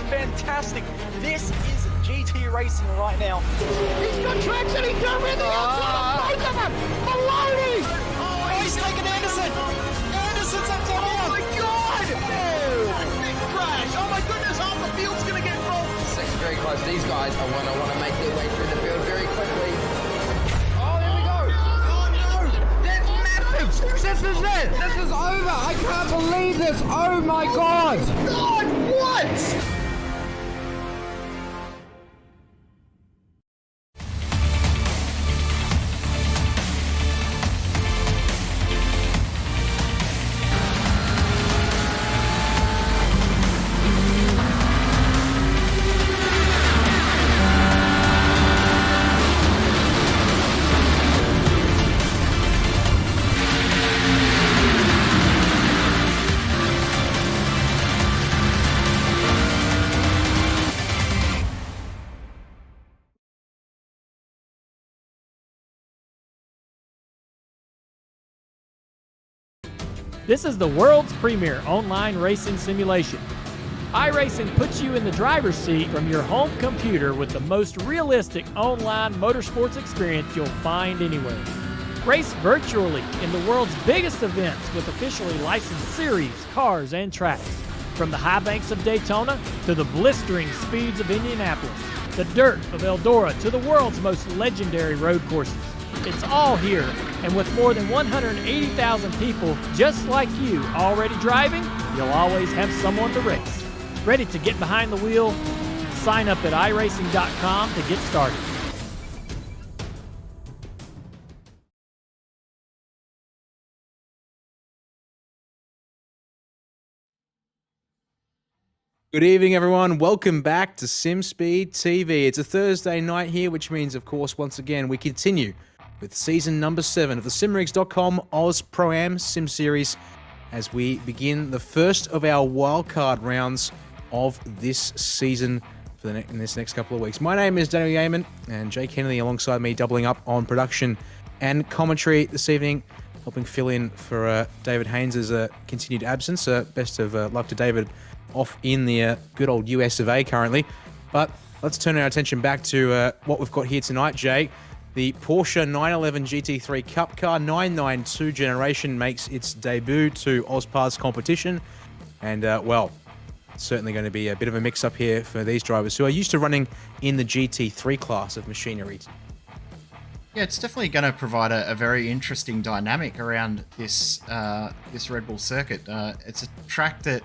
fantastic. This is GT Racing right now. He's got traction, he's got everything outside of both of them! Maloney! Oh, he's taken Anderson! Anderson's up top! Oh my God! Oh. Big crash! Oh my goodness, half the field's going to get rolled! It's very close. These guys are want to make their way through the field very quickly. Oh, there we go! Oh no! That's massive! This is it! This is over! I can't believe this! Oh my God! God, what? This is the world's premier online racing simulation. iRacing puts you in the driver's seat from your home computer with the most realistic online motorsports experience you'll find anywhere. Race virtually in the world's biggest events with officially licensed series, cars, and tracks. From the high banks of Daytona to the blistering speeds of Indianapolis, the dirt of Eldora to the world's most legendary road courses. It's all here, and with more than 180,000 people just like you already driving, you'll always have someone to race. Ready to get behind the wheel? Sign up at iRacing.com to get started. Good evening, everyone. Welcome back to SimSpeed TV. It's a Thursday night here, which means, of course, once again, we continue with season number 7 of the Simrigs.com Oz Pro-Am Sim Series as we begin the first of our wildcard rounds of this season for in this next couple of weeks. My name is Daniel Yeaman, and Jay Kennedy alongside me, doubling up on production and commentary this evening, helping fill in for David Haynes' continued absence. Best of luck to David off in the good old US of A currently. But let's turn our attention back to what we've got here tonight, Jay. The Porsche 911 GT3 Cup Car 992 generation makes its debut to AusPass competition. And, well, it's certainly going to be a bit of a mix-up here for these drivers who are used to running in the GT3 class of machinery. Yeah, it's definitely going to provide a very interesting dynamic around this this Red Bull circuit. It's a track that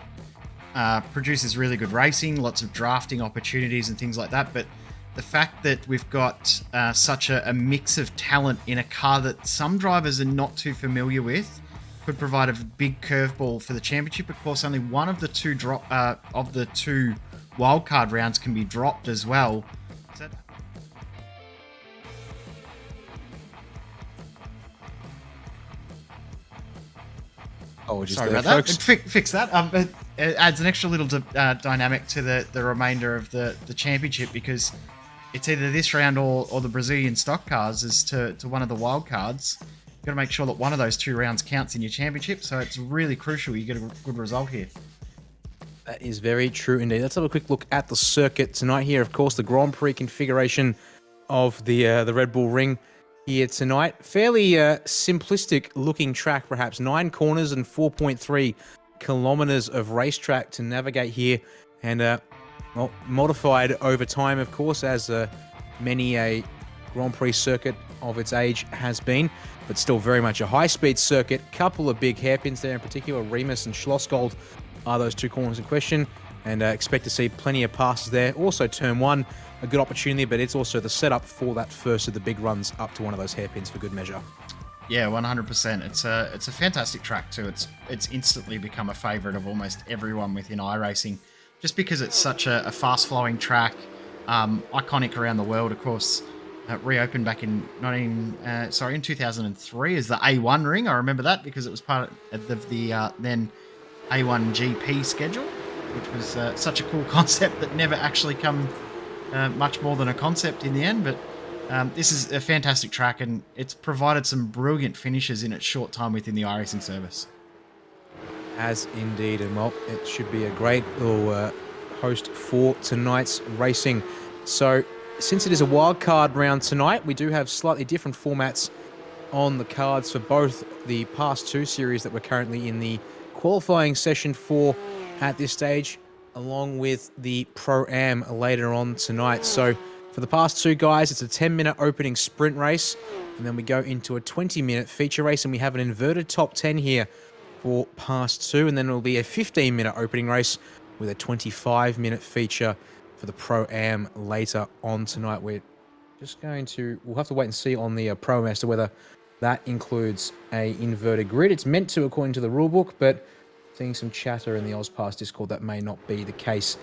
produces really good racing, lots of drafting opportunities and things like that, but the fact that we've got such a mix of talent in a car that some drivers are not too familiar with could provide a big curveball for the championship. Of course, only one of the two wildcard rounds can be dropped as well. Sorry about that. Fix that. It adds an extra little dynamic to the remainder of the championship, because it's either this round or the Brazilian stock cars as to one of the wild cards. You've got to make sure that one of those 2 rounds counts in your championship, so it's really crucial you get a good result here. That is very true indeed. Let's have a quick look at the circuit tonight here. Of course, the Grand Prix configuration of the Red Bull Ring here tonight. Fairly simplistic looking track, perhaps. 9 corners and 4.3 kilometers of racetrack to navigate here, and well, modified over time, of course, as many a Grand Prix circuit of its age has been, but still very much a high-speed circuit. Couple of big hairpins there, in particular Remus and Schlossgold are those 2 corners in question, and expect to see plenty of passes there. Also, turn 1, a good opportunity, but it's also the setup for that first of the big runs up to one of those hairpins for good measure. Yeah, 100%. It's a fantastic track too. It's instantly become a favourite of almost everyone within iRacing, just because it's such a fast-flowing track, iconic around the world. Of course, reopened back in 2003 as the A1 ring. I remember that because it was part of the then A1 GP schedule, which was such a cool concept that never actually come much more than a concept in the end. But this is a fantastic track, and it's provided some brilliant finishes in its short time within the iRacing service. As indeed, and well, it should be a great little host for tonight's racing. So since it is a wildcard round tonight, we do have slightly different formats on the cards for both the past two series that we're currently in the qualifying session for at this stage, along with the Pro-Am later on tonight. So for the past two guys, it's a 10-minute opening sprint race, and then we go into a 20-minute feature race, and we have an inverted top 10 here for past two, and then it'll be a 15-minute opening race with a 25-minute feature for the Pro-Am later on tonight. We're just going to, we'll have to wait and see on the Pro-Am as to whether that includes a inverted grid. It's meant to according to the rulebook, but seeing some chatter in the AusPass Discord, that may not be the case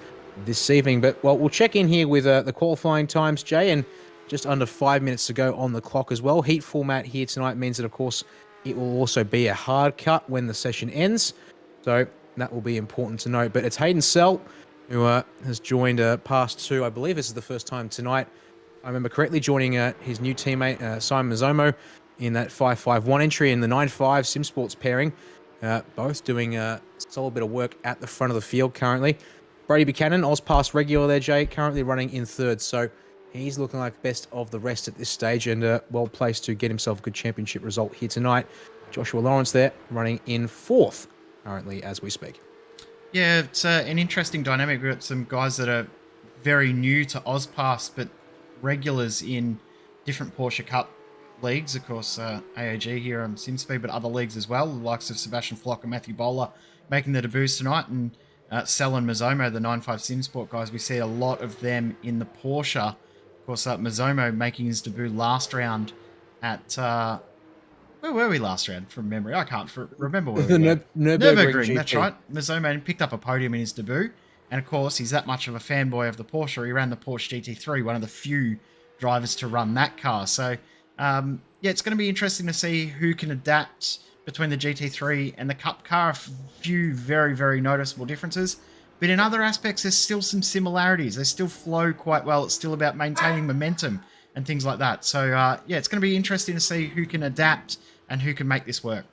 this evening. But, well, we'll check in here with the qualifying times, Jay, and just under 5 minutes to go on the clock as well. Heat format here tonight means that, of course, it will also be a hard cut when the session ends. So that will be important to note. But it's Hayden Sell, who has joined past two. I believe this is the first time tonight. I remember correctly joining his new teammate, Simon Mazzomo, in that 5.51 entry in the 9.5 Sim Sports pairing. Both doing a solid bit of work at the front of the field currently. Brady Buchanan, AusPass regular there, Jay, currently running in third. So he's looking like best of the rest at this stage, and well placed to get himself a good championship result here tonight. Joshua Lawrence there running in fourth currently as we speak. Yeah, it's an interesting dynamic. We've got some guys that are very new to AusPass, but regulars in different Porsche Cup leagues. Of course, AOG here on SimSpeed, but other leagues as well. The likes of Sebastian Flock and Matthew Bowler making their debuts tonight, and Sel and Mazzomo, the 9.5 SimSport guys. We see a lot of them in the Porsche. Of course, Mazzomo making his debut last round at... where were we last round from memory? I can't remember where we were. Nürburgring, that's right. Mazzomo picked up a podium in his debut. And of course, he's that much of a fanboy of the Porsche. He ran the Porsche GT3, one of the few drivers to run that car. So, yeah, it's going to be interesting to see who can adapt between the GT3 and the Cup car. A few very, very noticeable differences. But in other aspects, there's still some similarities. They still flow quite well. It's still about maintaining momentum and things like that. So, yeah, it's going to be interesting to see who can adapt and who can make this work.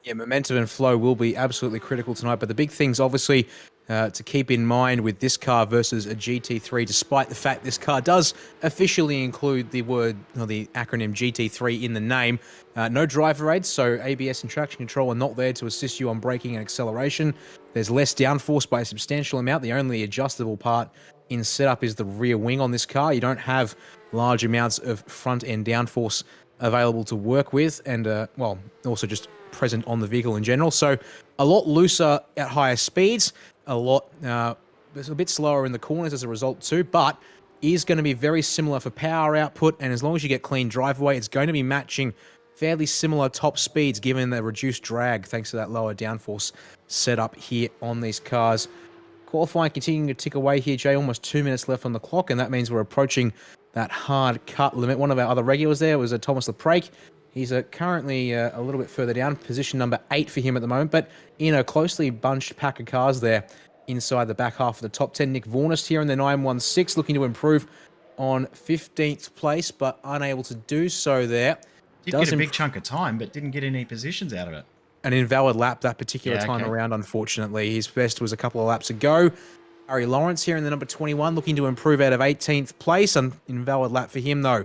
Yeah, momentum and flow will be absolutely critical tonight. But the big things, obviously, to keep in mind with this car versus a GT3, despite the fact this car does officially include the word, or the acronym GT3 in the name. No driver aids, so ABS and traction control are not there to assist you on braking and acceleration. There's less downforce by a substantial amount. The only adjustable part in setup is the rear wing on this car. You don't have large amounts of front end downforce available to work with, and well, also just present on the vehicle in general. So a lot looser at higher speeds, it's a bit slower in the corners as a result too, but is going to be very similar for power output, and as long as you get clean driveway, it's going to be matching fairly similar top speeds given the reduced drag thanks to that lower downforce setup here on these cars. Qualifying continuing to tick away here, Jay, almost 2 minutes left on the clock, and that means we're approaching that hard cut limit. One of our other regulars there was Thomas Leprake. He's currently a little bit further down, position number 8 for him at the moment, but in a closely bunched pack of cars there inside the back half of the top 10. Nick Vornest here in the 916, looking to improve on 15th place, but unable to do so there. Did get a big chunk of time, but didn't get any positions out of it. An invalid lap that particular time around, unfortunately. His best was a couple of laps ago. Harry Lawrence here in the number 21, looking to improve out of 18th place. An invalid lap for him, though.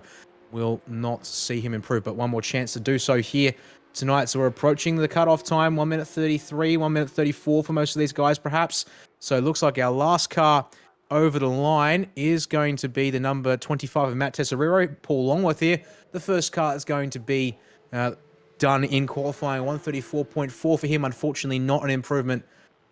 Will not see him improve, but one more chance to do so here tonight. So we're approaching the cutoff time, 1 minute 33, 1 minute 34 for most of these guys, perhaps. So it looks like our last car over the line is going to be the number 25 of Matt Tesoriero, Paul Longworth here. The first car is going to be done in qualifying, 134.4 for him. Unfortunately, not an improvement.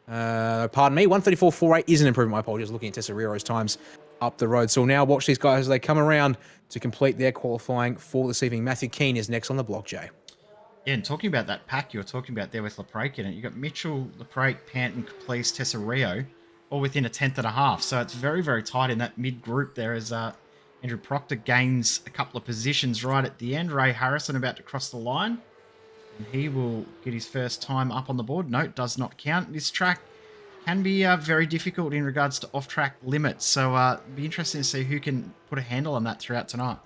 Pardon me, 134.48 is an improvement. My apologies, looking at Tesoriero's times up the road. So we'll now watch these guys as they come around to complete their qualifying for this evening. Matthew Keane is next on the block, Jay. Yeah, and talking about that pack you were talking about there with Leprake in it, you've got Mitchell, Leprake, Panton, Caplice, Tesorio, all within a tenth and a half. So it's very, very tight in that mid-group there as Andrew Proctor gains a couple of positions right at the end. Ray Harrison about to cross the line, and he will get his first time up on the board. Note, does not count. This track can be very difficult in regards to off-track limits. So it'll be interesting to see who can put a handle on that throughout tonight.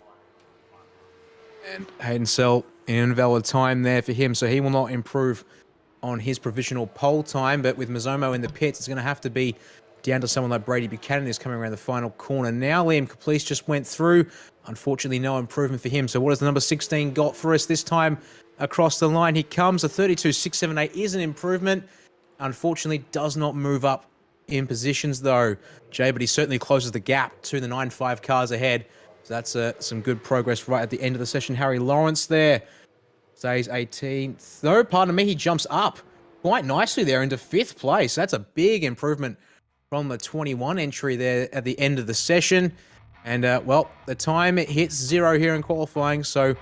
And Hayden Sell, an invalid time there for him, so he will not improve on his provisional pole time. But with Mazzomo in the pits, it's going to have to be down to someone like Brady Buchanan who's coming around the final corner now. Liam Caplice just went through. Unfortunately, no improvement for him. So what has the number 16 got for us this time across the line? He comes. A 32.678 is an improvement. Unfortunately, does not move up in positions though, Jay, but he certainly closes the gap to the 9.5 cars ahead. So that's some good progress right at the end of the session. Harry Lawrence there stays 18th. No, pardon me, he jumps up quite nicely there into 5th place. That's a big improvement from the 21 entry there at the end of the session. And, well, the time it hits 0 here in qualifying, so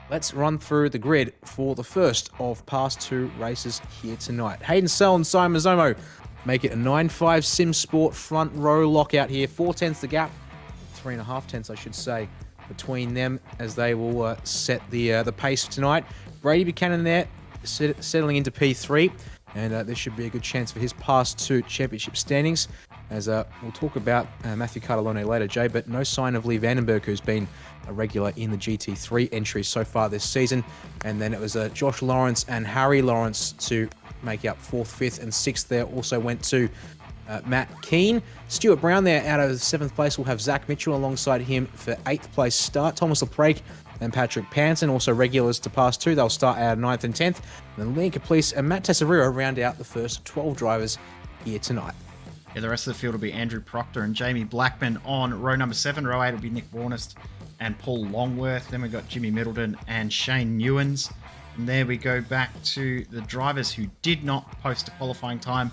let's run through the grid for the first of past 2 races here tonight. Hayden Sell and Simon Zomo make it a 9.5 Sim Sport front row lockout here. 4 tenths the gap, 3.5 tenths, I should say, between them as they will set the pace tonight. Brady Buchanan there settling into P3, and this should be a good chance for his past 2 championship standings. As we'll talk about Matthew Cardellone later, Jay, but no sign of Lee Vandenberg, who's been a regular in the GT3 entries so far this season. And then it was Josh Lawrence and Harry Lawrence to make up 4th, 5th, and 6th there. Also went to Matt Keane. Stuart Brown there out of 7th place. We'll have Zach Mitchell alongside him for 8th place start. Thomas LePrake and Patrick Panson, also regulars to pass 2. They'll start out 9th and 10th. And then Liam Caplice and Matt Tesariro round out the first 12 drivers here tonight. Yeah, the rest of the field will be Andrew Proctor and Jamie Blackman on row number 7. Row 8 will be Nick Warnest and Paul Longworth. Then we've got Jimmy Middleton and Shane Newens. And there we go back to the drivers who did not post a qualifying time.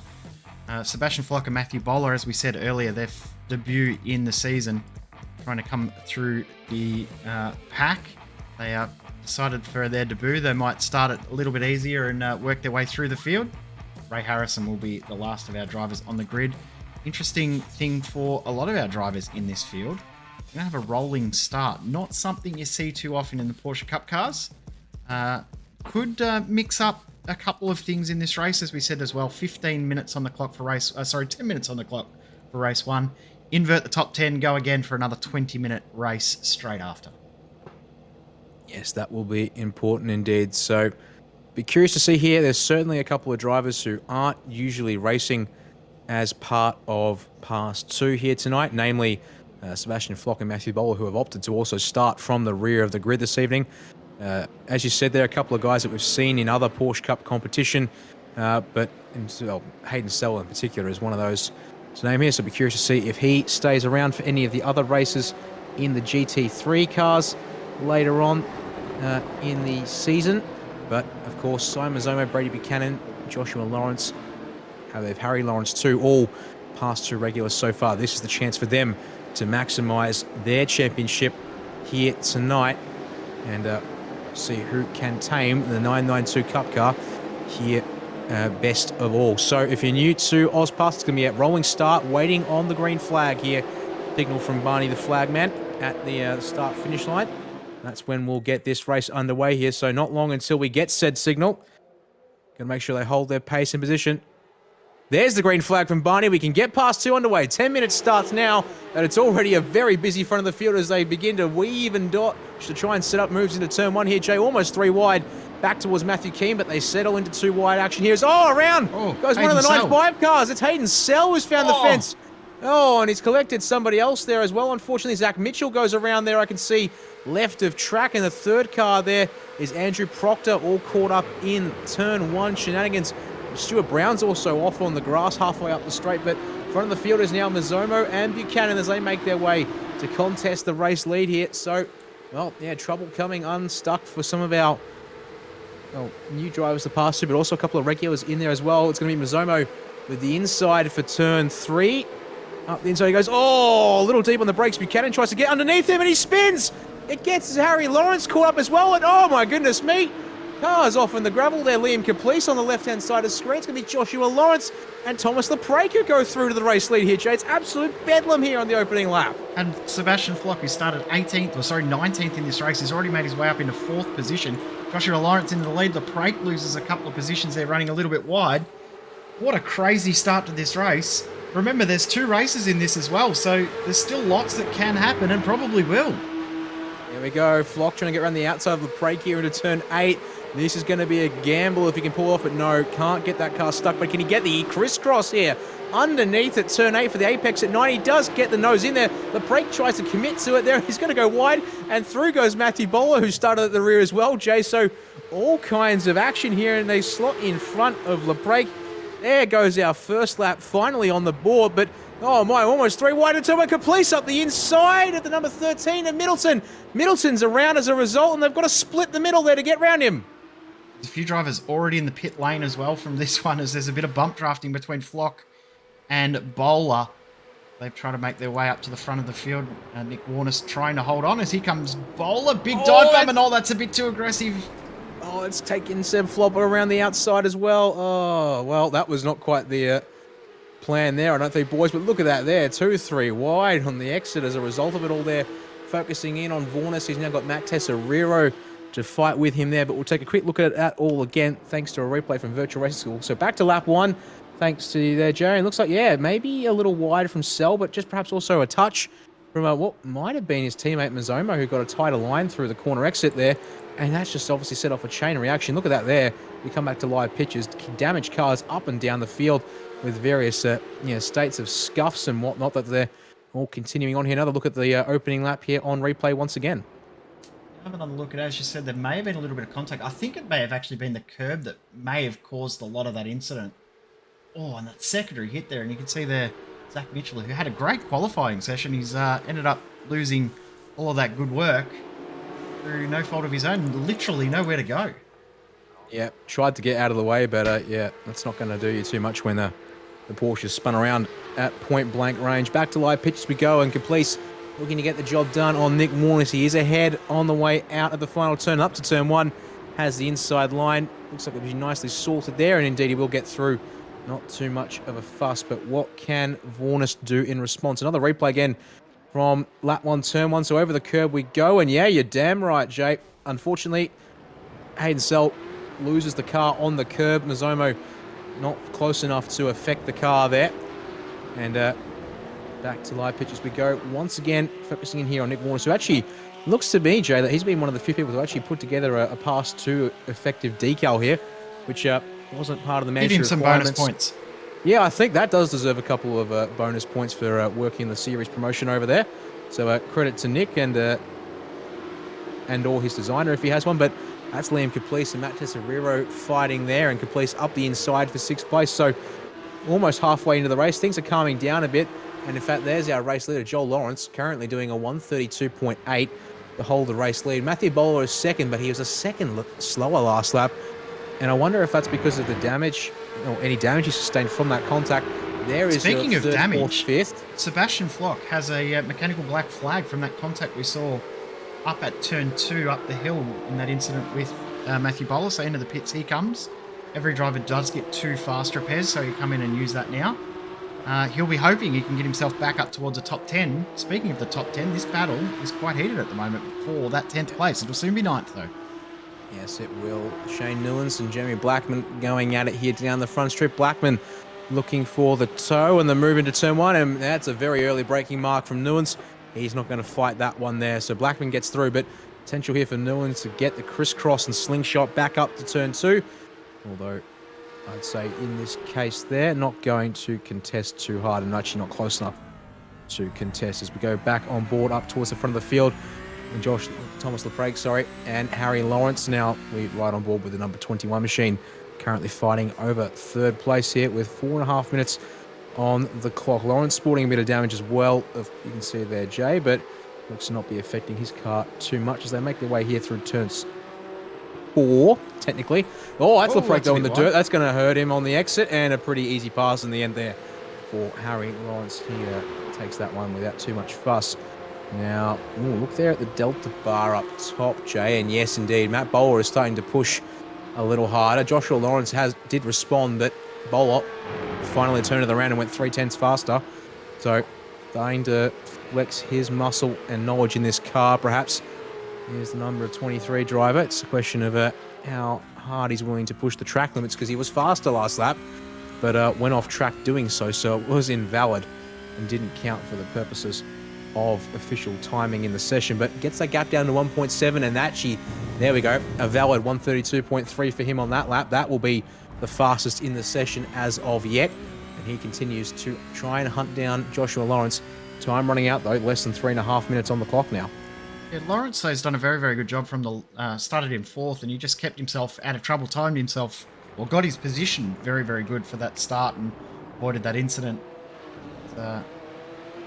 Sebastian Flock and Matthew Bowler, as we said earlier, their debut in the season, trying to come through the pack. They decided for their debut they might start it a little bit easier and work their way through the field. Ray Harrison will be the last of our drivers on the grid. Interesting thing for a lot of our drivers in this field, we're going to have a rolling start. Not something you see too often in the Porsche Cup cars. Could mix up a couple of things in this race, as we said as well. 15 minutes on the clock for 10 minutes on the clock for race 1. Invert the top 10, go again for another 20-minute race straight after. Yes, that will be important indeed. So, be curious to see here. There's certainly a couple of drivers who aren't usually racing as part of Past 2 here tonight, namely Sebastian Flock and Matthew Bowler, who have opted to also start from the rear of the grid this evening. As you said, there are a couple of guys that we've seen in other Porsche Cup competition, but Hayden Sell in particular is one of those to name here, so be curious to see if he stays around for any of the other races in the GT3 cars later on in the season. But, of course, Simon Zomo, Brady Buchanan, Joshua Lawrence, Harry Lawrence too, all past 2 regulars so far. This is the chance for them to maximise their championship here tonight and see who can tame the 992 Cup car here best of all. So if you're new to AusPass, it's going to be a rolling start, waiting on the green flag here. Signal from Barney the flagman at the start-finish line. That's when we'll get this race underway here, so not long until we get said signal. Going to make sure they hold their pace and position. There's the green flag from Barney. We can get past 2 underway. 10 minutes starts now, and it's already a very busy front of the field as they begin to weave and dodge to try and set up moves into turn 1 here. Jay, almost 3 wide back towards Matthew Keane, but they settle into 2 wide action here. Around goes one of the 9.5 cars. It's Hayden Sell who's found the fence. And he's collected somebody else there as well. Unfortunately, Zach Mitchell goes around there. I can see left of track, and the 3rd car there is Andrew Proctor, all caught up in turn 1 shenanigans. Stuart Brown's also off on the grass halfway up the straight, but front of the field is now Mazzomo and Buchanan as they make their way to contest the race lead here. So, well, yeah, trouble coming unstuck for some of our new drivers to pass through, but also a couple of regulars in there as well. It's going to be Mazzomo with the inside for turn 3. Up the inside he goes, a little deep on the brakes. Buchanan tries to get underneath him and he spins. It gets Harry Lawrence caught up as well, and oh my goodness me. Cars off in the gravel there. Liam Caplice on the left-hand side of the screen. It's going to be Joshua Lawrence and Thomas LePrake who go through to the race lead here, Jay. It's absolute bedlam here on the opening lap. And Sebastian Flock, who started 19th in this race, has already made his way up into 4th position. Joshua Lawrence in the lead. LePrake loses a couple of positions there, running a little bit wide. What a crazy start to this race. Remember, there's 2 races in this as well, so there's still lots that can happen and probably will. There we go. Flock trying to get around the outside of LePrake here into turn 8. This is going to be a gamble if he can pull off it. No, can't get that car stuck, but can he get the crisscross here? Underneath at turn 8 for the apex at 9. He does get the nose in there. The brake tries to commit to it there. He's going to go wide, and through goes Matthew Bowler, who started at the rear as well, Jay. So all kinds of action here, and they slot in front of LeBrake. There goes our first lap finally on the board, but oh my, almost 3 wide until we Caprice up the inside at the number 13 of Middleton. Middleton's around as a result, and they've got to split the middle there to get round him. There's a few drivers already in the pit lane as well from this one, as there's a bit of bump drafting between Flock and Bowler. They've tried to make their way up to the front of the field. Nick Warner's trying to hold on as he comes. Bowler, big dive bomb, and that's a bit too aggressive. Oh, it's taking Seb Flopper around the outside as well. Oh, well, that was not quite the plan there, I don't think, boys. But look at that there, 2-3 wide on the exit as a result of it all there. Focusing in on Vornis. He's now got Matt Tesseriro to fight with him there. But we'll take a quick look at that all again, thanks to a replay from Virtual Racing School. So back to lap 1, thanks to you there, Jerry. It looks like, yeah, maybe a little wide from Sel, but just perhaps also a touch from what might have been his teammate Mazomo, who got a tighter line through the corner exit there. And that's just obviously set off a chain reaction. Look at that there. We come back to live pictures. Damaged cars up and down the field with various states of scuffs and whatnot that they're all continuing on here. Another look at the opening lap here on replay once again. Have another look at it. As you said, there may have been a little bit of contact. I think it may have actually been the curb that may have caused a lot of that incident. Oh, and that secondary hit there. And you can see there, Zach Mitchell, who had a great qualifying session. He's ended up losing all of that good work through no fault of his own. Literally nowhere to go. Yeah, tried to get out of the way, but yeah, that's not going to do you too much when the Porsche spun around at point blank range. Back to live pitches we go, and Caprice looking to get the job done on Nick Warnes. He is ahead on the way out of the final turn, up to turn 1. Has the inside line. Looks like it'll be nicely sorted there, and indeed he will get through. Not too much of a fuss, but what can Warnes do in response? Another replay again from lap 1, turn 1. So over the curb we go, and yeah, you're damn right, Jay. Unfortunately, Hayden Sell loses the car on the curb. Mazomo not close enough to affect the car there. And back to live pitches we go. Once again, focusing in here on Nick Warnes, who actually looks to me, Jay, that he's been one of the few people who actually put together a pass 2 effective decal here, which wasn't part of the mandatory Give him some bonus points. Yeah, I think that does deserve a couple of bonus points for working the series promotion over there. So credit to Nick and or his designer if he has one. But that's Liam Caprice and Matt Tesseriro fighting there, and Caprice up the inside for 6th place. So almost halfway into the race, things are calming down a bit. And in fact, there's our race leader, Joel Lawrence, currently doing a 1:32.8 to hold the race lead. Matthew Bowler is second, but he was a second slower last lap. And I wonder if that's because of the damage, or any damage he sustained from that contact. There is Speaking of third, damage, 4th, 5th. Sebastian Flock has a mechanical black flag from that contact we saw up at turn 2 up the hill in that incident with Matthew Bowler. So into the pits he comes. Every driver does get 2 fast repairs, so you come in and use that now. He'll be hoping he can get himself back up towards the top 10. Speaking of the top 10, this battle is quite heated at the moment for that 10th place. It'll soon be 9th though. Yes, it will. Shane Newlands and Jeremy Blackman going at it here down the front strip. Blackman looking for the toe and the move into turn 1, and that's a very early braking mark from Newlands. He's not going to fight that one there, so Blackman gets through, but potential here for Newlands to get the crisscross and slingshot back up to turn 2. Although I'd say in this case there, not going to contest too hard, and actually not close enough to contest as we go back on board up towards the front of the field. And Thomas LePrague, and Harry Lawrence. Now we right on board with the number 21 machine, currently fighting over 3rd place here with 4.5 minutes on the clock. Lawrence sporting a bit of damage as well, you can see there, Jay, but looks to not be affecting his car too much as they make their way here through turns 4, technically. Oh, that's LePrague though in the dirt. That's going to hurt him on the exit, and a pretty easy pass in the end there for Harry Lawrence. He takes that one without too much fuss. Now, look there at the Delta bar up top, Jay, and yes, indeed, Matt Bowler is starting to push a little harder. Joshua Lawrence did respond, but Bowler finally turned it around and went 0.3 faster. So, starting to flex his muscle and knowledge in this car, perhaps. Here's the number 23 driver. It's a question of how hard he's willing to push the track limits, because he was faster last lap, but went off track doing so, so it was invalid and didn't count for the purposes of official timing in the session, but gets that gap down to 1.7, and actually, there we go, a valid 132.3 for him on that lap. That will be the fastest in the session as of yet, and he continues to try and hunt down Joshua Lawrence. Time running out though, less than 3.5 minutes on the clock now. Yeah, Lawrence has done a very, very good job from the started in 4th, and he just kept himself out of trouble, timed himself, or got his position very, very good for that start and avoided that incident.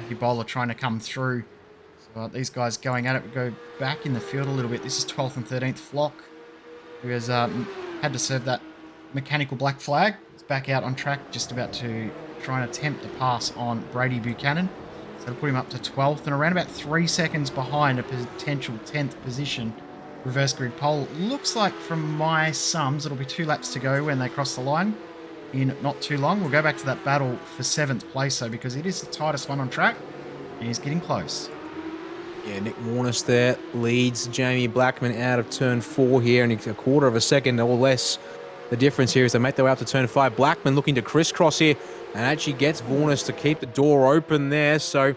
Ebola trying to come through. So these guys going at it. We go back in the field a little bit. This is 12th and 13th Flock, who has had to serve that mechanical black flag. It's back out on track, just about to try and attempt to pass on Brady Buchanan. So it'll put him up to 12th and around about 3 seconds behind a potential 10th position. Reverse grid pole. Looks like from my sums, it'll be 2 laps to go when they cross the line in not too long. We'll go back to that battle for 7th place, though, because it is the tightest one on track, and he's getting close. Yeah, Nick Warnes there leads Jamie Blackman out of turn 4 here, and a quarter of a second or less. The difference here is they make their way up to turn 5. Blackman looking to crisscross here, and actually gets Warnes to keep the door open there. So,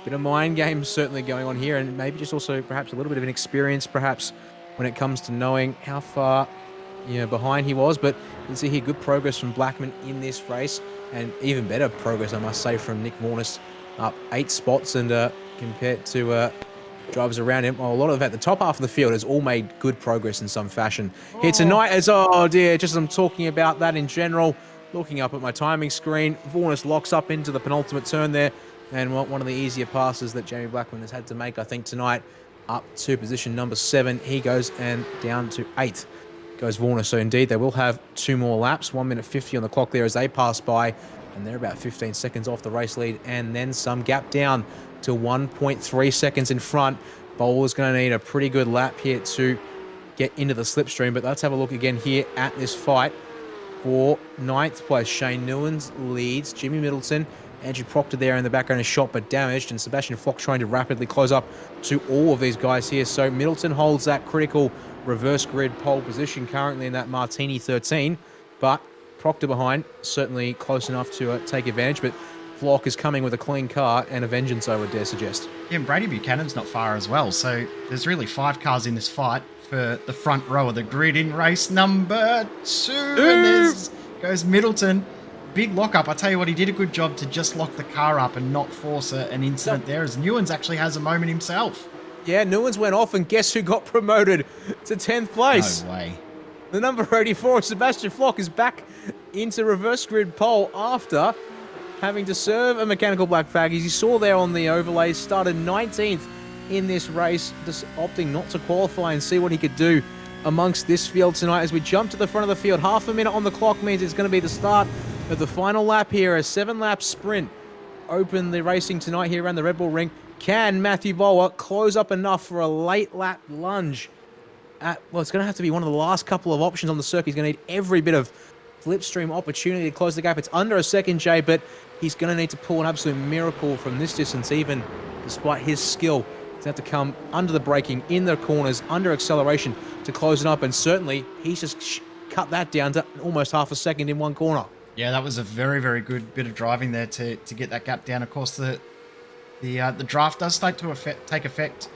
bit of mind games certainly going on here, and maybe just also perhaps a little bit of an experience, perhaps when it comes to knowing how far behind he was. But you can see here good progress from Blackman in this race, and even better progress, I must say, from Nick Warnes, up 8 spots, and compared to drivers around him. Well, a lot of at the top half of the field has all made good progress in some fashion. Here tonight as, oh dear, just as I'm talking about that in general, looking up at my timing screen, Warnes locks up into the penultimate turn there, and one of the easier passes that Jamie Blackman has had to make, I think, tonight, up to position number 7. He goes, and down to 8th goes Warnes. So indeed, they will have 2 more laps, 1 minute 50 on the clock there as they pass by, and they're about 15 seconds off the race lead, and then some gap down to 1.3 seconds in front. Bowler's going to need a pretty good lap here to get into the slipstream, but let's have a look again here at this fight. For 9th place, Shane Newlands leads. Jimmy Middleton, Andrew Proctor there in the background is shot but damaged, and Sebastian Flock trying to rapidly close up to all of these guys here. So Middleton holds that critical reverse grid pole position currently in that Martini 13, but Proctor behind, certainly close enough to take advantage, but Flock is coming with a clean car and a vengeance, I would dare suggest. Yeah, and Brady Buchanan's not far as well, so there's really 5 cars in this fight for the front row of the grid in race number 2. And there goes Middleton. Big lockup. I tell you what, he did a good job to just lock the car up and not force an incident there, as Newlands actually has a moment himself. Yeah, Newlands went off, and guess who got promoted to 10th place? No way. The number 84, Sebastian Flock, is back into reverse grid pole after having to serve a mechanical black flag. As you saw there on the overlay, started 19th in this race, just opting not to qualify and see what he could do amongst this field tonight. As we jump to the front of the field, half a minute on the clock means it's going to be the start of the final lap here. A 7-lap sprint open the racing tonight here around the Red Bull Ring. Can Matthew Bowler close up enough for a late lap lunge? Well, it's going to have to be one of the last couple of options on the circuit. He's going to need every bit of slipstream opportunity to close the gap. It's under a second, Jay, but he's going to need to pull an absolute miracle from this distance, even despite his skill. He's going to have to come under the braking, in the corners, under acceleration to close it up, and certainly he's just cut that down to almost half a second in one corner. Yeah, that was a very, very good bit of driving there to get that gap down. Of course, the draft does start to take effect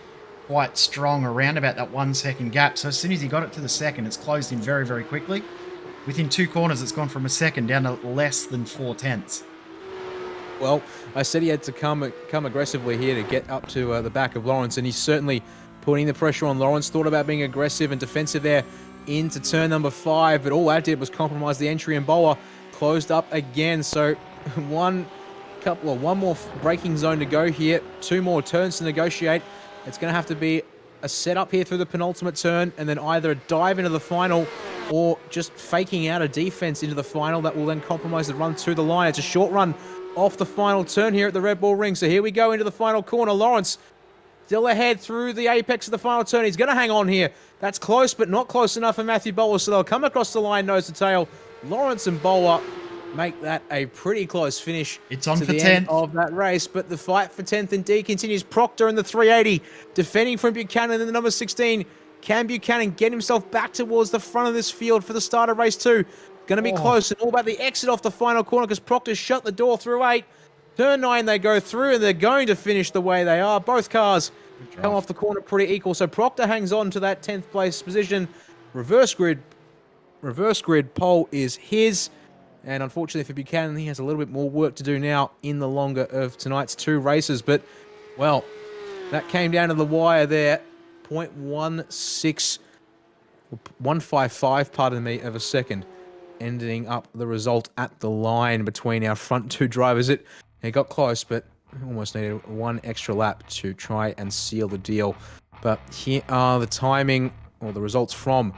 quite strong around about that 1 second gap. So as soon as he got it to the second, it's closed in very, very quickly. Within 2 corners, it's gone from a second down to less than 4/10. Well, I said he had to come aggressively here to get up to the back of Lawrence, and he's certainly putting the pressure on Lawrence. Thought about being aggressive and defensive there into turn number 5, but all that did was compromise the entry, and Bowler closed up again. So one more braking zone to go here, 2 more turns to negotiate. It's going to have to be a setup here through the penultimate turn, and then either a dive into the final or just faking out a defense into the final that will then compromise the run to the line. It's a short run off the final turn here at the Red Bull Ring. So here we go into the final corner. Lawrence still ahead through the apex of the final turn. He's going to hang on here. That's close, but not close enough for Matthew Bowler. So they'll come across the line nose to tail. Lawrence and Bowler make that a pretty close finish. It's on to for the 10th end of that race, but the fight for 10th indeed continues. Proctor in the 380, defending from Buchanan in the number 16. Can Buchanan get himself back towards the front of this field for the start of race 2? Going to be close, and all about the exit off the final corner because Proctor shut the door through 8. Turn 9 they go through, and they're going to finish the way they are. Both cars come off the corner pretty equal. So Proctor hangs on to that 10th place position. Reverse grid pole is his. And unfortunately for Buchanan, he has a little bit more work to do now in the longer of tonight's 2 races. But, well, that came down to the wire there. 155, pardon me, of a second, ending up the result at the line between our front 2 drivers. It got close, but almost needed 1 extra lap to try and seal the deal. But here are the timing, or the results from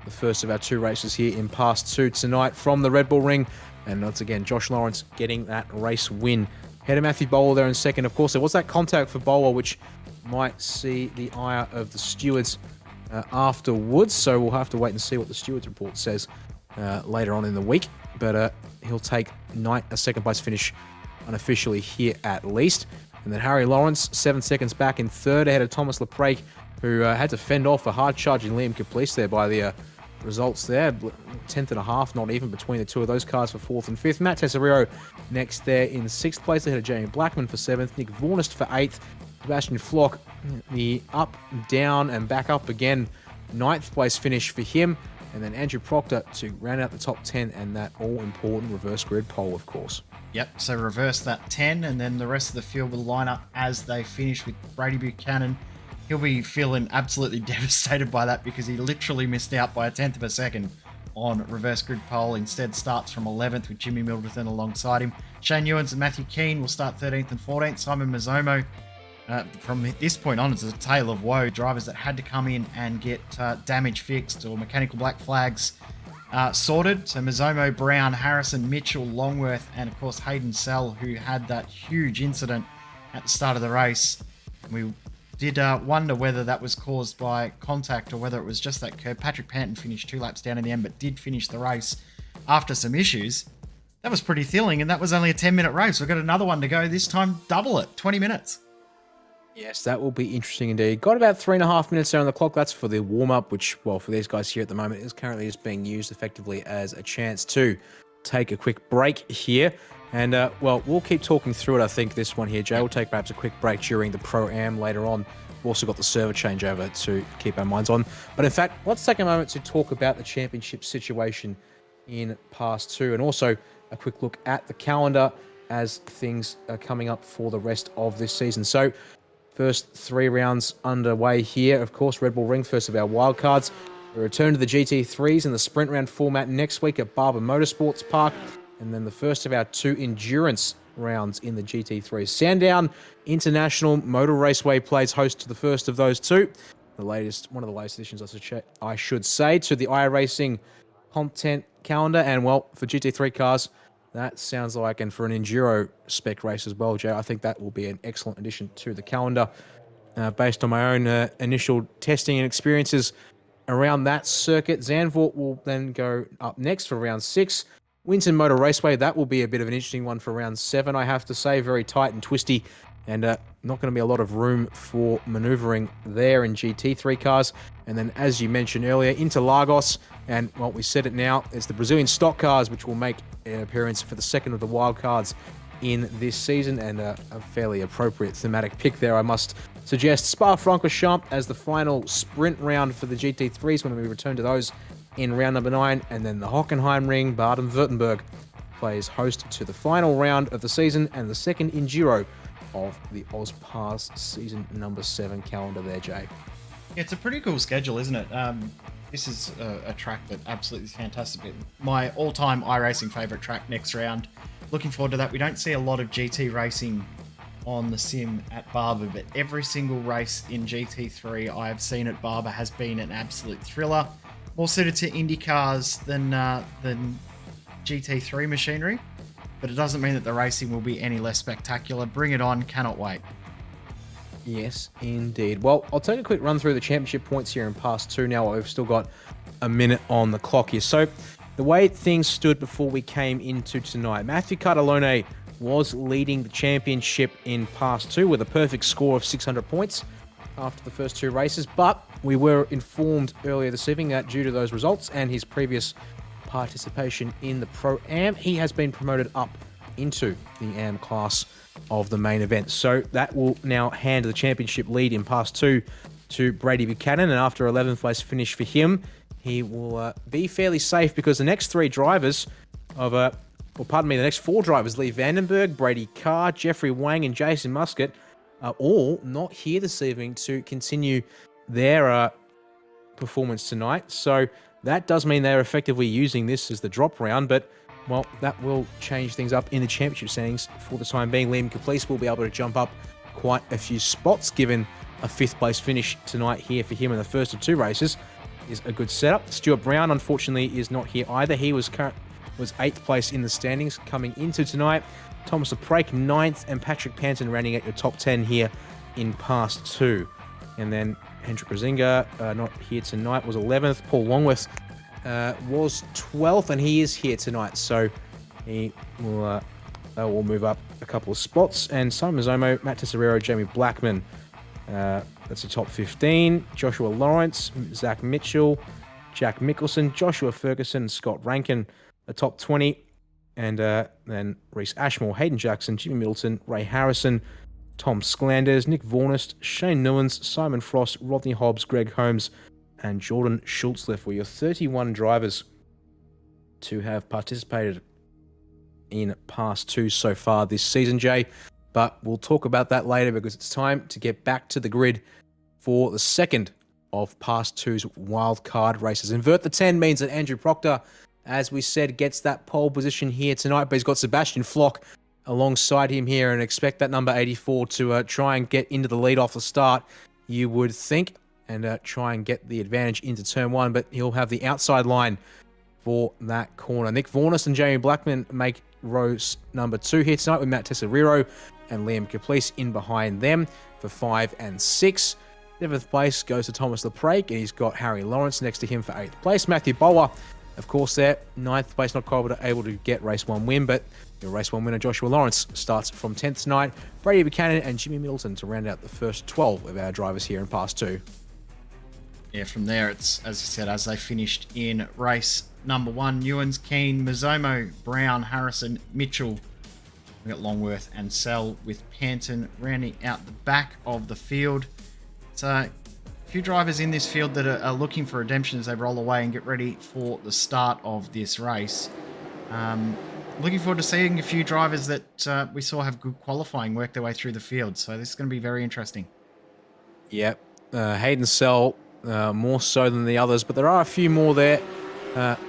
the first of our 2 races here in Pass 2 tonight from the Red Bull Ring. And once again, Josh Lawrence getting that race win. Ahead of Matthew Bowler there in second. Of course, there was that contact for Bowler, which might see the ire of the stewards afterwards. So we'll have to wait and see what the stewards report says later on in the week. But he'll take a second place finish unofficially here at least. And then Harry Lawrence, 7 seconds back in third, ahead of Thomas Leprake, who had to fend off a hard-charging Liam Caplice there by the results there. 10th and a half, not even between the 2 of those cars for 4th and 5th. Matt Tesoriero next there in 6th place, ahead of Jamie Blackman for 7th. Nick Vornest for 8th. Sebastian Flock, the up, down, and back up again. 9th place finish for him. And then Andrew Proctor to round out the top 10 and that all-important reverse grid pole, of course. Yep, so reverse that 10, and then the rest of the field will line up as they finish with Brady Buchanan. He'll be feeling absolutely devastated by that because he literally missed out by 1/10 of a second on reverse grid pole. Instead starts from 11th with Jimmy Middleton alongside him. Shane Ewens and Matthew Keane will start 13th and 14th. Simon Mazzomo, from this point on, it's a tale of woe. Drivers that had to come in and get damage fixed or mechanical black flags sorted. So Mazzomo, Brown, Harrison, Mitchell, Longworth, and of course Hayden Sell, who had that huge incident at the start of the race. We did wonder whether that was caused by contact or whether it was just that curb. Patrick Panton finished 2 laps down in the end, but did finish the race after some issues. That was pretty thrilling, and that was only a 10-minute race. We've got another one to go, this time double it, 20 minutes. Yes, that will be interesting indeed. Got about 3.5 minutes there on the clock. That's for the warm-up, which, well, for these guys here at the moment, is currently just being used effectively as a chance to take a quick break here. And, well, we'll keep talking through it, I think, this one here, Jay. We'll take perhaps a quick break during the Pro-Am later on. We've also got the server changeover to keep our minds on. But, in fact, let's take a moment to talk about the championship situation in Pass 2 and also a quick look at the calendar as things are coming up for the rest of this season. So, first 3 rounds underway here. Of course, Red Bull Ring, first of our wildcards. We return to the GT3s in the sprint round format next week at Barber Motorsports Park. And then the first of our 2 endurance rounds in the GT3. Sandown International Motor Raceway plays host to the first of those 2. One of the latest additions, I should say, to the iRacing content calendar. And, well, for GT3 cars, that sounds like, and for an enduro spec race as well, Jay, I think that will be an excellent addition to the calendar. Based on my own initial testing and experiences around that circuit, Zandvoort will then go up next for round 6. Winton Motor Raceway, that will be a bit of an interesting one for round 7, I have to say. Very tight and twisty, and not going to be a lot of room for manoeuvring there in GT3 cars. And then, as you mentioned earlier, into Lagos, and, well, we said it now, it's the Brazilian stock cars which will make an appearance for the second of the wildcards in this season, and a fairly appropriate thematic pick there, I must suggest. Spa-Francorchamps as the final sprint round for the GT3s when we return to those in round number 9, and then the Hockenheimring Baden-Württemberg plays host to the final round of the season and the second enduro of the AusPass season number 7 calendar there, Jay. Yeah, it's a pretty cool schedule, isn't it? This is a track that absolutely is fantastic. My all-time iRacing favourite track next round. Looking forward to that. We don't see a lot of GT racing on the sim at Barber, but every single race in GT3 I've seen at Barber has been an absolute thriller. More suited to Indy cars than GT3 machinery, but it doesn't mean that the racing will be any less spectacular. Bring it on, cannot wait. Yes, indeed. Well, I'll take a quick run through the championship points here in Pass 2 now. We've still got a minute on the clock here. So, the way things stood before we came into tonight, Matthew Catalone was leading the championship in Pass 2 with a perfect score of 600 points after the first 2 races, but we were informed earlier this evening that due to those results and his previous participation in the Pro-Am, he has been promoted up into the AM class of the main event. So that will now hand the championship lead in Pass 2 to Brady Buchanan, and after 11th place finish for him, he will be fairly safe because the next three drivers the next four drivers, Lee Vandenberg, Brady Carr, Jeffrey Wang, and Jason Muscat, are all not here this evening to continue their performance tonight. So that does mean they're effectively using this as the drop round, but, well, that will change things up in the championship settings for the time being. Liam Caplice will be able to jump up quite a few spots, given a 5th place finish tonight here for him in the first of two races is a good setup. Stuart Brown, unfortunately, is not here either. He was 8th place in the standings coming into tonight. Thomas LePrake, 9th, and Patrick Panton rounding at your top 10 here in Pass 2. And then Hendrik Razinga, not here tonight, was 11th. Paul Longworth was 12th, and he is here tonight. So he will move up a couple of spots. And Simon Mazzomo, Matt Tesoriero, Jamie Blackman, that's the top 15. Joshua Lawrence, Zach Mitchell, Jack Mickelson, Joshua Ferguson, and Scott Rankin, the top 20. And then Reese Ashmore, Hayden Jackson, Jimmy Middleton, Ray Harrison, Tom Sklanders, Nick Vornest, Shane Newlands, Simon Frost, Rodney Hobbs, Greg Holmes, and Jordan Schultzliff were your 31 drivers to have participated in Pass 2 so far this season, Jay. But we'll talk about that later because it's time to get back to the grid for the second of Pass 2's wildcard races. Invert the 10 means that Andrew Proctor, as we said, gets that pole position here tonight, but he's got Sebastian Flock alongside him here, and expect that number 84 to try and get into the lead off the start, you would think, and try and get the advantage into turn 1, but he'll have the outside line for that corner. Nick Vornest and Jamie Blackman make rows number 2 here tonight, with Matt Tesoriero and Liam Caplice in behind them for 5 and 6. 7th place goes to Thomas LePrake, and he's got Harry Lawrence next to him for 8th place. Matthew Bowler, of course, there, 9th place, not quite able to get race 1 win, but your race 1 winner, Joshua Lawrence, starts from 10th tonight. Brady Buchanan and Jimmy Middleton to round out the first 12 of our drivers here in Pass 2. Yeah, from there, it's, as you said, as they finished in race number 1, Newens, Keane, Mazzomo, Brown, Harrison, Mitchell. We got Longworth and Sell with Panton rounding out the back of the field. It's a few drivers in this field that are looking for redemption as they roll away and get ready for the start of this race. Looking forward to seeing a few drivers that we saw have good qualifying work their way through the field. So this is going to be very interesting. Yep. Hayden Sell, more so than the others, but there are a few more there.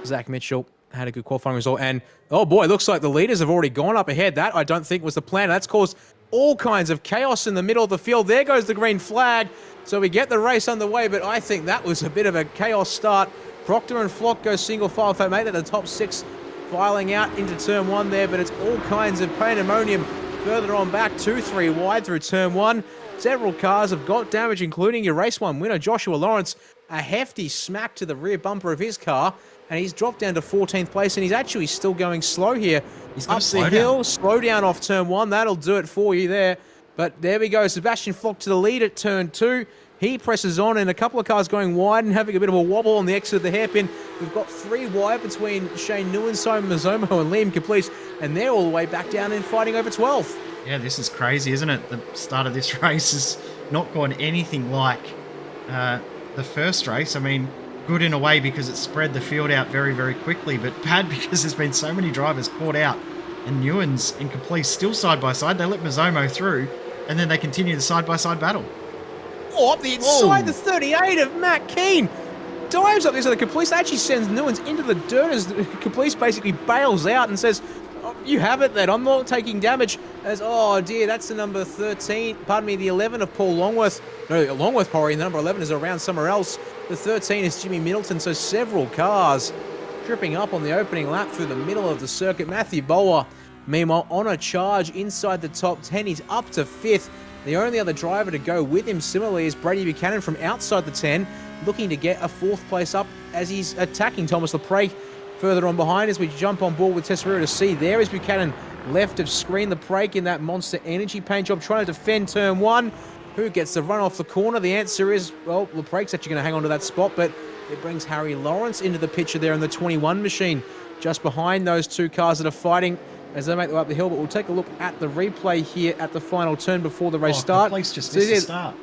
Zach Mitchell had a good qualifying result. And, oh boy, looks like the leaders have already gone up ahead. That, I don't think, was the plan. That's caused all kinds of chaos in the middle of the field. There goes the green flag. So we get the race underway, but I think that was a bit of a chaos start. Proctor and Flock go single file. If they make that the top 6, filing out into turn 1 there, but it's all kinds of pandemonium further on back, 2-3 wide through turn 1. Several cars have got damage, including your race 1 winner, Joshua Lawrence. A hefty smack to the rear bumper of his car, and he's dropped down to 14th place, and he's actually still going slow here. He's up the hill, slow down off turn 1. That'll do it for you there. But there we go. Sebastian Flock to the lead at turn 2. He presses on, and a couple of cars going wide and having a bit of a wobble on the exit of the hairpin. We've got 3 wide between Shane Newman, Simon Mazzomo, and Liam Caplice, and they're all the way back down and fighting over 12th. Yeah, this is crazy, isn't it? The start of this race has not gone anything like the first race. I mean, good in a way because it spread the field out very, very quickly, but bad because there's been so many drivers caught out, and Newens and Caplice still side by side. They let Mazzomo through, and then they continue the side-by-side battle. Oh, up the inside, the 38 of Matt Keane. Dives up this other Caplice, actually sends Newens into the dirt as Caplice basically bails out and says, oh, you have it then, I'm not taking damage. As, oh dear, that's the number 13, pardon me, the 11 of Paul Longworth. No, Longworth probably, the number 11 is around somewhere else. The 13 is Jimmy Middleton, so several cars tripping up on the opening lap through the middle of the circuit. Matthew Bowler, meanwhile, on a charge inside the top 10, he's up to 5th. The only other driver to go with him similarly is Brady Buchanan from outside the 10, looking to get a 4th place up as he's attacking Thomas LePrake further on behind as we jump on board with Tesoriero to see. There is Buchanan left of screen. LePrake in that Monster Energy paint job trying to defend turn 1. Who gets the run off the corner? The answer is, well, LePrake's actually going to hang on to that spot, but it brings Harry Lawrence into the picture there in the 21 machine, just behind those 2 cars that are fighting as they make their way up the hill. But we'll take a look at the replay here at the final turn before the race starts. The place just missed the start.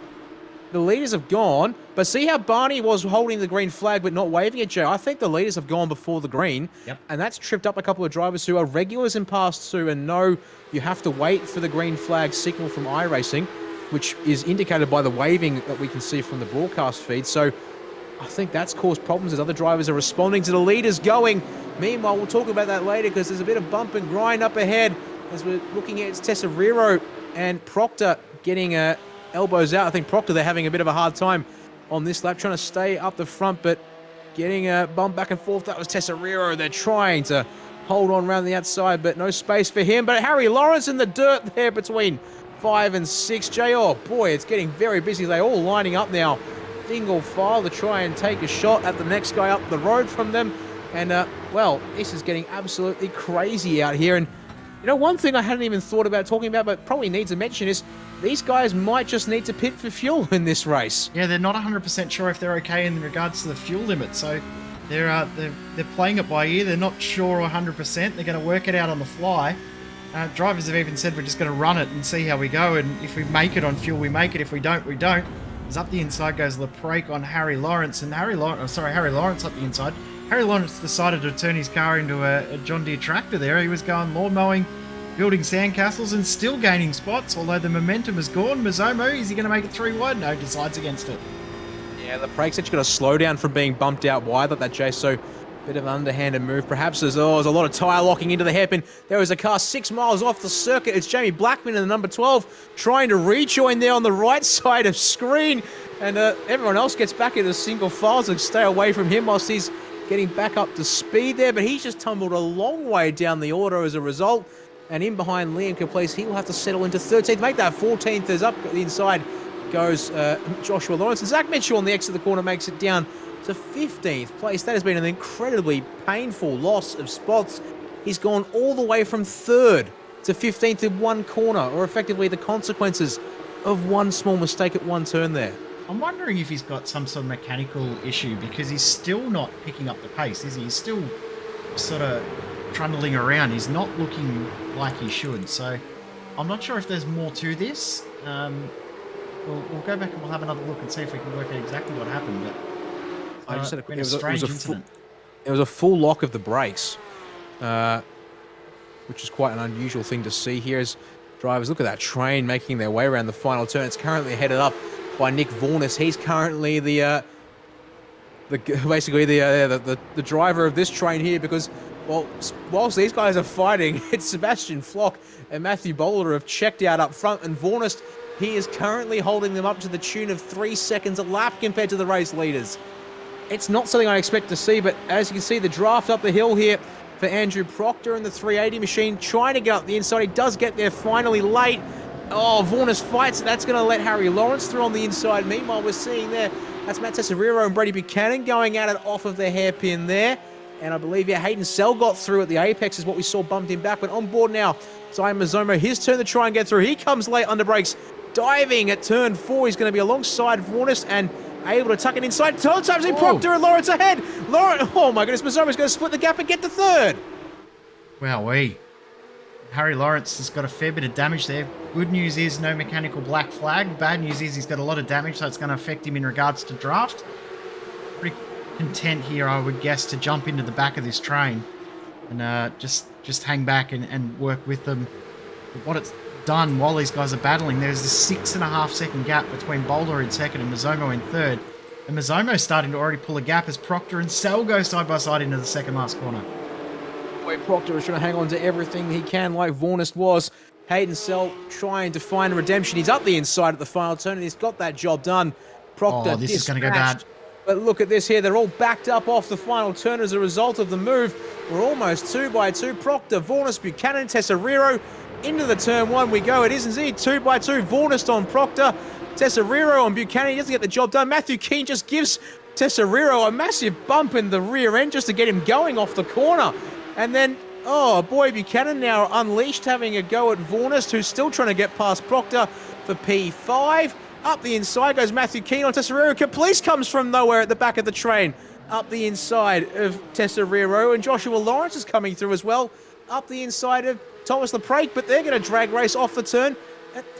The leaders have gone, but see how Barney was holding the green flag but not waving it, Jay? I think the leaders have gone before the green, and that's tripped up a couple of drivers who are regulars in Pass 2 and know you have to wait for the green flag signal from iRacing, which is indicated by the waving that we can see from the broadcast feed. So I think that's caused problems as other drivers are responding to the leaders going. Meanwhile, we'll talk about that later because there's a bit of bump and grind up ahead as we're looking at Tesseriro and Proctor getting elbows out. I think Proctor, they're having a bit of a hard time on this lap, trying to stay up the front, but getting a bump back and forth. That was Tesseriro. They're trying to hold on around the outside, but no space for him. But Harry Lawrence in the dirt there between 5 and 6. Jay, oh boy, it's getting very busy. They're all lining up now, single file, to try and take a shot at the next guy up the road from them. And, well, this is getting absolutely crazy out here. And, you know, one thing I hadn't even thought about talking about, but probably need to mention is these guys might just need to pit for fuel in this race. Yeah, they're not 100% sure if they're okay in regards to the fuel limit. So they're playing it by ear. They're not sure 100%. They're going to work it out on the fly. Drivers have even said we're just going to run it and see how we go. And if we make it on fuel, we make it. If we don't, we don't. As up the inside goes LePrake on Harry Lawrence. And Harry Lawrence up the inside. Harry Lawrence decided to turn his car into a John Deere tractor there. He was going lawn mowing, building sandcastles, and still gaining spots, although the momentum is gone. Mazomo, is he going to make it 3 wide? No, decides against it. Yeah, the brakes actually got a slow down from being bumped out wide like that, Jay, so bit of an underhanded move. Perhaps there's a lot of tyre locking into the hairpin. There was a car 6 miles off the circuit. It's Jamie Blackman in the number 12 trying to rejoin there on the right side of screen, and everyone else gets back into single files to stay away from him whilst he's getting back up to speed there, but he's just tumbled a long way down the order as a result. And in behind Liam Caplice, he will have to settle into 13th, make that 14th as up the inside goes Joshua Lawrence. And Zach Mitchell on the exit of the corner makes it down to 15th place. That has been an incredibly painful loss of spots. He's gone all the way from 3rd to 15th in one corner, or effectively the consequences of one small mistake at one turn there. I'm wondering if he's got some sort of mechanical issue, because he's still not picking up the pace, is he? He's still sort of trundling around. He's not looking like he should. So I'm not sure if there's more to this. We'll go back and we'll have another look and see if we can work out exactly what happened. But I just said it was a strange incident. It was a full lock of the brakes, which is quite an unusual thing to see here as drivers look at that train making their way around the final turn. It's currently headed up by Nick Vornis. He's currently the driver of this train here, because, well, whilst these guys are fighting, it's Sebastian Flock and Matthew Bowler have checked out up front, and Vornis, he is currently holding them up to the tune of 3 seconds a lap compared to the race leaders. It's not something I expect to see, but as you can see, the draft up the hill here for Andrew Proctor in the 380 machine, trying to get up the inside. He does get there finally late. Oh, Vornis fights. That's going to let Harry Lawrence through on the inside. Meanwhile, we're seeing there, that's Matt Tesseriro and Brady Buchanan going at it off of the hairpin there. And I believe, yeah, Hayden Sell got through at the apex is what we saw bumped him back. But on board now, Zion Mazomo, his turn to try and get through. He comes late under brakes, diving at turn 4. He's going to be alongside Vornis and able to tuck it inside. Times in Proctor and Lawrence ahead. Lawrence, oh my goodness, Mazomo's going to split the gap and get to 3rd. Wowee. Harry Lawrence has got a fair bit of damage there. Good news is no mechanical black flag. Bad news is he's got a lot of damage, so it's going to affect him in regards to draft. Pretty content here, I would guess, to jump into the back of this train and just hang back and work with them. But what it's done while these guys are battling, there's a 6.5 second gap between Boulder in 2nd and Mazomo in 3rd. And Mazomo's starting to already pull a gap as Proctor and Sell go side by side into the 2nd last corner. Proctor is trying to hang on to everything he can like Vornis was. Hayden Sell trying to find redemption. He's up the inside at the final turn and he's got that job done. Proctor this is going to go bad. But look at this here. They're all backed up off the final turn as a result of the move. We're almost 2 by 2. Proctor, Vornis, Buchanan, Tesseriro. Into the turn 1 we go. It is indeed 2 by 2. Vornis on Proctor. Tesseriro on Buchanan. He doesn't get the job done. Matthew Keane just gives Tesseriro a massive bump in the rear end just to get him going off the corner. And then, oh boy, Buchanan now unleashed, having a go at Vornis, who's still trying to get past Proctor for P5. Up the inside goes Matthew Keane on Tesseriro. Caplice comes from nowhere at the back of the train. Up the inside of Tesseriro. And Joshua Lawrence is coming through as well. Up the inside of Thomas LePrake, but they're going to drag race off the turn.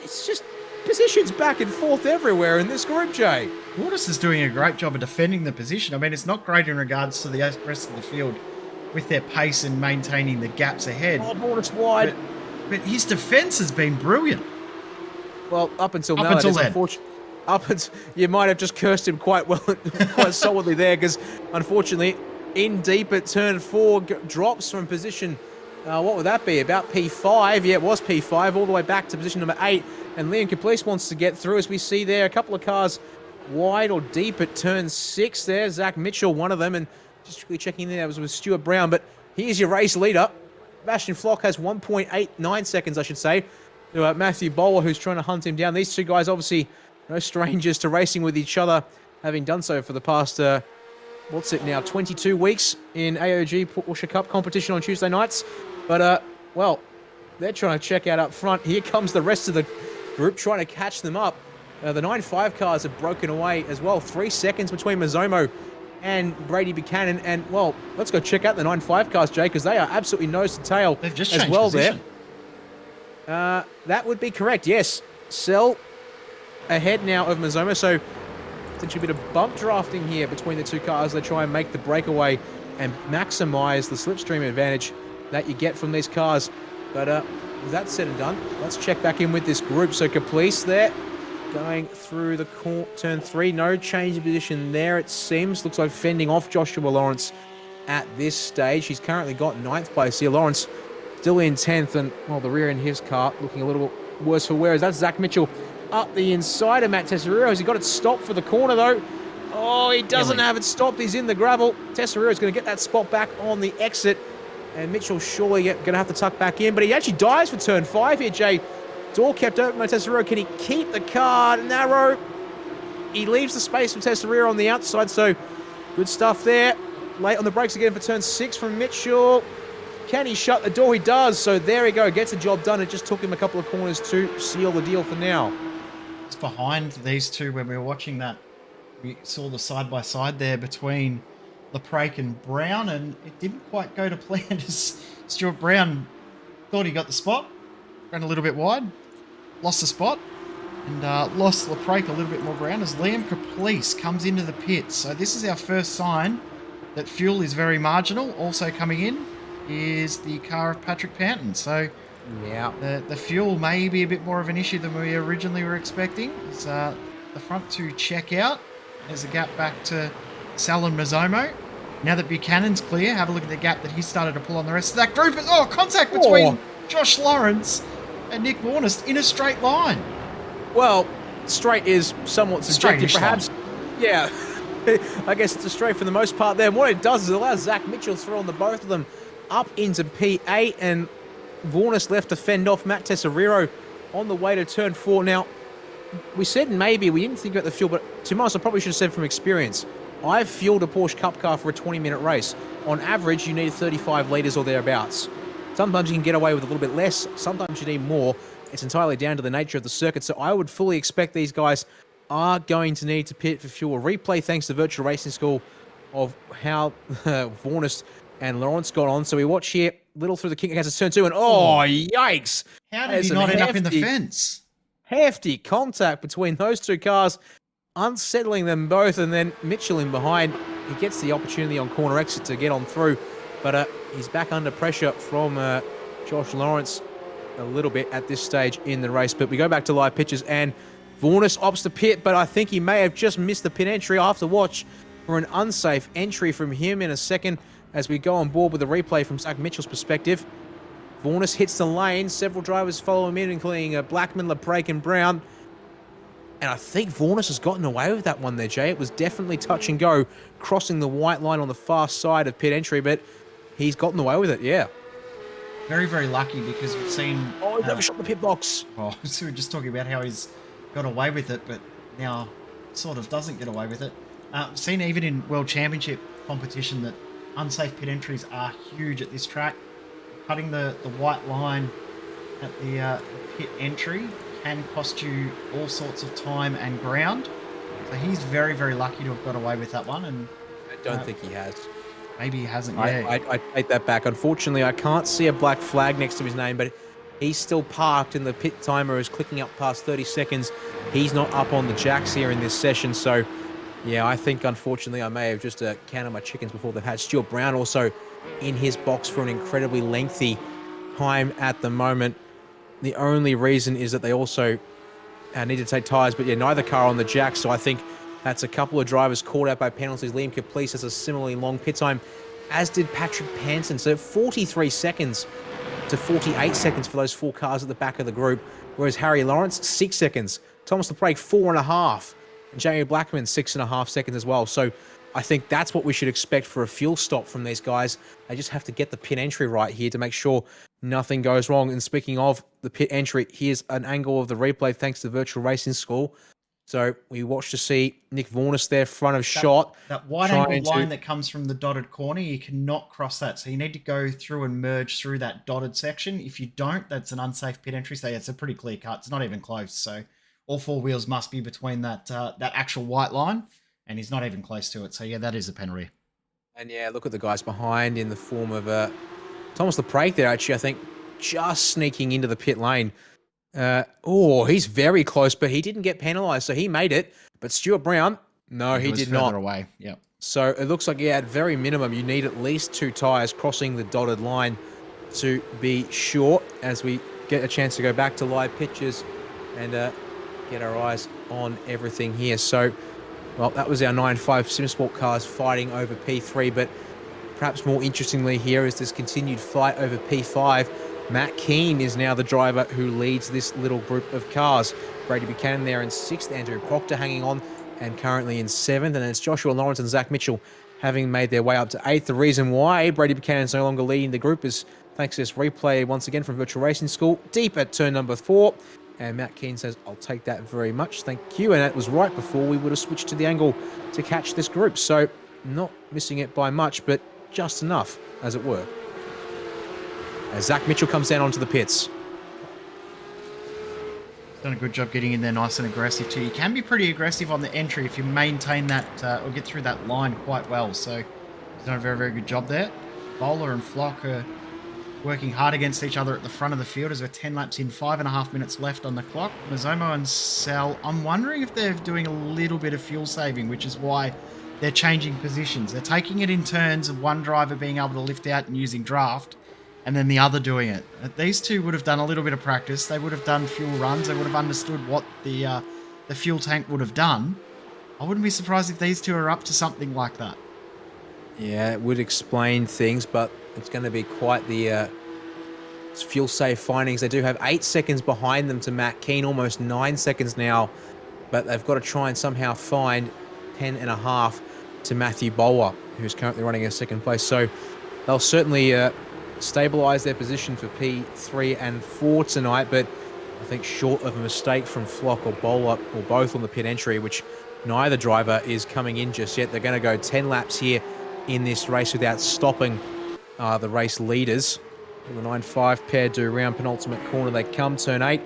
It's just positions back and forth everywhere in this group, Jay. Waters is doing a great job of defending the position. I mean, it's not great in regards to the rest of the field with their pace and maintaining the gaps ahead. Oh, Waters wide. But his defence has been brilliant. Well, up until now, you might have just cursed him quite well, quite solidly there, because unfortunately, in deep at turn 4, drops from position. What would that be? About P5. Yeah, it was P5, all the way back to position number 8. And Liam Caplice wants to get through, as we see there. A couple of cars wide or deep at turn 6 there. Zach Mitchell, one of them. And just quickly checking there, that was with Stuart Brown. But here's your race leader. Sebastian Flock has 1.89 seconds, I should say, to Matthew Bowler, who's trying to hunt him down. These two guys, obviously, no strangers to racing with each other, having done so for the past, 22 weeks in AOG Porsche Cup competition on Tuesday nights. But, well, they're trying to check out up front. Here comes the rest of the group trying to catch them up. The 9.5 cars have broken away as well. 3 seconds between Mazzomo and Brady Buchanan. And, well, let's go check out the 9.5 cars, Jay, because they are absolutely nose to tail. They've just as changed well position. There. That would be correct, yes. Sell ahead now of Mazzomo. So, potentially a bit of bump drafting here between the two cars. They try and make the breakaway and maximize the slipstream advantage that you get from these cars. But with that said and done, let's check back in with this group. So Caplice there, going through the turn 3. No change of position there, it seems. Looks like fending off Joshua Lawrence at this stage. He's currently got 9th place here. Lawrence still in 10th, and, well, the rear end of his car looking a little bit worse for wear. That's Zach Mitchell up the inside of Matt Tesoriero. Has he got it stopped for the corner, though? Oh, he doesn't have it stopped. He's in the gravel. Tesoriero going to get that spot back on the exit. And Mitchell surely going to have to tuck back in. But he actually dies for turn 5 here, Jay. Door kept open by Tesoriero. Can he keep the car narrow? He leaves the space for Tesoriero on the outside. So good stuff there. Late on the brakes again for turn 6 from Mitchell. Can he shut the door? He does. So there we go. Gets the job done. It just took him a couple of corners to seal the deal for now. It's behind these two when we were watching that. We saw the side-by-side there between LePrake and Brown, and it didn't quite go to plan as Stuart Brown thought he got the spot, ran a little bit wide, lost the spot, and lost LePrake a little bit more ground as Liam Caplice comes into the pits. So this is our first sign that fuel is very marginal. Also coming in is the car of Patrick Panton. So yeah, the fuel may be a bit more of an issue than we originally were expecting. It's the front two check out. There's a gap back to Sal and Mazzomo. Now that Buchanan's clear, have a look at the gap that he started to pull on the rest of that group. Oh, contact between Josh Lawrence and Nick Warnest in a straight line. Well, straight is somewhat subjective, perhaps. Yeah, I guess it's a straight for the most part there. And what it does is it allows Zach Mitchell to throw on the both of them up into P8, and Warnest left to fend off Matt Tesoriero on the way to turn 4. Now, we said maybe we didn't think about the fuel, but to be honest, I probably should have said from experience. I've fueled a Porsche Cup car for a 20-minute race. On average, you need 35 litres or thereabouts. Sometimes you can get away with a little bit less. Sometimes you need more. It's entirely down to the nature of the circuit. So I would fully expect these guys are going to need to pit for fuel. Replay thanks to Virtual Racing School of how Warnest and Lawrence got on. So we watch here, little through the kick against turn 2, and yikes! How did he not end up in the fence? Hefty contact between those two cars, unsettling them both, and then Mitchell in behind. He gets the opportunity on corner exit to get on through, but he's back under pressure from Josh Lawrence a little bit at this stage in the race. But we go back to live pictures, and Warnest opts to pit, but I think he may have just missed the pit entry. I'll have to watch for an unsafe entry from him in a second as we go on board with the replay from Zach Mitchell's perspective. Warnest hits the lane. Several drivers follow him in, including Blackman, LePrake, and Brown. And I think Warnest has gotten away with that one there, Jay. It was definitely touch and go, crossing the white line on the far side of pit entry, but he's gotten away with it, yeah. Very, very lucky because we've seen... Oh, he never shot the pit box. Oh, so we're just talking about how he's got away with it, but now sort of doesn't get away with it. Seen even in World Championship competition that unsafe pit entries are huge at this track. Cutting the white line at the pit entry can cost you all sorts of time and ground. So he's very, very lucky to have got away with that one. And I don't think he has. Maybe he hasn't yet. I take that back. Unfortunately, I can't see a black flag next to his name, but he's still parked, and the pit timer is clicking up past 30 seconds. He's not up on the jacks here in this session, so yeah, I think unfortunately I may have just counted my chickens before they've hatched. Stuart Brown also in his box for an incredibly lengthy time at the moment. The only reason is that they also need to take tyres, but yeah, neither car on the jack, so I think that's a couple of drivers caught out by penalties. Liam Caplice has a similarly long pit time, as did Patrick Panson. So 43 seconds to 48 seconds for those 4 cars at the back of the group, whereas Harry Lawrence, 6 seconds. Thomas LePrake, 4.5. And Jamie Blackman, 6.5 seconds as well. So I think that's what we should expect for a fuel stop from these guys. They just have to get the pit entry right here to make sure nothing goes wrong. And speaking of the pit entry, here's an angle of the replay thanks to Virtual Racing School. So we watched to see Nick Vornis there, front of shot. That wide angled line that comes from the dotted corner, you cannot cross that. So you need to go through and merge through that dotted section. If you don't, that's an unsafe pit entry. So yeah, it's a pretty clear cut. It's not even close. So all 4 wheels must be between that that actual white line, and he's not even close to it. So yeah, that is a penalty. And yeah, look at the guys behind in the form of Thomas LePrake there, actually, I think, just sneaking into the pit lane. He's very close, but he didn't get penalised, so he made it. But Stuart Brown, no, he did not. Away, yeah. So it looks like, yeah, at very minimum, you need at least 2 tyres crossing the dotted line to be sure, as we get a chance to go back to live pictures and get our eyes on everything here. So, well, that was our 9.5 SimSport cars fighting over P3, but perhaps more interestingly here is this continued fight over P5. Matt Keane is now the driver who leads this little group of cars. Brady Buchanan there in 6th, Andrew Proctor hanging on and currently in 7th, and then it's Joshua Lawrence and Zach Mitchell having made their way up to 8th. The reason why Brady Buchanan is no longer leading the group is thanks to this replay once again from Virtual Racing School, deep at turn number 4. And Matt Keane says, I'll take that very much, thank you. And that was right before we would have switched to the angle to catch this group. So not missing it by much, but just enough, as it were. As Zach Mitchell comes down onto the pits. He's done a good job getting in there nice and aggressive too. You can be pretty aggressive on the entry if you maintain that or get through that line quite well. So he's done a very, very good job there. Bowler and Flock are working hard against each other at the front of the field as we're 10 laps in, 5.5 minutes left on the clock. Mazomo and Sal, I'm wondering if they're doing a little bit of fuel saving, which is why they're changing positions. They're taking it in turns of one driver being able to lift out and using draft, and then the other doing it. These two would have done a little bit of practice. They would have done fuel runs. They would have understood what the fuel tank would have done. I wouldn't be surprised if these two are up to something like that. Yeah, it would explain things, but it's going to be quite the fuel save findings. They do have 8 seconds behind them to Matt Keane, almost 9 seconds now, but they've got to try and somehow find 10.5 to Matthew Bowler, who's currently running in 2nd place. So they'll certainly stabilise their position for P3 and 4 tonight, but I think short of a mistake from Flock or Bowler, or both on the pit entry, which neither driver is coming in just yet. They're going to go 10 laps here in this race without stopping the race leaders. The 9.5 pair do round penultimate corner. They come turn 8.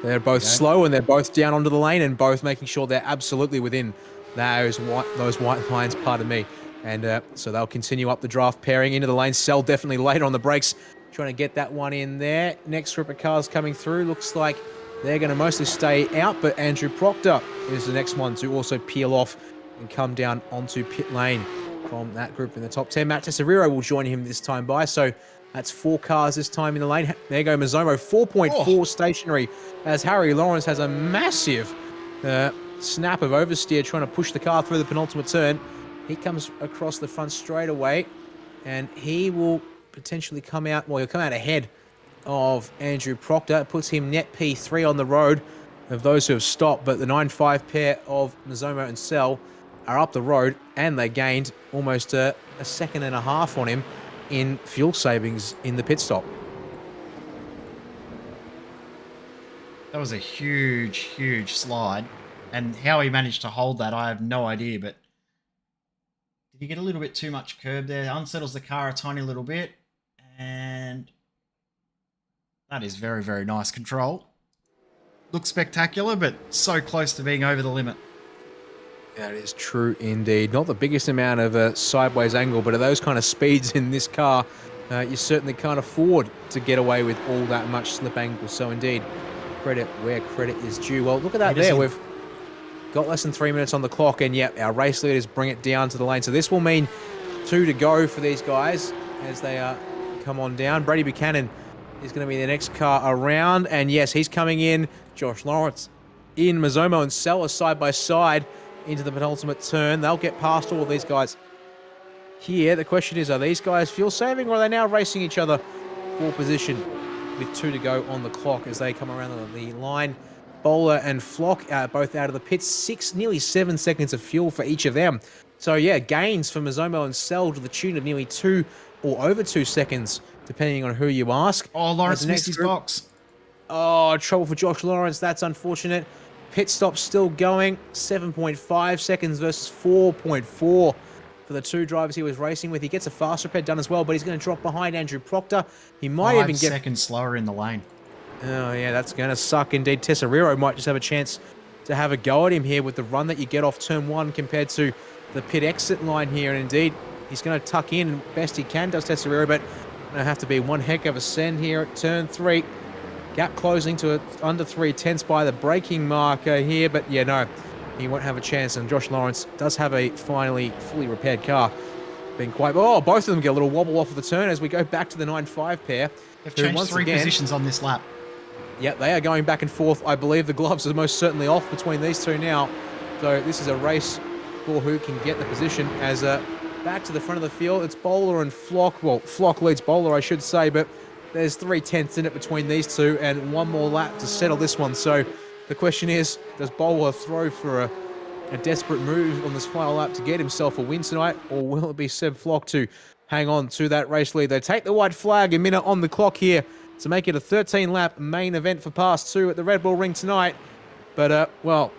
They're both slow and they're both down onto the lane and both making sure they're absolutely within those white lines, pardon me. And so they'll continue up the draft pairing into the lane. Sell definitely later on the brakes, trying to get that one in there. Next group of cars coming through. Looks like they're going to mostly stay out, but Andrew Proctor is the next one to also peel off and come down onto pit lane from that group in the top 10. Matt Tesariro will join him this time by, so that's 4 cars this time in the lane. There go Mazomo, 4.4 stationary, as Harry Lawrence has a massive snap of oversteer trying to push the car through the penultimate turn. He comes across the front straight away, and he will potentially come out, well, he'll come out ahead of Andrew Proctor. It puts him net P3 on the road of those who have stopped, but the 9.5 pair of Mazomo and Sell are up the road, and they gained almost a second and a half on him in fuel savings in the pit stop. That was a huge, huge slide, and how he managed to hold that, I have no idea, but did he get a little bit too much curb there? Unsettles the car a tiny little bit, and that is very, very nice control. Looks spectacular, but so close to being over the limit. That is true indeed. Not the biggest amount of sideways angle, but at those kind of speeds in this car, you certainly can't afford to get away with all that much slip angle. So indeed, credit where credit is due. Well, look at that there. We've got less than 3 minutes on the clock, and yep, our race leaders bring it down to the lane. So this will mean 2 to go for these guys as they come on down. Brady Buchanan is going to be the next car around, and yes, he's coming in. Josh Lawrence in, Mazomo and Sella side by side into the penultimate turn. They'll get past all of these guys here. The question is, are these guys fuel saving, or are they now racing each other for position with 2 to go on the clock as they come around the line? Bowler and Flock both out of the pits. Nearly 7 seconds of fuel for each of them. So yeah, gains for Mazomo and Sell to the tune of nearly 2 or over 2 seconds, depending on who you ask. Oh, Lawrence missed his box. Oh, trouble for Josh Lawrence. That's unfortunate. Pit stop still going. 7.5 seconds versus 4.4 for the 2 drivers he was racing with. He gets a fast repair done as well, but he's going to drop behind Andrew Proctor. He might even get 5 seconds slower in the lane. Oh, yeah, that's going to suck indeed. Tesseriro might just have a chance to have a go at him here with the run that you get off turn 1 compared to the pit exit line here. And indeed, he's going to tuck in best he can, does Tesseriro, but going to have to be one heck of a send here at turn 3. Gap closing to under 3/10 by the braking marker here, but yeah, no, he won't have a chance. And Josh Lawrence does have a finally fully repaired car. Been quite... Oh, both of them get a little wobble off of the turn as we go back to the 9.5 pair. They've changed 3 positions on this lap. Yep, they are going back and forth. I believe the gloves are most certainly off between these 2 now. So this is a race for who can get the position as back to the front of the field. It's Bowler and Flock. Well, Flock leads Bowler, I should say, but there's 3/10 in it between these 2 and 1 more lap to settle this one. So the question is, does Bowler throw for a desperate move on this final lap to get himself a win tonight, or will it be Seb Flock to hang on to that race lead? They take the white flag, a minute on the clock here to make it a 13-lap main event for Pass 2 at the Red Bull Ring tonight. But, well,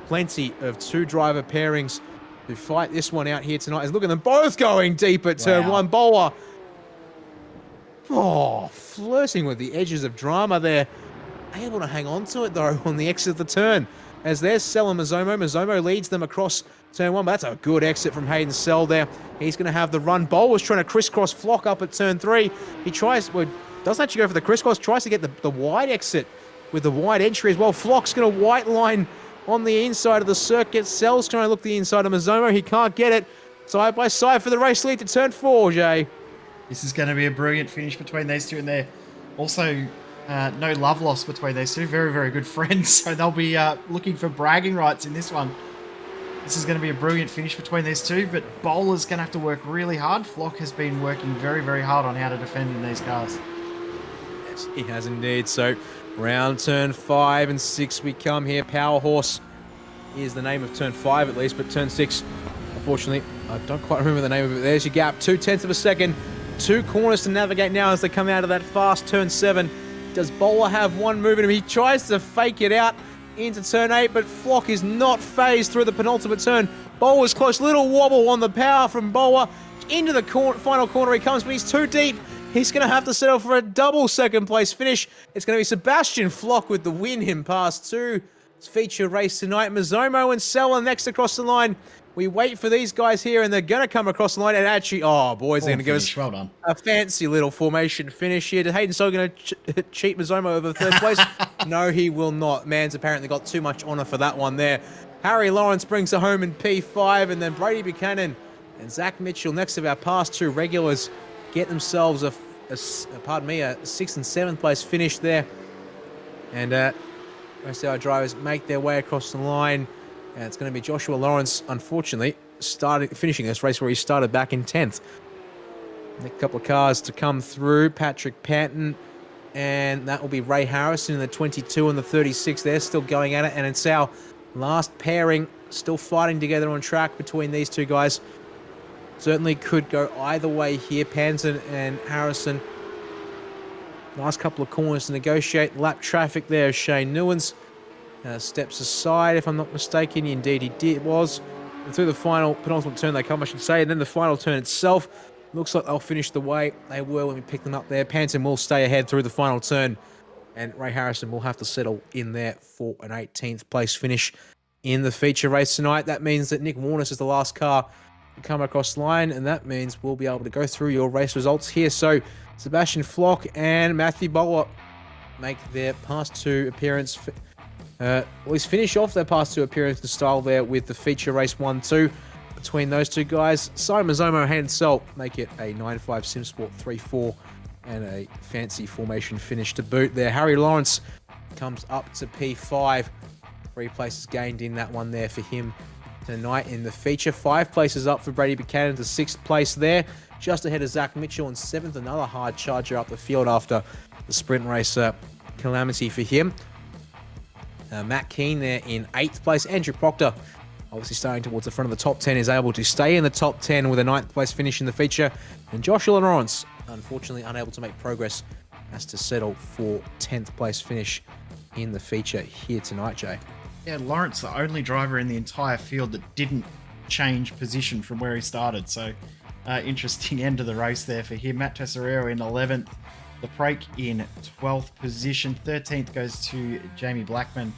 plenty of 2-driver pairings who fight this one out here tonight. Look at them both going deep at turn 1. Bowler, oh, flirting with the edges of drama there. Able to hang on to it, though, on the exit of the turn. As there's Sell and Mazomo. Mazomo leads them across turn 1, but that's a good exit from Hayden Sell there. He's going to have the run. Bowler's trying to crisscross Flock up at turn 3. He tries... Well, doesn't actually go for the crisscross, tries to get the wide exit with the wide entry as well. Flock's going to white line on the inside of the circuit. Sell's trying to look the inside of Mazomo. He can't get it. Side by side for the race lead to turn 4, Jay. This is going to be a brilliant finish between these 2, and they're also no love lost between these 2. Very, very good friends, so they'll be looking for bragging rights in this one. This is going to be a brilliant finish between these 2, but Bowler's going to have to work really hard. Flock has been working very, very hard on how to defend in these cars. Yes, he has indeed. So round turn 5 and 6 we come here. Power Horse is the name of turn 5 at least, but turn 6, unfortunately, I don't quite remember the name of it. There's your gap, 0.2 of a second. 2 corners to navigate now as they come out of that fast turn 7. Does Bowler have one move in him? He tries to fake it out into turn 8, but Flock is not phased through the penultimate turn. Bowler's close, little wobble on the power from Bowler. Into the final corner he comes, but he's too deep. He's going to have to settle for a double second place finish. It's going to be Sebastian Flock with the win in Pass 2. It's feature race tonight. Mazomo and Sella next across the line. We wait for these guys here, and they're going to come across the line. And actually, oh, boys, they're going to give us a fancy little formation finish here. Is Hayden Sell going to cheat Mazomo over the 3rd place? No, he will not. Man's apparently got too much honour for that one there. Harry Lawrence brings it home in P5, and then Brady Buchanan and Zach Mitchell, next of our Pass 2 regulars, get themselves a 6th and 7th place finish there. And rest of our drivers make their way across the line. And it's going to be Joshua Lawrence, unfortunately, finishing this race where he started back in 10th. A couple of cars to come through. Patrick Panton, and that will be Ray Harrison in the 22 and the 36. They're still going at it, and it's our last pairing, still fighting together on track between these 2 guys. Certainly could go either way here. Panton and Harrison. Last couple of corners to negotiate. Lap traffic there. Shane Newens steps aside, if I'm not mistaken. Indeed, he was. And through the final penultimate turn they come, I should say, and then the final turn itself. Looks like they'll finish the way they were when we picked them up there. Panton will stay ahead through the final turn, and Ray Harrison will have to settle in there for an 18th place finish in the feature race tonight. That means that Nick Warness is the last car to come across the line, and that means we'll be able to go through your race results here. So Sebastian Flock and Matthew Bowler make their past two appearance, at least finish off their past two appearance in style there with the feature race 1-2 between those two guys. Simon Zomo and Salt make it a 9-5 SimSport 3-4 and a fancy formation finish to boot there. Harry Lawrence comes up to P5. 3 places gained in that one there for him tonight in the feature. 5 places up for Brady Buchanan to 6th place there, just ahead of Zach Mitchell in 7th. Another hard charger up the field after the sprint race calamity for him. Matt Keane there in 8th place. Andrew Proctor, obviously starting towards the front of the top 10, is able to stay in the top 10 with a 9th place finish in the feature. And Joshua Lawrence, unfortunately unable to make progress, has to settle for 10th place finish in the feature here tonight, Jay. Yeah, Lawrence, the only driver in the entire field that didn't change position from where he started. So, interesting end of the race there for him. Matt Tesoriero in 11th. Leprake in 12th position. 13th goes to Jamie Blackman,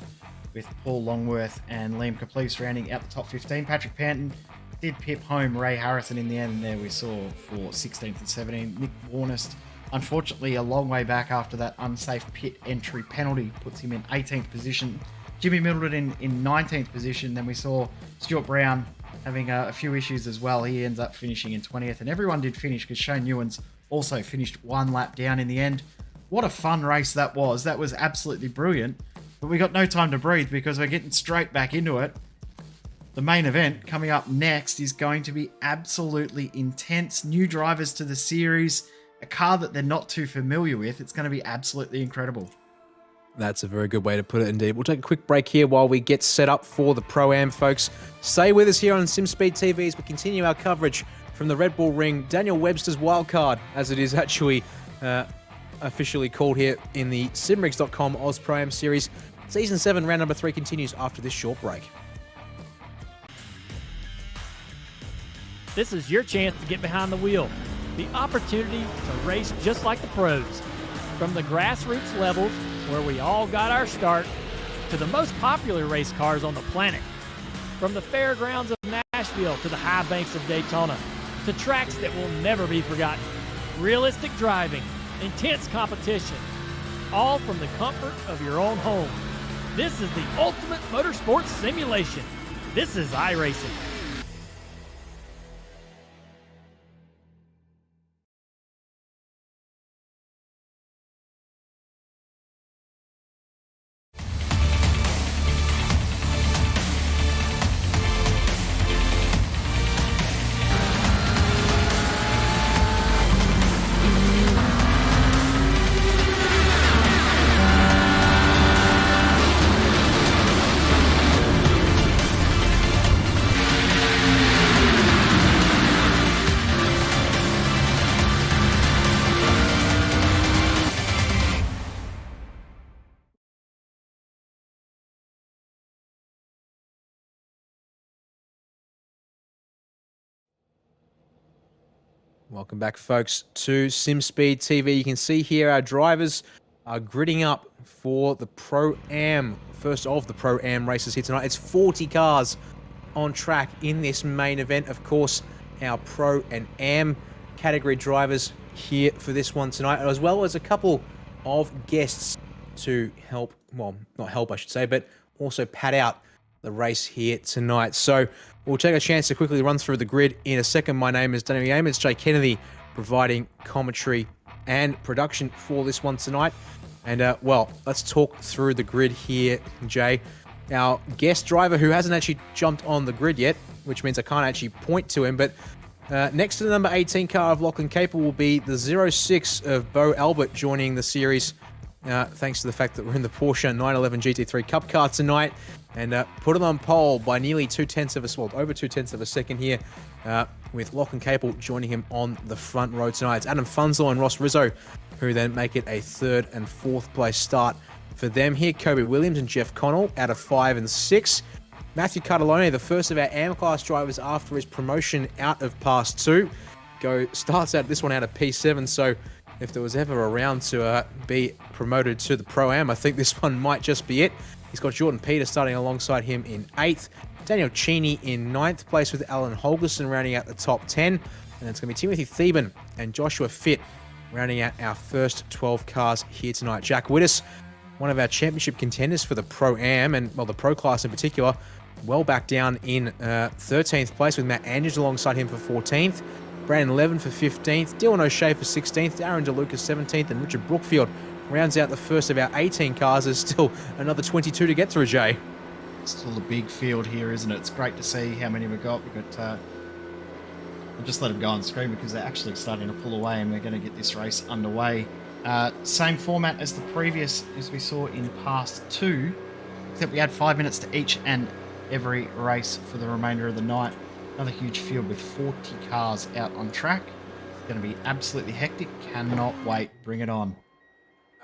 with Paul Longworth and Liam Caplice rounding out the top 15. Patrick Panton did pip home Ray Harrison in the end there, we saw, for 16th and 17th. Nick Warnest, unfortunately, a long way back after that unsafe pit entry penalty, puts him in 18th position. Jimmy Middleton in 19th position. Then we saw Stuart Brown having a few issues as well. He ends up finishing in 20th, and everyone did finish because Shane Newens also finished 1 lap down in the end. What a fun race that was. That was absolutely brilliant. But we got no time to breathe because we're getting straight back into it. The main event coming up next is going to be absolutely intense. New drivers to the series, a car that they're not too familiar with. It's going to be absolutely incredible. That's a very good way to put it indeed. We'll take a quick break here while we get set up for the Pro-Am, folks. Stay with us here on SimSpeed TV as we continue our coverage from the Red Bull Ring. Daniel Webster's Wildcard, as it is actually officially called here in the Simrigs.com Oz Pro-Am series. Season 7, round number 3 continues after this short break. This is your chance to get behind the wheel. The opportunity to race just like the pros. From the grassroots levels, where we all got our start, to the most popular race cars on the planet. From the fairgrounds of Nashville to the high banks of Daytona, to tracks that will never be forgotten. Realistic driving, intense competition, all from the comfort of your own home. This is the ultimate motorsports simulation. This is iRacing. Welcome back, folks, to SimSpeed TV. You can see here our drivers are gridding up for the Pro-Am, first of the Pro-Am races here tonight. It's 40 cars on track in this main event. Of course, our Pro and Am category drivers here for this one tonight, as well as a couple of guests to help, well, not help, I should say, but also pad out the race here tonight. So we'll take a chance to quickly run through the grid in a second. My name is Daniel Yames. It's Jay Kennedy providing commentary and production for this one tonight. And, well, let's talk through the grid here, Jay. Our guest driver, who hasn't actually jumped on the grid yet, which means I can't actually point to him, but next to the number 18 car of Lachlan Capel will be the 06 of Bo Albert joining the series, thanks to the fact that we're in the Porsche 911 GT3 Cup car tonight, and put it on pole by nearly over 2/10 of a second here, with Lachlan Capel joining him on the front row tonight. It's Adam Funzel and Ross Rizzo who then make it a 3rd and 4th place start for them here. Kobe Williams and Jeff Connell out of 5 and 6. Matthew Cartellone, the first of our AM class drivers after his promotion out of Pass 2, starts out this one out of P7, so if there was ever a round to be promoted to the Pro-Am, I think this one might just be it. He's got Jordan Peters starting alongside him in 8th. Daniel Cheney in 9th place with Alan Holgerson rounding out the top 10. And then it's going to be Timothy Theben and Joshua Fitt rounding out our first 12 cars here tonight. Jack Whittis, one of our championship contenders for the Pro-Am, and well, the Pro class in particular, well back down in 13th place with Matt Andrews alongside him for 14th. Brandon Levin for 15th. Dylan O'Shea for 16th. Aaron DeLuca 17th. And Richard Brookfield rounds out the first of our 18 cars. There's still another 22 to get through, Jay. Still a big field here, isn't it? It's great to see how many we've got. We've got... I'll just let them go on screen because they're actually starting to pull away and we're going to get this race underway. Same format as the previous, as we saw in past 2, except we had 5 minutes to each and every race for the remainder of the night. Another huge field with 40 cars out on track. It's going to be absolutely hectic. Cannot wait. Bring it on.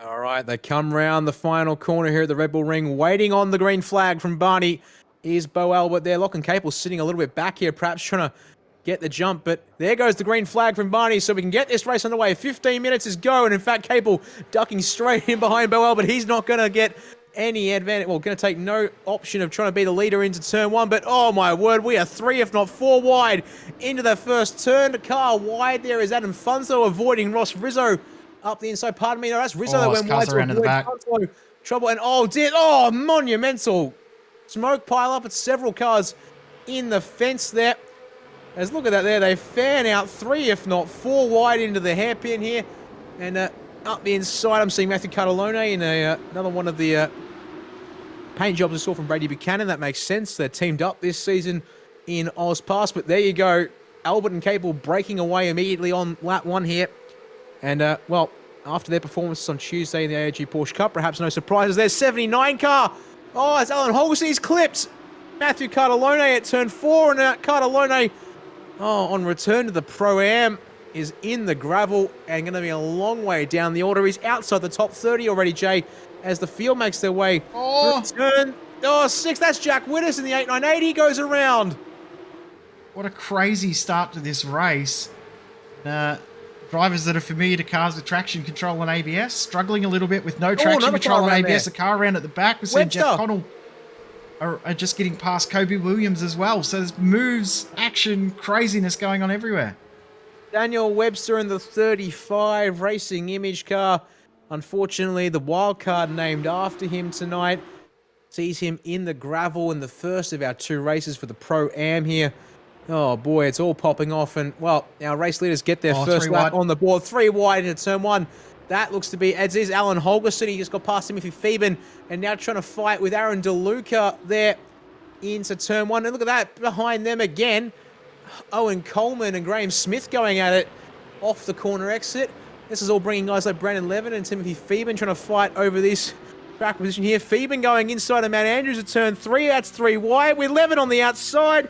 All right, they come round the final corner here at the Red Bull Ring, waiting on the green flag from Barney. Is Bo Albert there? Locke and Capel sitting a little bit back here, perhaps trying to get the jump, but there goes the green flag from Barney, so we can get this race underway. 15 minutes is go, and in fact, Capel ducking straight in behind Bo Albert. He's not going to get any advantage. Well, going to take no option of trying to be the leader into turn 1, but oh my word, we are 3, if not 4 wide into the first turn. The car wide there is Adam Funzo avoiding Ross Rizzo up the inside. Pardon me, no, that's Rizzo that went wide to avoid Funzo. Trouble, and monumental smoke pile up at several cars in the fence there. As look at that there, they fan out 3, if not 4 wide into the hairpin here. And up the inside, I'm seeing Matthew Catalone in another one of the paint jobs I saw from Brady Buchanan. That makes sense. They're teamed up this season in AusPass. But there you go. Albert and Capel breaking away immediately on lap 1 here. And, well, after their performances on Tuesday in the AOG Porsche Cup, perhaps no surprises. There's 79 car. Oh, it's Alan Holgerson. He's clipped Matthew Catalone at turn 4. And Catalone... on return to the Pro-Am, is in the gravel and going to be a long way down the order. He's outside the top 30 already, Jay, as the field makes their way through turn 6. That's Jack Whittis in the 898. He goes around. What a crazy start to this race. Drivers that are familiar to cars with traction control and ABS, struggling a little bit with no traction control and ABS. There. The car around at the back. We're seeing Webster. Jeff Connell are just getting past Kobe Williams as well. So there's moves, action, craziness going on everywhere. Daniel Webster in the 35 Racing Image car. Unfortunately, the Wildcard named after him tonight sees him in the gravel in the first of our 2 races for the Pro-Am here. Oh boy, it's all popping off. And, well, our race leaders get their first lap on the board. 3 wide into turn 1. That looks to be, as is Alan Holgerson. He just got past Timothy Theben and now trying to fight with Aaron DeLuca there into turn 1. And look at that, behind them again, Owen Coleman and Graham Smith going at it off the corner exit. This is all bringing guys like Brandon Levin and Timothy Theben trying to fight over this back position here. Theben going inside of Matt Andrews at turn 3. That's 3 wide with Levin on the outside.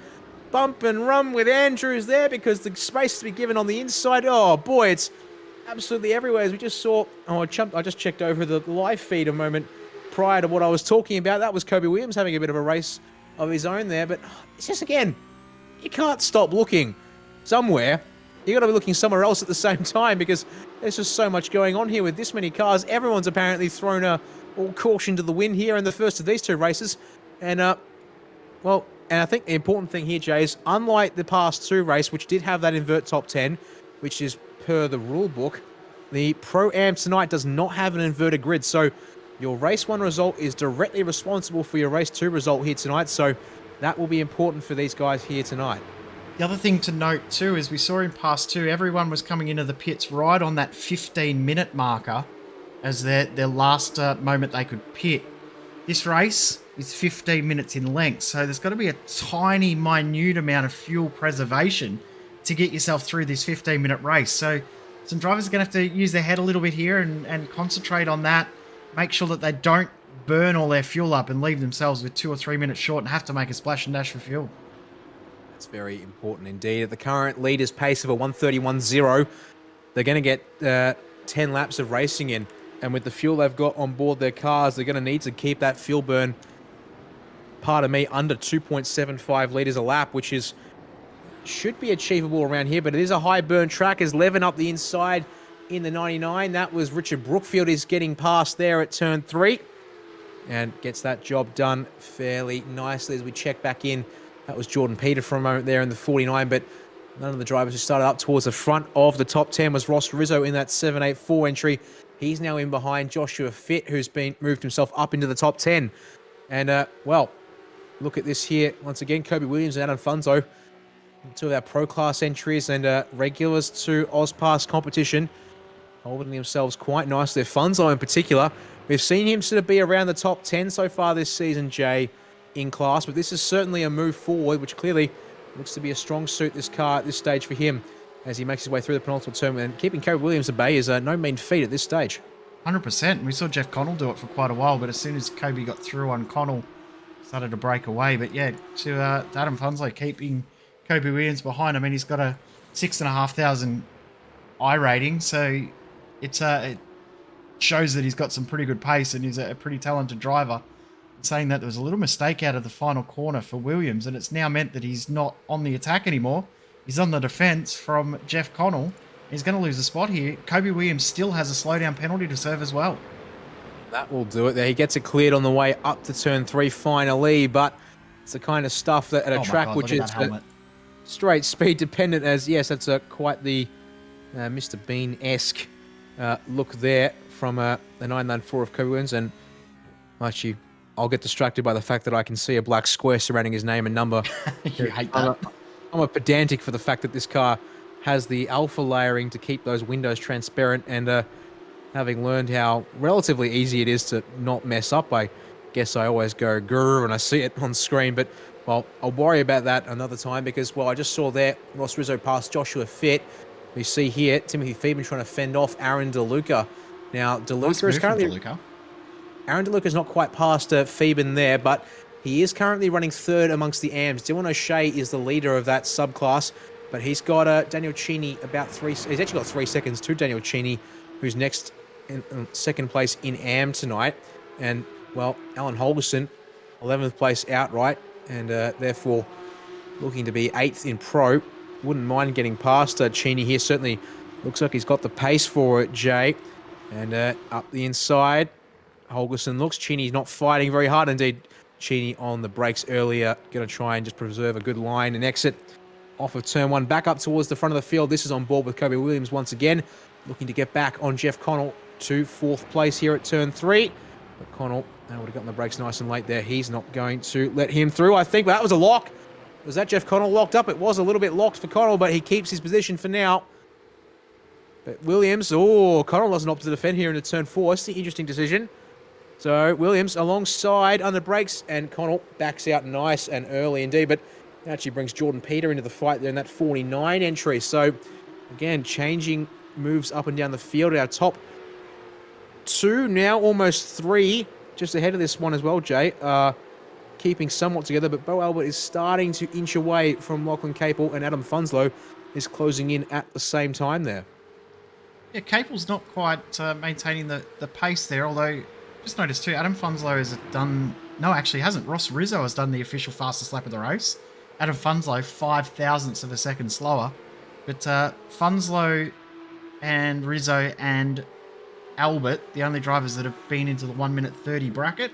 Bump and run with Andrews there because the space to be given on the inside. Oh boy, it's absolutely everywhere. As we just saw, I just checked over the live feed a moment prior to what I was talking about. That was Kobe Williams having a bit of a race of his own there. But it's just, again, you can't stop looking somewhere. You got to be looking somewhere else at the same time because there's just so much going on here with this many cars. Everyone's apparently thrown all caution to the wind here in the first of these 2 races. And, well, and I think the important thing here, Jay, is unlike the past 2 race, which did have that invert top 10, which is per the rule book, the Pro-Am tonight does not have an inverted grid. So your race 1 result is directly responsible for your race 2 result here tonight. So that will be important for these guys here tonight. The other thing to note too is we saw in past 2, everyone was coming into the pits right on that 15-minute marker as their last moment they could pit. This race is 15 minutes in length, so there's got to be a tiny, minute amount of fuel preservation to get yourself through this 15-minute race. So some drivers are going to have to use their head a little bit here and concentrate on that. Make sure that they don't burn all their fuel up and leave themselves with 2 or 3 minutes short and have to make a splash and dash for fuel. That's very important indeed. At the current leader's pace of a 1:31.0, they're going to get 10 laps of racing in. And with the fuel they've got on board their cars, they're going to need to keep that fuel burn, pardon me, under 2.75 litres a lap, which should be achievable around here, but it is a high burn track as Levin up the inside in the 99. That was Richard Brookfield is getting past there at turn 3. and gets that job done fairly nicely as we check back in. That was Jordan Peter for a moment there in the 49, but none of the drivers who started up towards the front of the top 10 was Ross Rizzo in that 784 entry. He's now in behind Joshua Fitt, who's been moved himself up into the top 10. And, well, look at this here. Once again, Kobe Williams and Adam Funzo, two of our Pro Class entries and regulars to AusPass competition, holding themselves quite nicely. Funzo in particular, we've seen him sort of be around the top 10 so far this season, Jay, in class, but this is certainly a move forward, which clearly looks to be a strong suit, this car at this stage for him, as he makes his way through the penultimate turn. And keeping Kobe Williams at bay is no mean feat at this stage. 100%. We saw Jeff Connell do it for quite a while, but as soon as Kobe got through on Connell, started to break away. But yeah, to Adam Funzo keeping Kobe Williams behind. I mean, he's got a 6,500 I rating, so it shows that he's got some pretty good pace and he's a pretty talented driver. Saying that there was a little mistake out of the final corner for Williams, and it's now meant that he's not on the attack anymore. He's on the defense from Jeff Connell. He's going to lose a spot here. Kobe Williams still has a slowdown penalty to serve as well. That will do it there. He gets it cleared on the way up to turn 3 finally, but it's the kind of stuff that at a track which is straight speed dependent, as yes, that's quite the Mr. Bean-esque look there from the 994 of Kobe Williams. And actually, I'll get distracted by the fact that I can see a black square surrounding his name and number. You hate that. I'm a pedantic for the fact that this car has the alpha layering to keep those windows transparent, and having learned how relatively easy it is to not mess up, I guess I always go grrr when I see it on screen. But, well, I'll worry about that another time because, well, I just saw there Ross Rizzo pass Joshua Fitt. We see here Timothy Feeman trying to fend off Aaron DeLuca. Now, DeLuca is currently... Aaron DeLuca's not quite past Feeban there, but he is currently running third amongst the AMs. Dylan O'Shea is the leader of that subclass, but he's got Daniel Cheney about he's actually got 3 seconds to Daniel Cheney, who's next in second place in AM tonight. And, well, Alan Holgerson, 11th place outright, and therefore looking to be 8th in Pro. Wouldn't mind getting past Cheney here. Certainly looks like he's got the pace for it, Jay. And up the inside, Holgerson looks. Cheney's not fighting very hard. Indeed, Cheney on the brakes earlier. Going to try and just preserve a good line and exit off of turn 1. Back up towards the front of the field. This is on board with Kobe Williams once again. Looking to get back on Jeff Connell to 4th place here at turn 3. But Connell would have gotten the brakes nice and late there. He's not going to let him through, I think. But that was a lock. Was that Jeff Connell locked up? It was a little bit locked for Connell, but he keeps his position for now. But Williams, Connell doesn't opt to defend here into turn 4. It's the interesting decision. So Williams alongside under brakes, and Connell backs out nice and early indeed, but actually brings Jordan Peter into the fight there in that 49 entry. So again, changing moves up and down the field. Our top 2, now almost 3, just ahead of this one as well, Jay, keeping somewhat together, but Bo Albert is starting to inch away from Lachlan Capel, and Adam Funslow is closing in at the same time there. Yeah, Capel's not quite maintaining the pace there, although... Just noticed too, Adam Funslow has done... No, actually hasn't. Ross Rizzo has done the official fastest lap of the race. Adam Funslow, 0.005 of a second slower. But Funslow and Rizzo and Albert, the only drivers that have been into the 1 minute 30 bracket.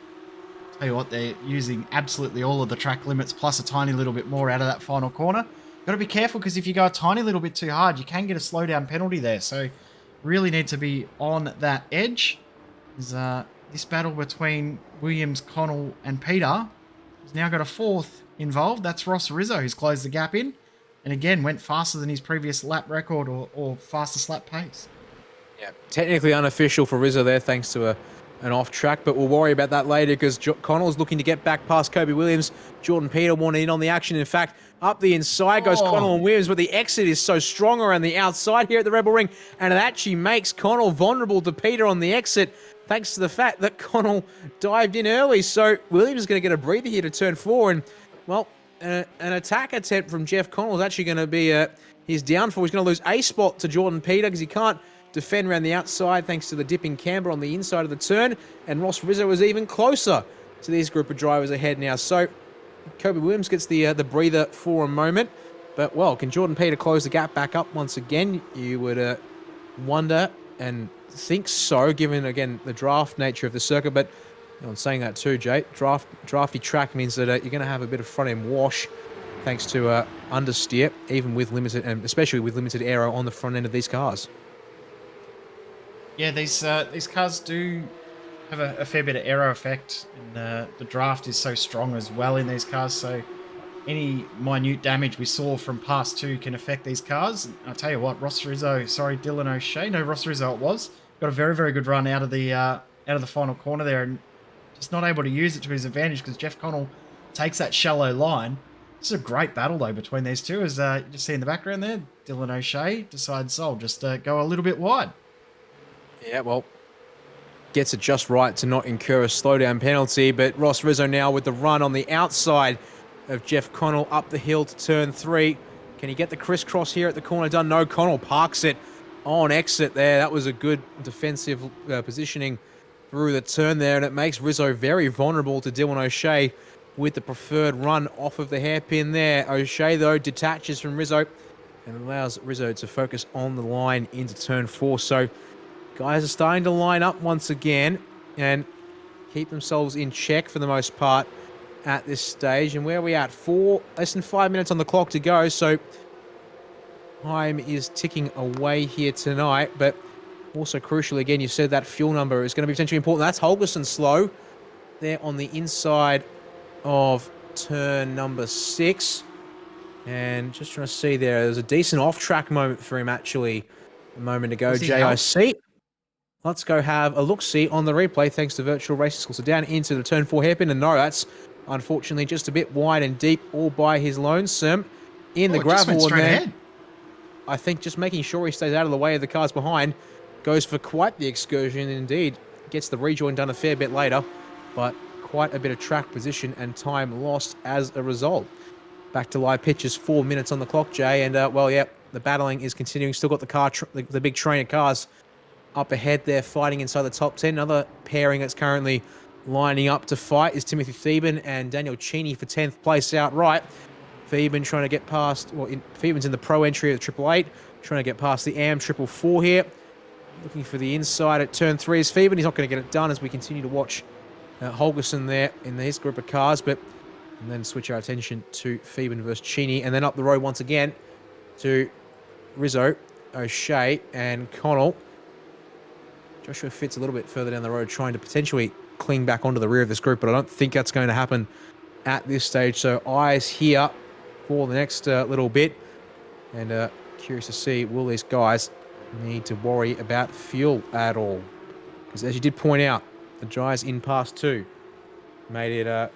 Tell you what, they're using absolutely all of the track limits, plus a tiny little bit more out of that final corner. Got to be careful, because if you go a tiny little bit too hard, you can get a slowdown penalty there. So really need to be on that edge. This battle between Williams, Connell, and Peter has now got a 4th involved. That's Ross Rizzo, who's closed the gap in. And again, went faster than his previous lap record or fastest lap pace. Yeah, technically unofficial for Rizzo there, thanks to an off track, but we'll worry about that later because Connell's looking to get back past Kobe Williams. Jordan Peter wanted in on the action. In fact, up the inside goes Connell and Williams, but the exit is so strong around the outside here at the Rebel Ring, and it actually makes Connell vulnerable to Peter on the exit, thanks to the fact that Connell dived in early. So Williams is going to get a breather here to turn 4, and, well, an attack attempt from Jeff Connell is actually going to be his downfall. He's going to lose a spot to Jordan Peter because he can't defend around the outside thanks to the dipping camber on the inside of the turn, and Ross Rizzo is even closer to these group of drivers ahead now. So Kobe Williams gets the breather for a moment, but, well, can Jordan Peter close the gap back up once again? You would wonder and think so, given, again, the draft nature of the circuit, but I'm saying that too, Jay. Drafty track means that you're going to have a bit of front end wash, thanks to understeer, even with limited, and especially with limited aero on the front end of these cars. Yeah, these cars do have a fair bit of aero effect, and the draft is so strong as well in these cars. So any minute damage we saw from past two can affect these cars. And I'll tell you what, Dylan O'Shea, no, Ross Rizzo it was, got a very, very good run out of the final corner there, and just not able to use it to his advantage because Jeff Connell takes that shallow line. This is a great battle though between these two, as you just see in the background there. Dylan O'Shea decides, I'll just go a little bit wide. Yeah, well, gets it just right to not incur a slowdown penalty, but Ross Rizzo now with the run on the outside of Jeff Connell up the hill to turn 3. Can he get the crisscross here at the corner done? No, Connell parks it on exit there. That was a good defensive positioning through the turn there, and it makes Rizzo very vulnerable to Dylan O'Shea with the preferred run off of the hairpin there. O'Shea, though, detaches from Rizzo and allows Rizzo to focus on the line into turn 4. So guys are starting to line up once again and keep themselves in check for the most part at this stage. And where are we at? Less than 5 minutes on the clock to go. So time is ticking away here tonight. But also crucially, again, you said that fuel number is going to be potentially important. That's Holgerson slow there on the inside of turn number 6. And just trying to see there's a decent off-track moment for him actually a moment ago. JIC. Let's go have a look-see on the replay thanks to Virtual Racing School. So down into the turn 4 hairpin, and no, that's unfortunately just a bit wide and deep all by his lonesome in the gravel. Straight ahead. I think just making sure he stays out of the way of the cars behind goes for quite the excursion. Indeed, gets the rejoin done a fair bit later, but quite a bit of track position and time lost as a result. Back to live pitches, 4 minutes on the clock, Jay, and well, yeah, the battling is continuing. Still got the big train of cars up ahead there, fighting inside the top 10. Another pairing that's currently lining up to fight is Timothy Theben and Daniel Cheney for 10th place outright. Theben trying to get past, Theben's in the pro entry of the 888, trying to get past the AM 444 here. Looking for the inside at turn 3 is Theben. He's not going to get it done as we continue to watch Holgerson there in his group of cars, and then switch our attention to Theben versus Cheney, and then up the road once again to Rizzo, O'Shea, and Connell. Joshua Fitz a little bit further down the road, trying to potentially cling back onto the rear of this group, but I don't think that's going to happen at this stage. So eyes here for the next little bit, and curious to see, will these guys need to worry about fuel at all? Because as you did point out, the guys in past 2 made it... Yeah,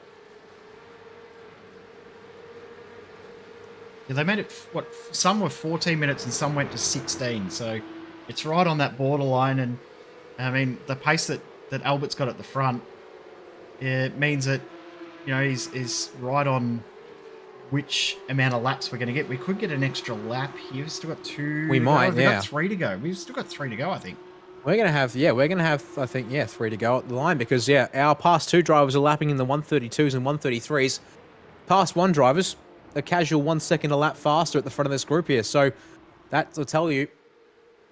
they made it, some were 14 minutes and some went to 16, so it's right on that borderline. And I mean, the pace that Albert's got at the front, it means that, he's right on which amount of laps we're going to get. We could get an extra lap here. We've still got 2. We might, We've got 3 to go. We've still got 3 to go, I think. We're going to have, I think, 3 to go at the line because, our past 2 drivers are lapping in the 132s and 133s. Past 1 drivers, a casual 1 second a lap faster at the front of this group here. So that will tell you,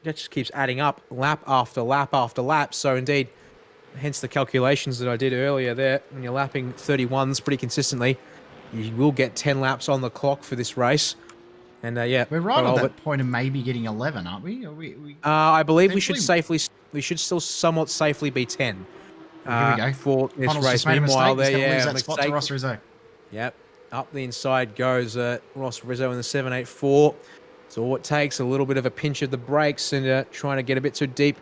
that just keeps adding up lap after lap after lap. So indeed, hence the calculations that I did earlier there. When you're lapping 31s pretty consistently, you will get 10 laps on the clock for this race. And we're right on that point of maybe getting 11, aren't we? I believe we should still somewhat safely be 10. Here we go. For this Connell's race. Just made Meanwhile, a mistake. He's going to lose that spot to Ross Rizzo. Yep. Up the inside goes Ross Rizzo in the 784. So all it takes, a little bit of a pinch of the brakes and trying to get a bit too deep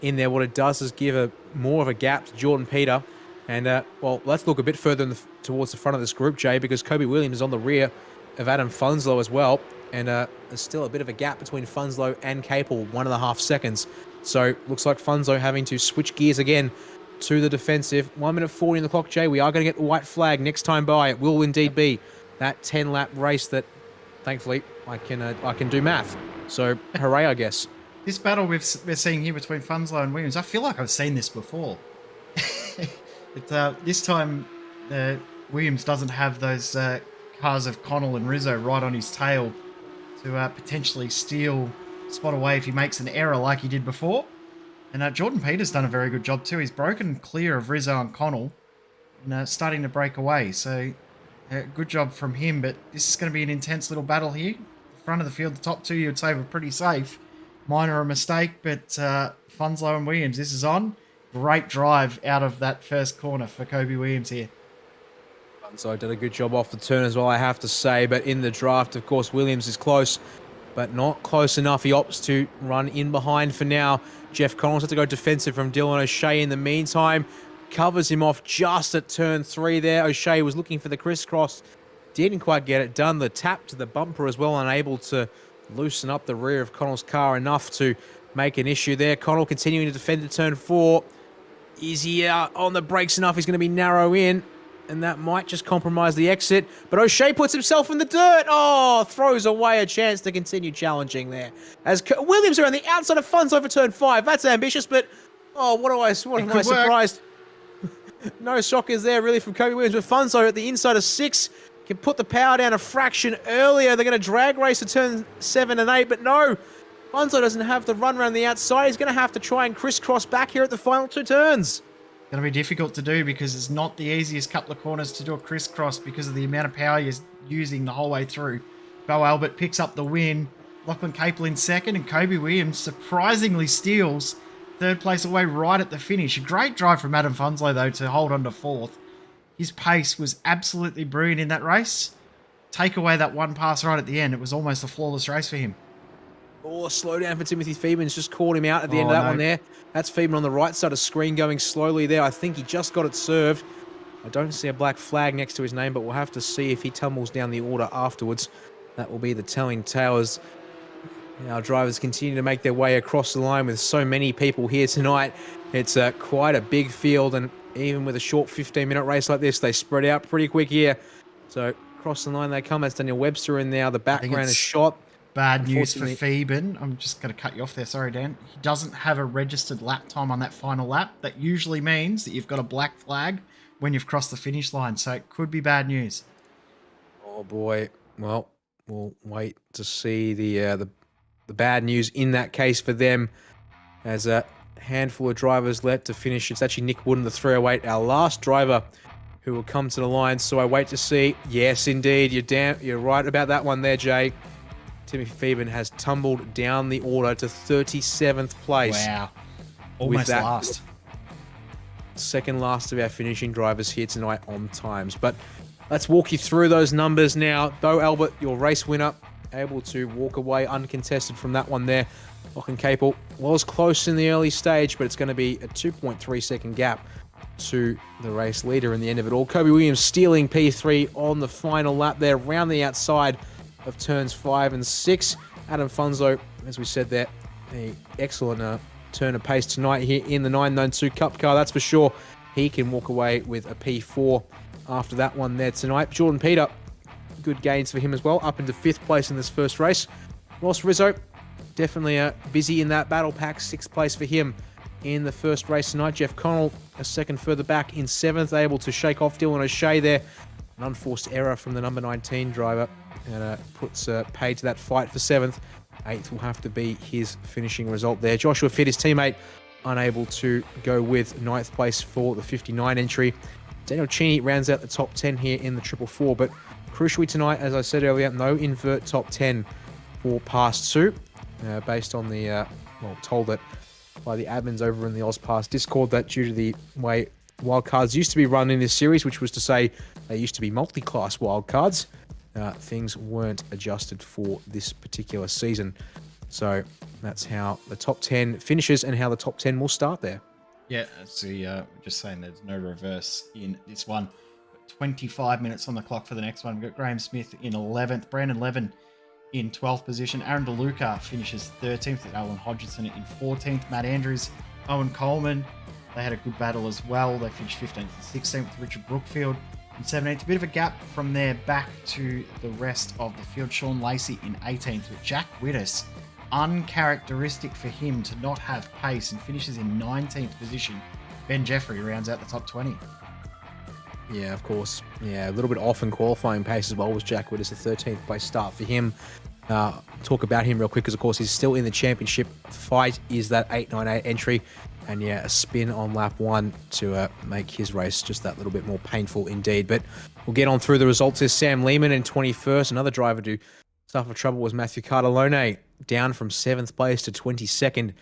in there. What it does is give more of a gap to Jordan Peter. And, well, let's look a bit further towards the front of this group, Jay, because Kobe Williams is on the rear of Adam Funslow as well. And there's still a bit of a gap between Funslow and Capel, 1.5 seconds. So looks like Funslow having to switch gears again to the defensive. 1 minute 40 on the clock, Jay. We are going to get the white flag next time by. It will indeed be that 10-lap race that, thankfully, I can do math. So hooray, I guess. This battle we're seeing here between Funslow and Williams, I feel like I've seen this before. This time, Williams doesn't have those cars of Connell and Rizzo right on his tail to potentially steal spot away if he makes an error like he did before. And Jordan Peters done a very good job too. He's broken clear of Rizzo and Connell and starting to break away. So good job from him. But this is going to be an intense little battle here. Front of the field, the top two you would say were pretty safe. Minor a mistake, but Funslow and Williams, this is on. Great drive out of that first corner for Kobe Williams here. So I did a good job off the turn as well, I have to say. But in the draft, of course, Williams is close, but not close enough. He opts to run in behind for now. Jeff Connells had to go defensive from Dylan O'Shea in the meantime. Covers him off just at turn 3 there. O'Shea was looking for the crisscross. Didn't quite get it done. The tap to the bumper as well, unable to loosen up the rear of Connell's car enough to make an issue there. Connell continuing to defend at turn 4. Is he on the brakes enough? He's going to be narrow in, and that might just compromise the exit. But O'Shea puts himself in the dirt. Oh, throws away a chance to continue challenging there. As Williams are on the outside of Funds over turn 5. That's ambitious, but oh, what am I surprised? No shockers there really from Kobe Williams, but Funzo at the inside of 6 can put the power down a fraction earlier. They're going to drag race to turn 7 and 8, but no. Funzo doesn't have the run around the outside. He's going to have to try and crisscross back here at the final 2 turns. Going to be difficult to do because it's not the easiest couple of corners to do a crisscross because of the amount of power you're using the whole way through. Bo Albert picks up the win. Lachlan Capel in second, and Kobe Williams surprisingly steals third place away right at the finish. A great drive from Adam Funslow, though, to hold on to 4th. His pace was absolutely brilliant in that race. Take away that one pass right at the end, it was almost a flawless race for him. Oh, slow down for Timothy Feebman's just caught him out at the end of that one there. That's Feebman on the right side of screen going slowly there. I think he just got it served. I don't see a black flag next to his name, but we'll have to see if he tumbles down the order afterwards. That will be the telling tale as our drivers continue to make their way across the line with so many people here tonight. It's quite a big field, and even with a short 15-minute race like this, they spread out pretty quick here. So across the line they come. That's Daniel Webster in now. The background is shot. Bad news for Feeben. I'm just going to cut you off there. Sorry, Dan. He doesn't have a registered lap time on that final lap. That usually means that you've got a black flag when you've crossed the finish line. So it could be bad news. Oh, boy. Well, we'll wait to see the bad news in that case for them, as a handful of drivers left to finish. It's actually Nick Wood in the 308, our last driver who will come to the line. So I wait to see. Yes, indeed. You're right about that one there, Jay. Timothy Feeben has tumbled down the order to 37th place. Wow. Almost last. Second last of our finishing drivers here tonight on times. But let's walk you through those numbers now. Bo Albert, your race winner, able to walk away uncontested from that one there. Lachlan Capel was close in the early stage, but it's going to be a 2.3 second gap to the race leader in the end of it all. Kobe Williams stealing P3 on the final lap there, round the outside of turns 5 and 6. Adam Funzo, as we said there, an excellent turn of pace tonight here in the 992 Cup car, that's for sure. He can walk away with a P4 after that one there tonight. Jordan Peter, good gains for him as well, up into 5th place in this first race. Ross Rizzo, definitely busy in that battle pack, 6th place for him in the first race tonight. Jeff Connell, a second further back in 7th, able to shake off Dylan O'Shea there. An unforced error from the number 19 driver, and puts paid to that fight for 7th. 8th will have to be his finishing result there. Joshua Fitt, his teammate, unable to go with 9th place for the 59 entry. Daniel Cheney rounds out the top 10 here in the 444, but crucially tonight, as I said earlier, no invert top 10 for pass 2, based on the, told that by the admins over in the AusPass Discord, that due to the way wildcards used to be run in this series, which was to say they used to be multi-class wildcards, things weren't adjusted for this particular season. So that's how the top 10 finishes and how the top 10 will start there. Yeah, see, just saying there's no reverse in this one. 25 minutes on the clock for the next one. We've got Graham Smith in 11th, Brandon Levin in 12th position. Aaron DeLuca finishes 13th, and Alan Hodgson in 14th. Matt Andrews, Owen Coleman, they had a good battle as well. They finished 15th and 16th with Richard Brookfield in 17th. A bit of a gap from there back to the rest of the field. Sean Lacey in 18th with Jack Wittes. Uncharacteristic for him to not have pace, and finishes in 19th position. Ben Jeffrey rounds out the top 20. Yeah, of course. Yeah, a little bit off in qualifying pace as well was Jack Wittes, a 13th place start for him. talk about him real quick because, of course, he's still in the championship fight. Is that 898 entry? And yeah, a spin on lap 1 to make his race just that little bit more painful indeed. But we'll get on through the results. There's Sam Lehman in 21st. Another driver to suffer trouble was Matthew Cartalone, down from 7th place to 22nd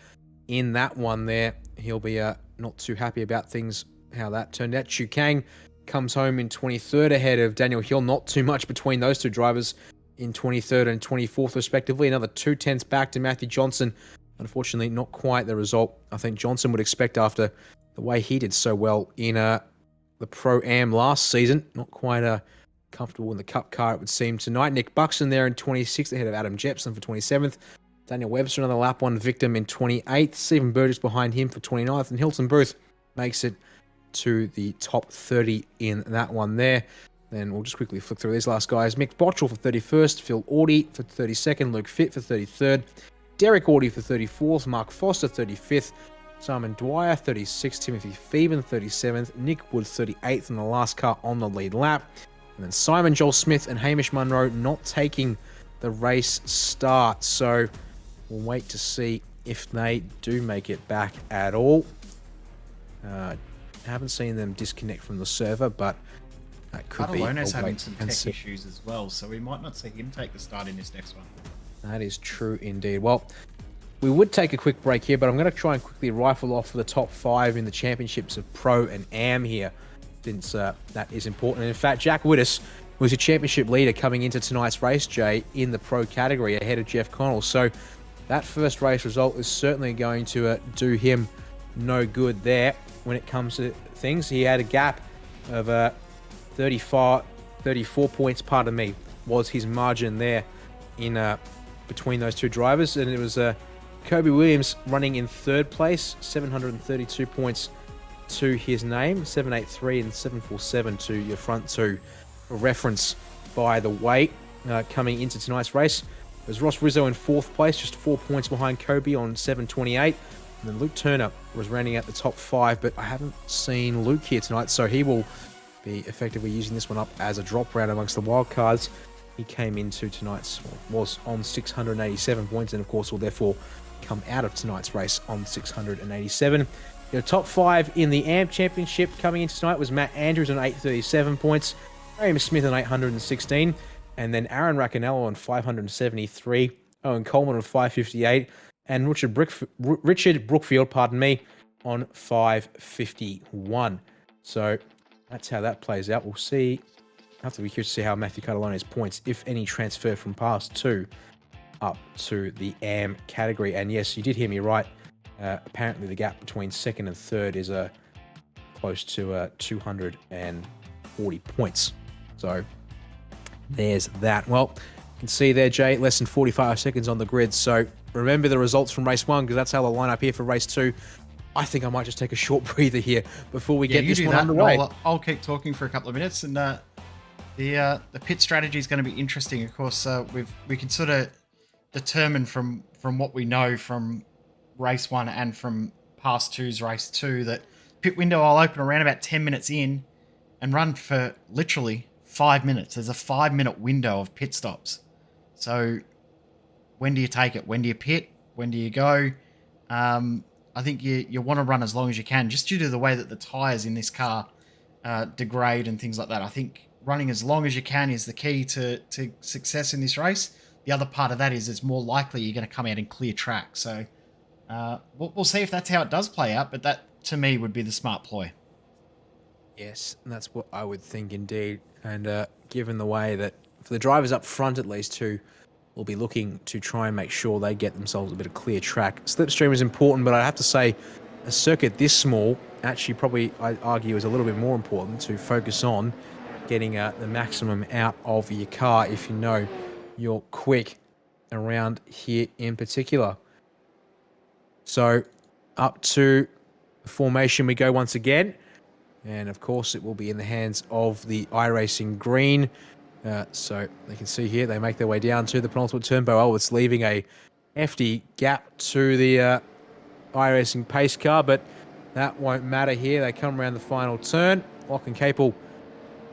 in that one there. He'll be not too happy about things, how that turned out. Chu Kang comes home in 23rd ahead of Daniel Hill. Not too much between those two drivers in 23rd and 24th respectively. Another 2/10 back to Matthew Johnson. Unfortunately, not quite the result I think Johnson would expect after the way he did so well in the Pro-Am last season. Not quite comfortable in the Cup car, it would seem, tonight. Nick Buxton there in 26th ahead of Adam Jepson for 27th. Daniel Webster, another lap 1 victim in 28th. Stephen Burgess behind him for 29th. And Hilton Booth makes it to the top 30 in that one there. Then we'll just quickly flick through these last guys. Mick Bottrell for 31st. Phil Audie for 32nd. Luke Fitt for 33rd. Derek Audie for 34th. Mark Foster 35th. Simon Dwyer 36th. Timothy Phoeben 37th. Nick Wood 38th in the last car on the lead lap. And then Simon Joel Smith and Hamish Munro not taking the race start. So we'll wait to see if they do make it back at all. Haven't seen them disconnect from the server, but that could be. Catalone's having some tech issues as well, so we might not see him take the start in this next one. That is true indeed. Well, we would take a quick break here, but I'm going to try and quickly rifle off the top 5 in the championships of Pro and Am here, since that is important. And in fact, Jack Wittes was a championship leader coming into tonight's race, Jay, in the Pro category ahead of Jeff Connell. So that first race result is certainly going to do him no good there when it comes to things. He had a gap of 34 points, pardon me, was his margin there in between those two drivers. And it was Kobe Williams running in 3rd place, 732 points to his name, 783 and 747 to your front two. A reference, by the way, coming into tonight's race. It was Ross Rizzo in 4th place, just 4 points behind Kobe on 728. And then Luke Turner was rounding out the top 5, but I haven't seen Luke here tonight, so he will be effectively using this one up as a drop round amongst the wildcards. He came into tonight's, was on 687 points, and of course will therefore come out of tonight's race on 687. The top 5 in the AMP Championship coming into tonight was Matt Andrews on 837 points, Graham Smith on 816, and then Aaron Racanello on 573, Owen Coleman on 558, and Richard Brookfield, on 551. So that's how that plays out. We'll see. I have to be curious to see how Matthew Catalone's points, if any, transfer from Pass 2 up to the AM category. And yes, you did hear me right. Apparently the gap between 2nd and 3rd is close to 240 points. So there's that. Well, you can see there, Jay, less than 45 seconds on the grid. So remember the results from race 1, because that's how they'll line up here for race 2. I think I might just take a short breather here before we get this one underway. I'll keep talking for a couple of minutes, and the pit strategy is going to be interesting. Of course, we can sort of determine from what we know from race 1 and from Pass 2's race 2 that pit window will open around about 10 minutes in and run for literally 5 minutes. There's a 5-minute window of pit stops. So when do you take it? When do you pit? When do you go? I think you want to run as long as you can, just due to the way that the tyres in this car degrade and things like that. I think running as long as you can is the key to success in this race. The other part of that is it's more likely you're going to come out and clear track. So we'll see if that's how it does play out, but that, to me, would be the smart ploy. Yes, and that's what I would think indeed. And given the way that, for the drivers up front at least, too, will be looking to try and make sure they get themselves a bit of clear track. Slipstream is important, but I have to say a circuit this small actually probably, I'd argue, is a little bit more important to focus on getting the maximum out of your car if you know you're quick around here in particular. So up to the formation we go once again. And of course it will be in the hands of the iRacing green. So they can see here, they make their way down to the penultimate turbo. Oh, it's leaving a hefty gap to the iRacing pace car, but that won't matter here. They come around the final turn. Lock and Capel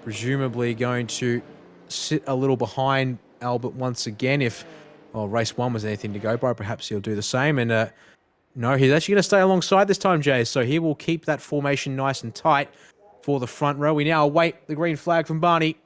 presumably going to sit a little behind Albert once again if well, race 1 was anything to go by. Perhaps he'll do the same. And no, he's actually going to stay alongside this time, Jay. So he will keep that formation nice and tight for the front row. We now await the green flag from Barney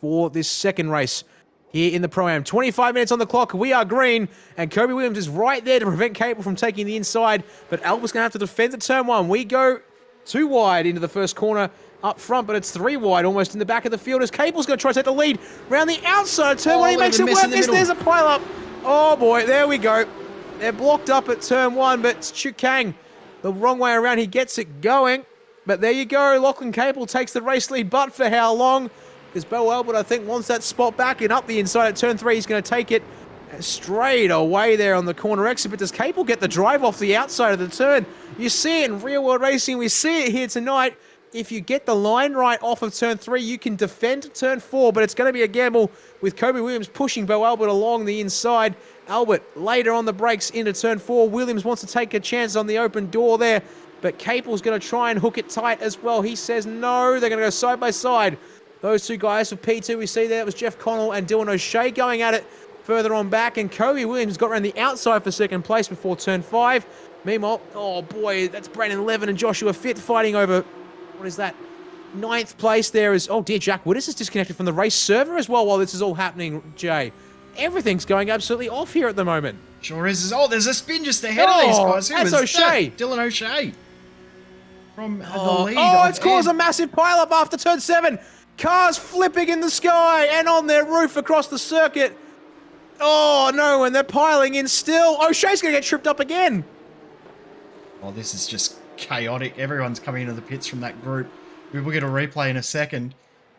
for this second race here in the Pro-Am. 25 minutes on the clock. We are green, and Kobe Williams is right there to prevent Cable from taking the inside, but Albert's going to have to defend the turn 1. We go 2 wide into the first corner up front, but it's 3 wide almost in the back of the field as Cable's going to try to take the lead around the outside of turn 1. He makes it work. There's a pile-up. Oh, boy. There we go. They're blocked up at turn 1, but it's Chu Kang the wrong way around. He gets it going, but there you go. Lachlan Cable takes the race lead, but for how long? Because Bo Albert, I think, wants that spot back, and up the inside at turn 3, he's going to take it straight away there on the corner exit. But does Cable get the drive off the outside of the turn? You see it in real-world racing. We see it here tonight. If you get the line right off of turn 3, you can defend turn 4, but it's going to be a gamble with Kobe Williams pushing Bo Albert along the inside. Albert later on the brakes into turn 4. Williams wants to take a chance on the open door there, but Cable's going to try and hook it tight as well. He says no. They're going to go side by side. Those 2 guys for P2 we see there, it was Jeff Connell and Dylan O'Shea going at it further on back, and Kobe Williams got around the outside for second place before turn 5. Meanwhile, oh boy, that's Brandon Levin and Joshua Fitt fighting over, what is that? 9th place there is, oh dear, Jack Widders is disconnected from the race server as well while this is all happening, Jay. Everything's going absolutely off here at the moment. Sure is. Oh, there's a spin just ahead of these guys. Who that's was O'Shea. that? Dylan O'Shea. From the lead. Oh, it's caused a massive pile-up after turn 7. Cars flipping in the sky and on their roof across the circuit. Oh, no, and they're piling in still. O'Shea's going to get tripped up again. Oh, this is just chaotic. Everyone's coming into the pits from that group. We'll get a replay in a second.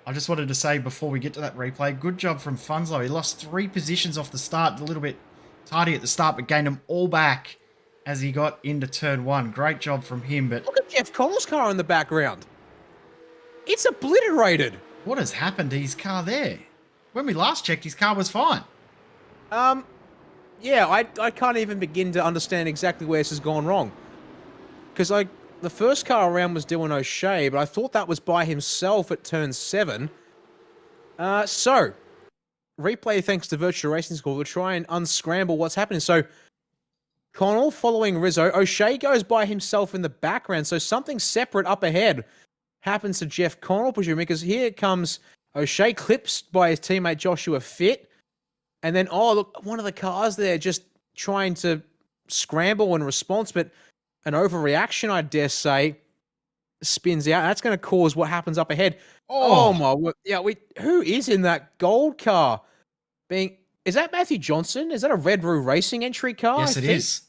I just wanted to say before we get to that replay, good job from Funzo. He lost 3 positions off the start, a little bit tardy at the start, but gained them all back as he got into turn 1. Great job from him. But look at Jeff Connell's car in the background. It's obliterated. What has happened to his car there? When we last checked, his car was fine. Yeah, I can't even begin to understand exactly where this has gone wrong. Because, the first car around was Dylan O'Shea, but I thought that was by himself at turn 7. So, replay thanks to Virtual Racing School. We'll try and unscramble what's happening. So, Connell following Rizzo. O'Shea goes by himself in the background, so something separate up ahead happens to Jeff Connell, presumably, because here comes O'Shea, clipped by his teammate Joshua Fitt. And then, oh, look, one of the cars there just trying to scramble in response, but an overreaction, I dare say, spins out. That's going to cause what happens up ahead. Oh my word. Yeah, who is in that gold car? Is that Matthew Johnson? Is that a Red Roo Racing entry car? Yes, it is.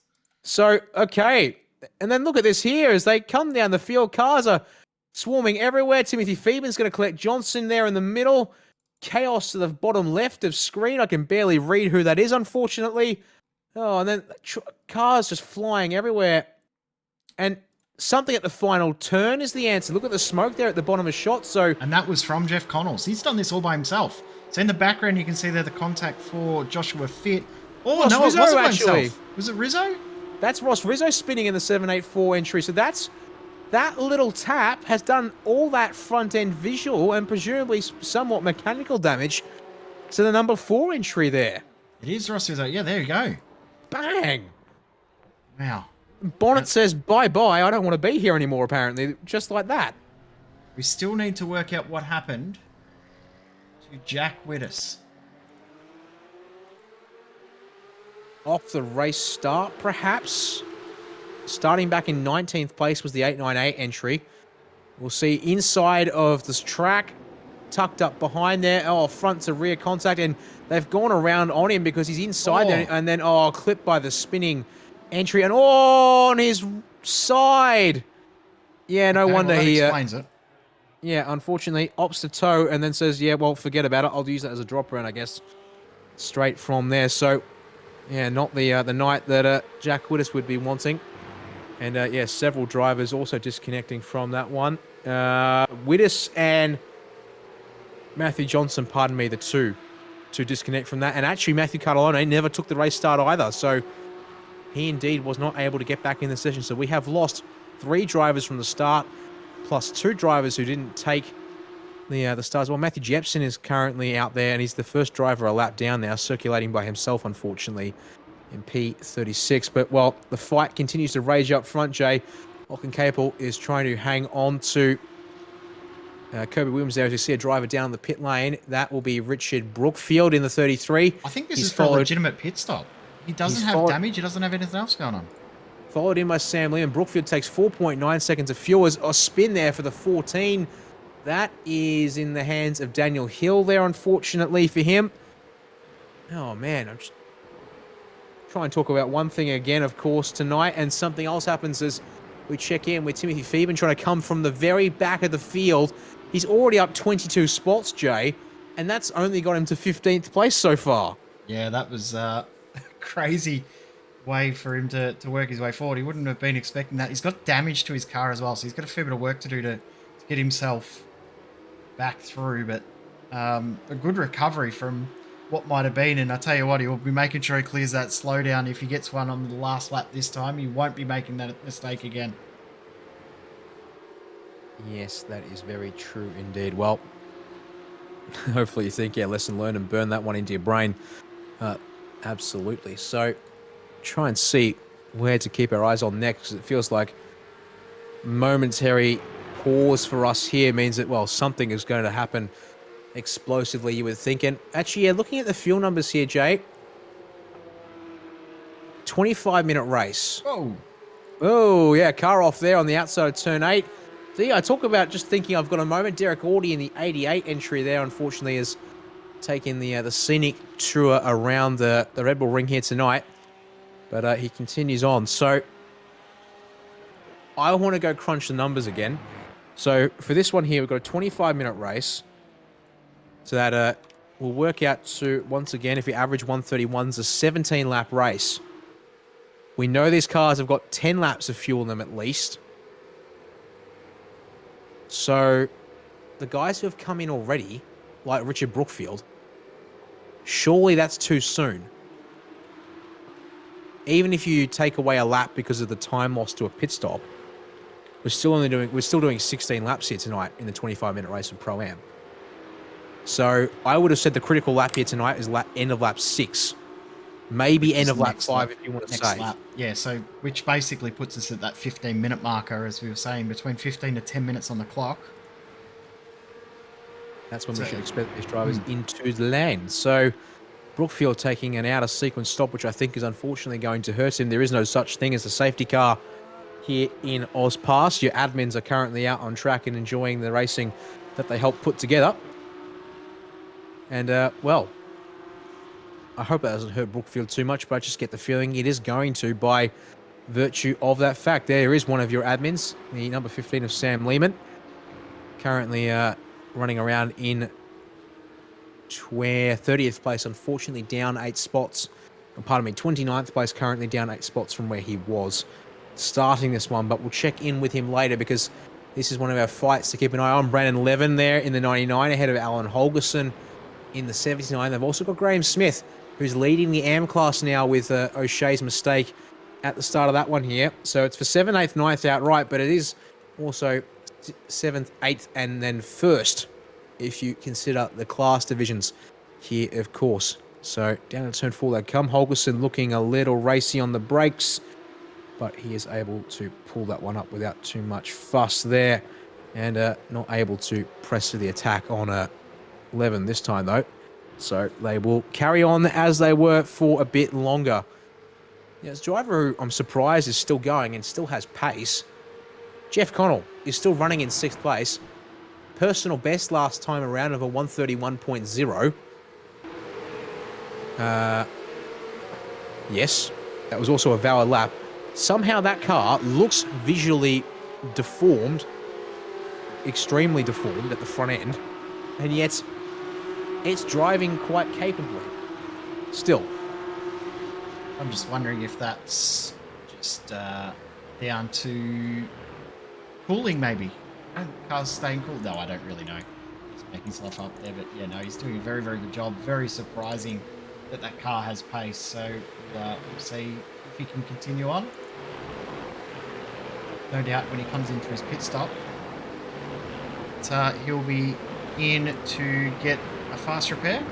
So, okay. And then look at this here. As they come down the field, cars are swarming everywhere. Timothy Feeban's going to collect Johnson there in the middle. Chaos to the bottom left of screen. I can barely read who that is, unfortunately. Oh, and then cars just flying everywhere. And something at the final turn is the answer. Look at the smoke there at the bottom of shot. And that was from Jeff Connells. He's done this all by himself. So in the background, you can see there the contact for Joshua Fitt. Oh, no, Rizzo, it wasn't actually. himself. Was it Rizzo? That's Ross Rizzo spinning in the 784 entry. So that little tap has done all that front-end visual and presumably somewhat mechanical damage to the number 4 entry there. It is Ross Rizzo. Yeah, there you go. Bang! Wow. Bonnet says, bye-bye, I don't want to be here anymore, apparently. Just like that. We still need to work out what happened to Jack Widders. Off the race start, perhaps? Starting back in 19th place was the 898 entry. We'll see inside of this track, tucked up behind there. Oh, front to rear contact, and they've gone around on him because he's inside there, and then, clipped by the spinning entry, and on his side. Yeah, no wonder that he explains it. Yeah, unfortunately, opts to toe, and then says, yeah, well, forget about it. I'll use that as a drop round, I guess. Straight from there. So, yeah, not the night that Jack Widders would be wanting. And, yeah, several drivers also disconnecting from that one. Widders and Matthew Johnson, pardon me, the two to disconnect from that. And actually, Matthew Catalone never took the race start either. So, he indeed was not able to get back in the session. So, we have lost 3 drivers from the start, plus 2 drivers who didn't take the stars. Well, Matthew Jepson is currently out there, and he's the first driver a lap down now, circulating by himself, unfortunately, in P36. But, well, the fight continues to rage up front, Jay. Lachlan Capel is trying to hang on to Kirby Williams there as we see a driver down the pit lane. That will be Richard Brookfield in the 33. I think this is for a legitimate pit stop. He doesn't have damage. He doesn't have anything else going on. Followed in by Sam Lehman. Brookfield takes 4.9 seconds of fuel as a spin there for the 14. That is in the hands of Daniel Hill there, unfortunately for him. Oh, man. I'm just trying to talk about one thing again, of course, tonight. And something else happens as we check in with Timothy Phoeben trying to come from the very back of the field. He's already up 22 spots, Jay, and that's only got him to 15th place so far. Yeah, that was a crazy way for him to work his way forward. He wouldn't have been expecting that. He's got damage to his car as well, so he's got a fair bit of work to do to get himself back through. But a good recovery from what might have been, and I tell you what, he'll be making sure he clears that slowdown. If he gets one on the last lap this time, he won't be making that mistake again. Yes, that is very true indeed. Well, hopefully you think, yeah, lesson learned and burn that one into your brain. Absolutely. So try and see where to keep our eyes on next, because it feels like momentary pause for us here means that, well, something is going to happen explosively, you would think. And actually, yeah, looking at the fuel numbers here, Jay, 25-minute race. Oh, yeah, car off there on the outside of turn 8. See, I talk about just thinking I've got a moment. Derek Audie in the 88 entry there, unfortunately, has taken the scenic tour around the Red Bull Ring here tonight. But he continues on. So I want to go crunch the numbers again. So for this one here, we've got a 25-minute race. So that will work out to, once again, if you average 131s, a 17-lap race. We know these cars have got 10 laps of fuel in them at least. So the guys who have come in already, like Richard Brookfield, surely that's too soon. Even if you take away a lap because of the time lost to a pit stop, we're still doing 16 laps here tonight in the 25-minute race of Pro-Am. So I would have said the critical lap here tonight is end of lap 6. Maybe end of lap 5 if you want to save. Lap. Yeah, so which basically puts us at that 15-minute marker, as we were saying, between 15 to 10 minutes on the clock. That's when we should expect these drivers into the lane. So Brookfield taking an out-of-sequence stop, which I think is unfortunately going to hurt him. There is no such thing as a safety car here in AusPass. Your admins are currently out on track and enjoying the racing that they helped put together. And, well, I hope that doesn't hurt Brookfield too much, but I just get the feeling it is going to by virtue of that fact. There is one of your admins, the number 15 of Sam Lehman, currently running around in 30th place, unfortunately down 8 spots. Pardon me, 29th place, currently down 8 spots from where he was starting this one, but we'll check in with him later because this is one of our fights to keep an eye on. Brandon Levin there in the 99 ahead of Alan Holgerson in the 79. They've also got Graham Smith, who's leading the AM class now with O'Shea's mistake at the start of that one here. So it's for 7th, 8th, 9th outright, but it is also 7th, 8th, and then 1st, if you consider the class divisions here, of course. So down to turn 4 they come. Holgerson looking a little racy on the brakes, but he is able to pull that one up without too much fuss there, and not able to press to the attack on 11 this time, though. So they will carry on as they were for a bit longer. Yeah, this driver who I'm surprised is still going and still has pace. Jeff Connell is still running in 6th place. Personal best last time around of a 131.0. Yes, that was also a valid lap. Somehow that car looks visually deformed, extremely deformed at the front end, and yet it's driving quite capably. Still. I'm just wondering if that's just down to cooling, maybe. Car's staying cool. No, I don't really know. He's making stuff up there, but yeah, no, he's doing a very, very good job. Very surprising that that car has pace. So we'll see if he can continue on. No doubt when he comes into his pit stop, he'll be in to get a fast repair.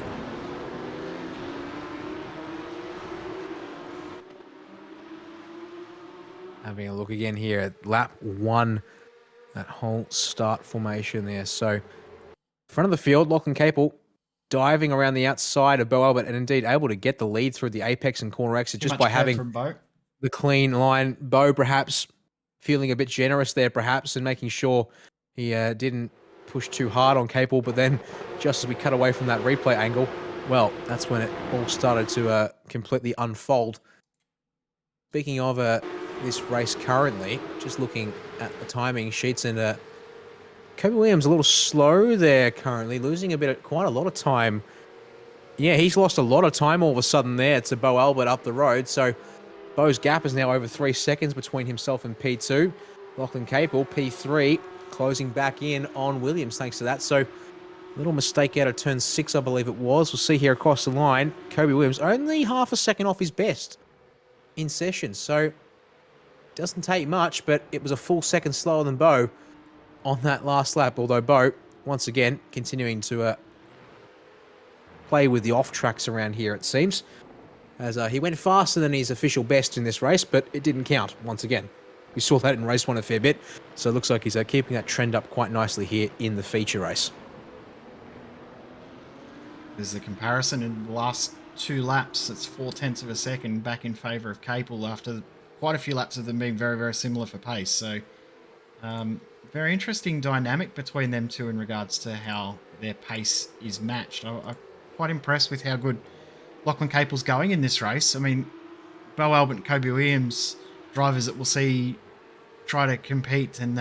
Having a look again here at lap 1, that whole start formation there. So, front of the field, Lachlan Capel diving around the outside of Bo Albert and indeed able to get the lead through the apex and corner exit just by having the clean line. Bo perhaps feeling a bit generous there perhaps and making sure he didn't push too hard on Capel, but then just as we cut away from that replay angle, well, that's when it all started to completely unfold. Speaking of this race currently, just looking at the timing sheets, and Kobe Williams a little slow there currently, losing quite a lot of time. Yeah, he's lost a lot of time all of a sudden there to Bo Albert up the road. So Bo's gap is now over 3 seconds between himself and P2. Lachlan Capel, P3, closing back in on Williams thanks to that. So little mistake out of turn 6, I believe it was. We'll see here across the line, Kobe Williams only half a second off his best in session. So doesn't take much, but it was a full second slower than Bo on that last lap. Although Bo, once again, continuing to play with the off tracks around here, it seems, as he went faster than his official best in this race, but it didn't count once again. We saw that in race 1 a fair bit, so it looks like he's keeping that trend up quite nicely here in the feature race. There's the comparison in the last 2 laps. It's 0.4 of a second back in favour of Capel after quite a few laps of them being very, very similar for pace. So, very interesting dynamic between them two in regards to how their pace is matched. I'm quite impressed with how good Lachlan Capel's going in this race. I mean, Bo Albert and Kobe Williams, drivers that we'll see try to compete and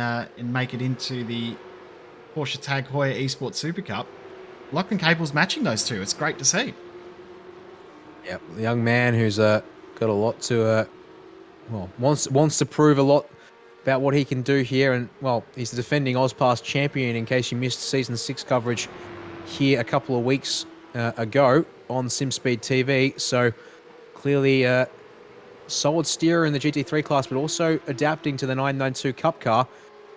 make it into the Porsche Tag Heuer Esports Super Cup. Lachlan Capel's matching those two. It's great to see. Yep, the young man who's got a lot to, wants to prove a lot about what he can do here. And, well, he's the defending AusPass champion in case you missed Season 6 coverage here a couple of weeks ago on SimSpeed TV. So, clearly solid steerer in the GT3 class, but also adapting to the 992 Cup car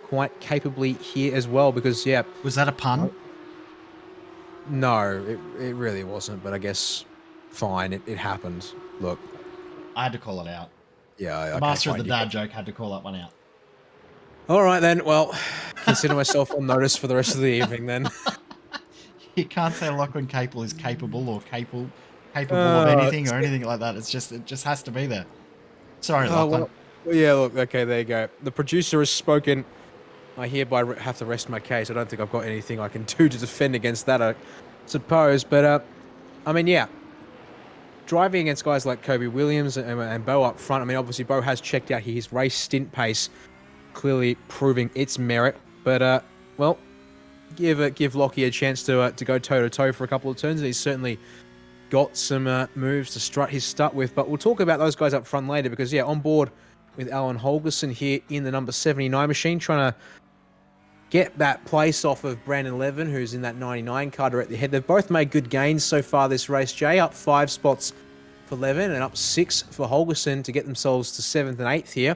quite capably here as well because, yeah. Was that a pun? No, it really wasn't, but I guess fine, it happened. Look. I had to call it out. Yeah, the master of the dad joke had to call that one out. All right, then. Well, consider myself on notice for the rest of the evening, then. You can't say Lachlan Capel is capable or capable of anything or anything like that. It just has to be there. Sorry, Lachlan. Well, yeah, look, okay, there you go. The producer has spoken. I hereby have to rest my case. I don't think I've got anything I can do to defend against that, I suppose. But, I mean, yeah. Driving against guys like Kobe Williams and Bo up front, I mean, obviously Bo has checked out his race stint pace, clearly proving its merit. But, well, give Lockie a chance to go toe-to-toe for a couple of turns. And he's certainly got some moves to strut his stuff with. But we'll talk about those guys up front later because, yeah, on board with Alan Holgerson here in the number 79 machine, trying to get that place off of Brandon Levin, who's in that 99 car directly ahead. They've both made good gains so far this race, Jay. Up 5 spots for Levin and up 6 for Holgerson to get themselves to 7th and 8th here.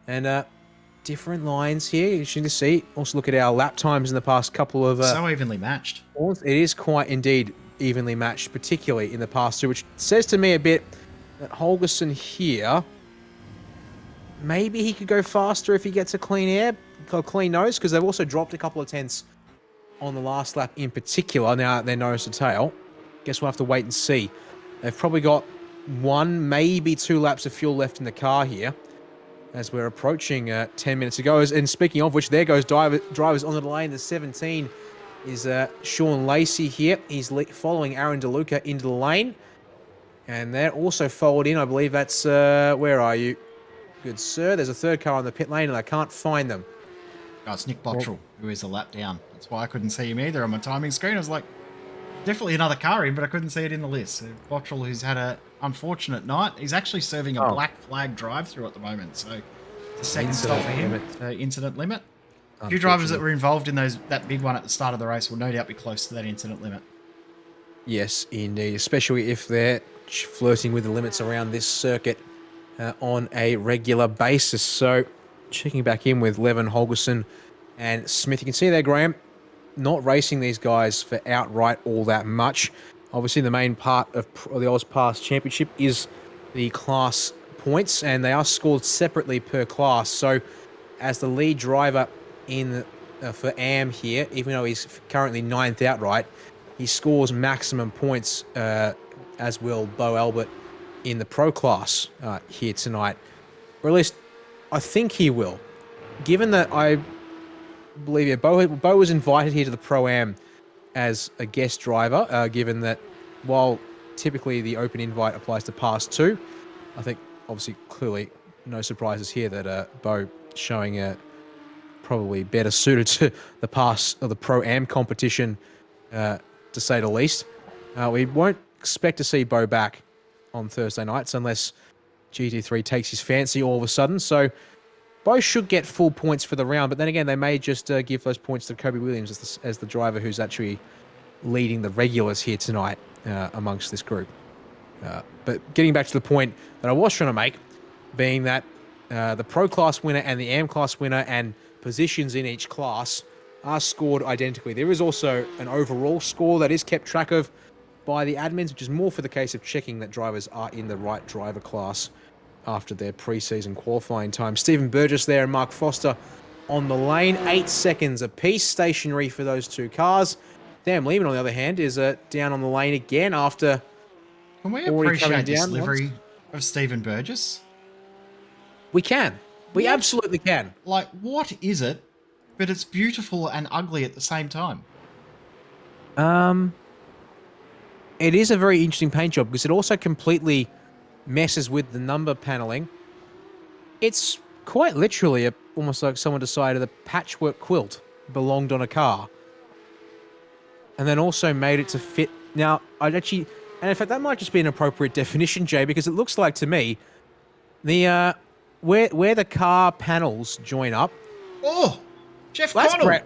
And different lines here, you should see. Also look at our lap times in the past couple of... so evenly matched. It is quite indeed evenly matched, particularly in the past two, which says to me a bit that Holgerson here, maybe he could go faster if he gets a clean nose, because they've also dropped a couple of tenths on the last lap in particular. Now they're nose to tail. Guess we'll have to wait and see. They've probably got 1, maybe 2 laps of fuel left in the car here as we're approaching 10 minutes ago. And speaking of which, there goes drivers onto the lane. The 17 is Sean Lacey here. He's following Aaron DeLuca into the lane. And they're also forward in. I believe that's, where are you? Good sir. There's a third car on the pit lane and I can't find them. Oh, it's Nick Bottrell, who is a lap down. That's why I couldn't see him either on my timing screen. I was like, definitely another car in, but I couldn't see it in the list. So Bottrell, who's had an unfortunate night, he's actually serving a black flag drive-through at the moment. So it's a second stop for him. Incident limit. A few drivers that were involved in that big one at the start of the race will no doubt be close to that incident limit. Yes, indeed, especially if they're flirting with the limits around this circuit on a regular basis. So checking back in with Levin, Holgerson, and Smith. You can see there, Graham, not racing these guys for outright all that much. Obviously, the main part of the AusPass Championship is the class points, and they are scored separately per class. So, as the lead driver in for AM here, even though he's currently 9th outright, he scores maximum points, as will Bo Albert in the pro class here tonight. Or at least, I think he will. Given that I believe Bo was invited here to the Pro-Am as a guest driver, given that while typically the open invite applies to Pass 2, I think obviously clearly no surprises here that Bo showing a probably better suited to the Pass or the Pro-Am competition, to say the least. We won't expect to see Bo back on Thursday nights unless GT3 takes his fancy all of a sudden. So Bo should get full points for the round, but then again, they may just give those points to Kobe Williams as the driver who's actually leading the regulars here tonight amongst this group. But getting back to the point that I was trying to make, being that the Pro Class winner and the AM Class winner and positions in each class are scored identically. There is also an overall score that is kept track of by the admins, which is more for the case of checking that drivers are in the right driver class after their pre-season qualifying time. Stephen Burgess there and Mark Foster on the lane. 8 seconds apiece, stationary for those two cars. Dan Lehman, on the other hand, is down on the lane again after Can we already coming appreciate this down livery of Stephen Burgess? We can. We absolutely can. Like, what is it? But it's beautiful and ugly at the same time. It is a very interesting paint job because it also completely messes with the number paneling. It's quite literally almost like someone decided a patchwork quilt belonged on a car. And then also made it to fit. Now, I'd actually... And in fact, that might just be an appropriate definition, Jay, because it looks like to me, the where the car panels join up... Oh! Jeff That's Connell!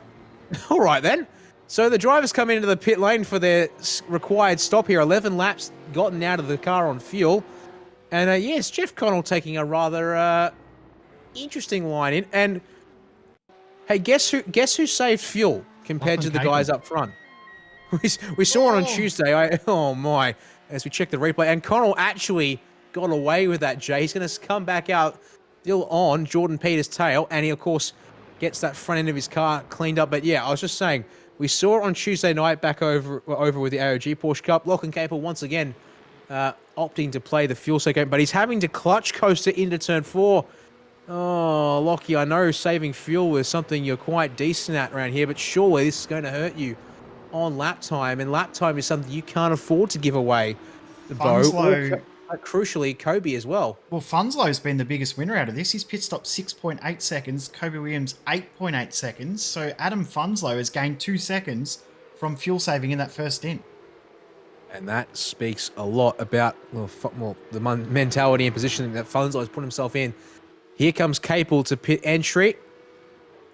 All right, then. So the drivers come into the pit lane for their required stop here. 11 laps gotten out of the car on fuel. And yes, Jeff Connell taking a rather interesting line in. And hey, guess who saved fuel compared to the guys up front? We saw it on Tuesday. Oh my! As we check the replay, and Connell actually got away with that. Jay, he's going to come back out still on Jordan Peters' tail, and he of course gets that front end of his car cleaned up. But yeah, I was just saying. We saw it on Tuesday night back over with the AOG Porsche Cup. Lachlan Capel once again opting to play the fuel segment, but he's having to clutch coaster into turn 4. Oh, Lockie, I know saving fuel is something you're quite decent at around here, but surely this is going to hurt you on lap time, and lap time is something you can't afford to give away. The Bo, crucially, Kobe as well. Well, Funslow's been the biggest winner out of this. He's pit stop 6.8 seconds, Kobe Williams 8.8 seconds. So Adam Funslow has gained 2 seconds from fuel saving in that first stint. And that speaks a lot about the mentality and positioning that Funslow has put himself in. Here comes Capel to pit entry.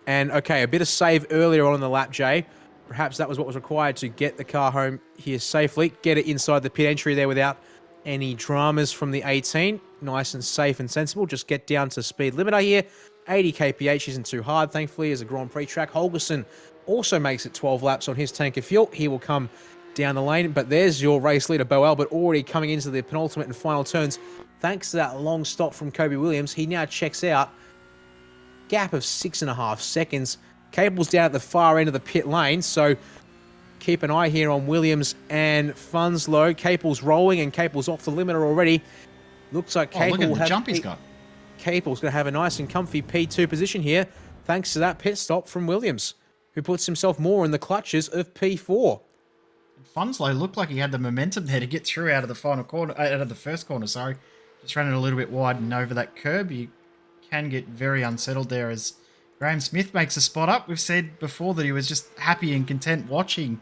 And okay, a bit of save earlier on in the lap, Jay. Perhaps that was what was required to get the car home here safely. Get it inside the pit entry there without any dramas from the 18. Nice and safe and sensible. Just get down to speed limiter here. 80 kph isn't too hard, thankfully, as a Grand Prix track. Holgerson also makes it 12 laps on his tank of fuel. He will come down the lane, but there's your race leader, Bo Albert, already coming into the penultimate and final turns. Thanks to that long stop from Kobe Williams, he now checks out. Gap of 6.5 seconds. Cable's down at the far end of the pit lane, so keep an eye here on Williams and Funslow. Capel's rolling and Capel's off the limiter already. Looks like Capel look at the jump he's got. Capel's going to have a nice and comfy P2 position here, thanks to that pit stop from Williams, who puts himself more in the clutches of P4. Funslow looked like he had the momentum there to get through out of the final corner, out of the first corner. Sorry, just running a little bit wide and over that curb. You can get very unsettled there as Graham Smith makes a spot up. We've said before that he was just happy and content watching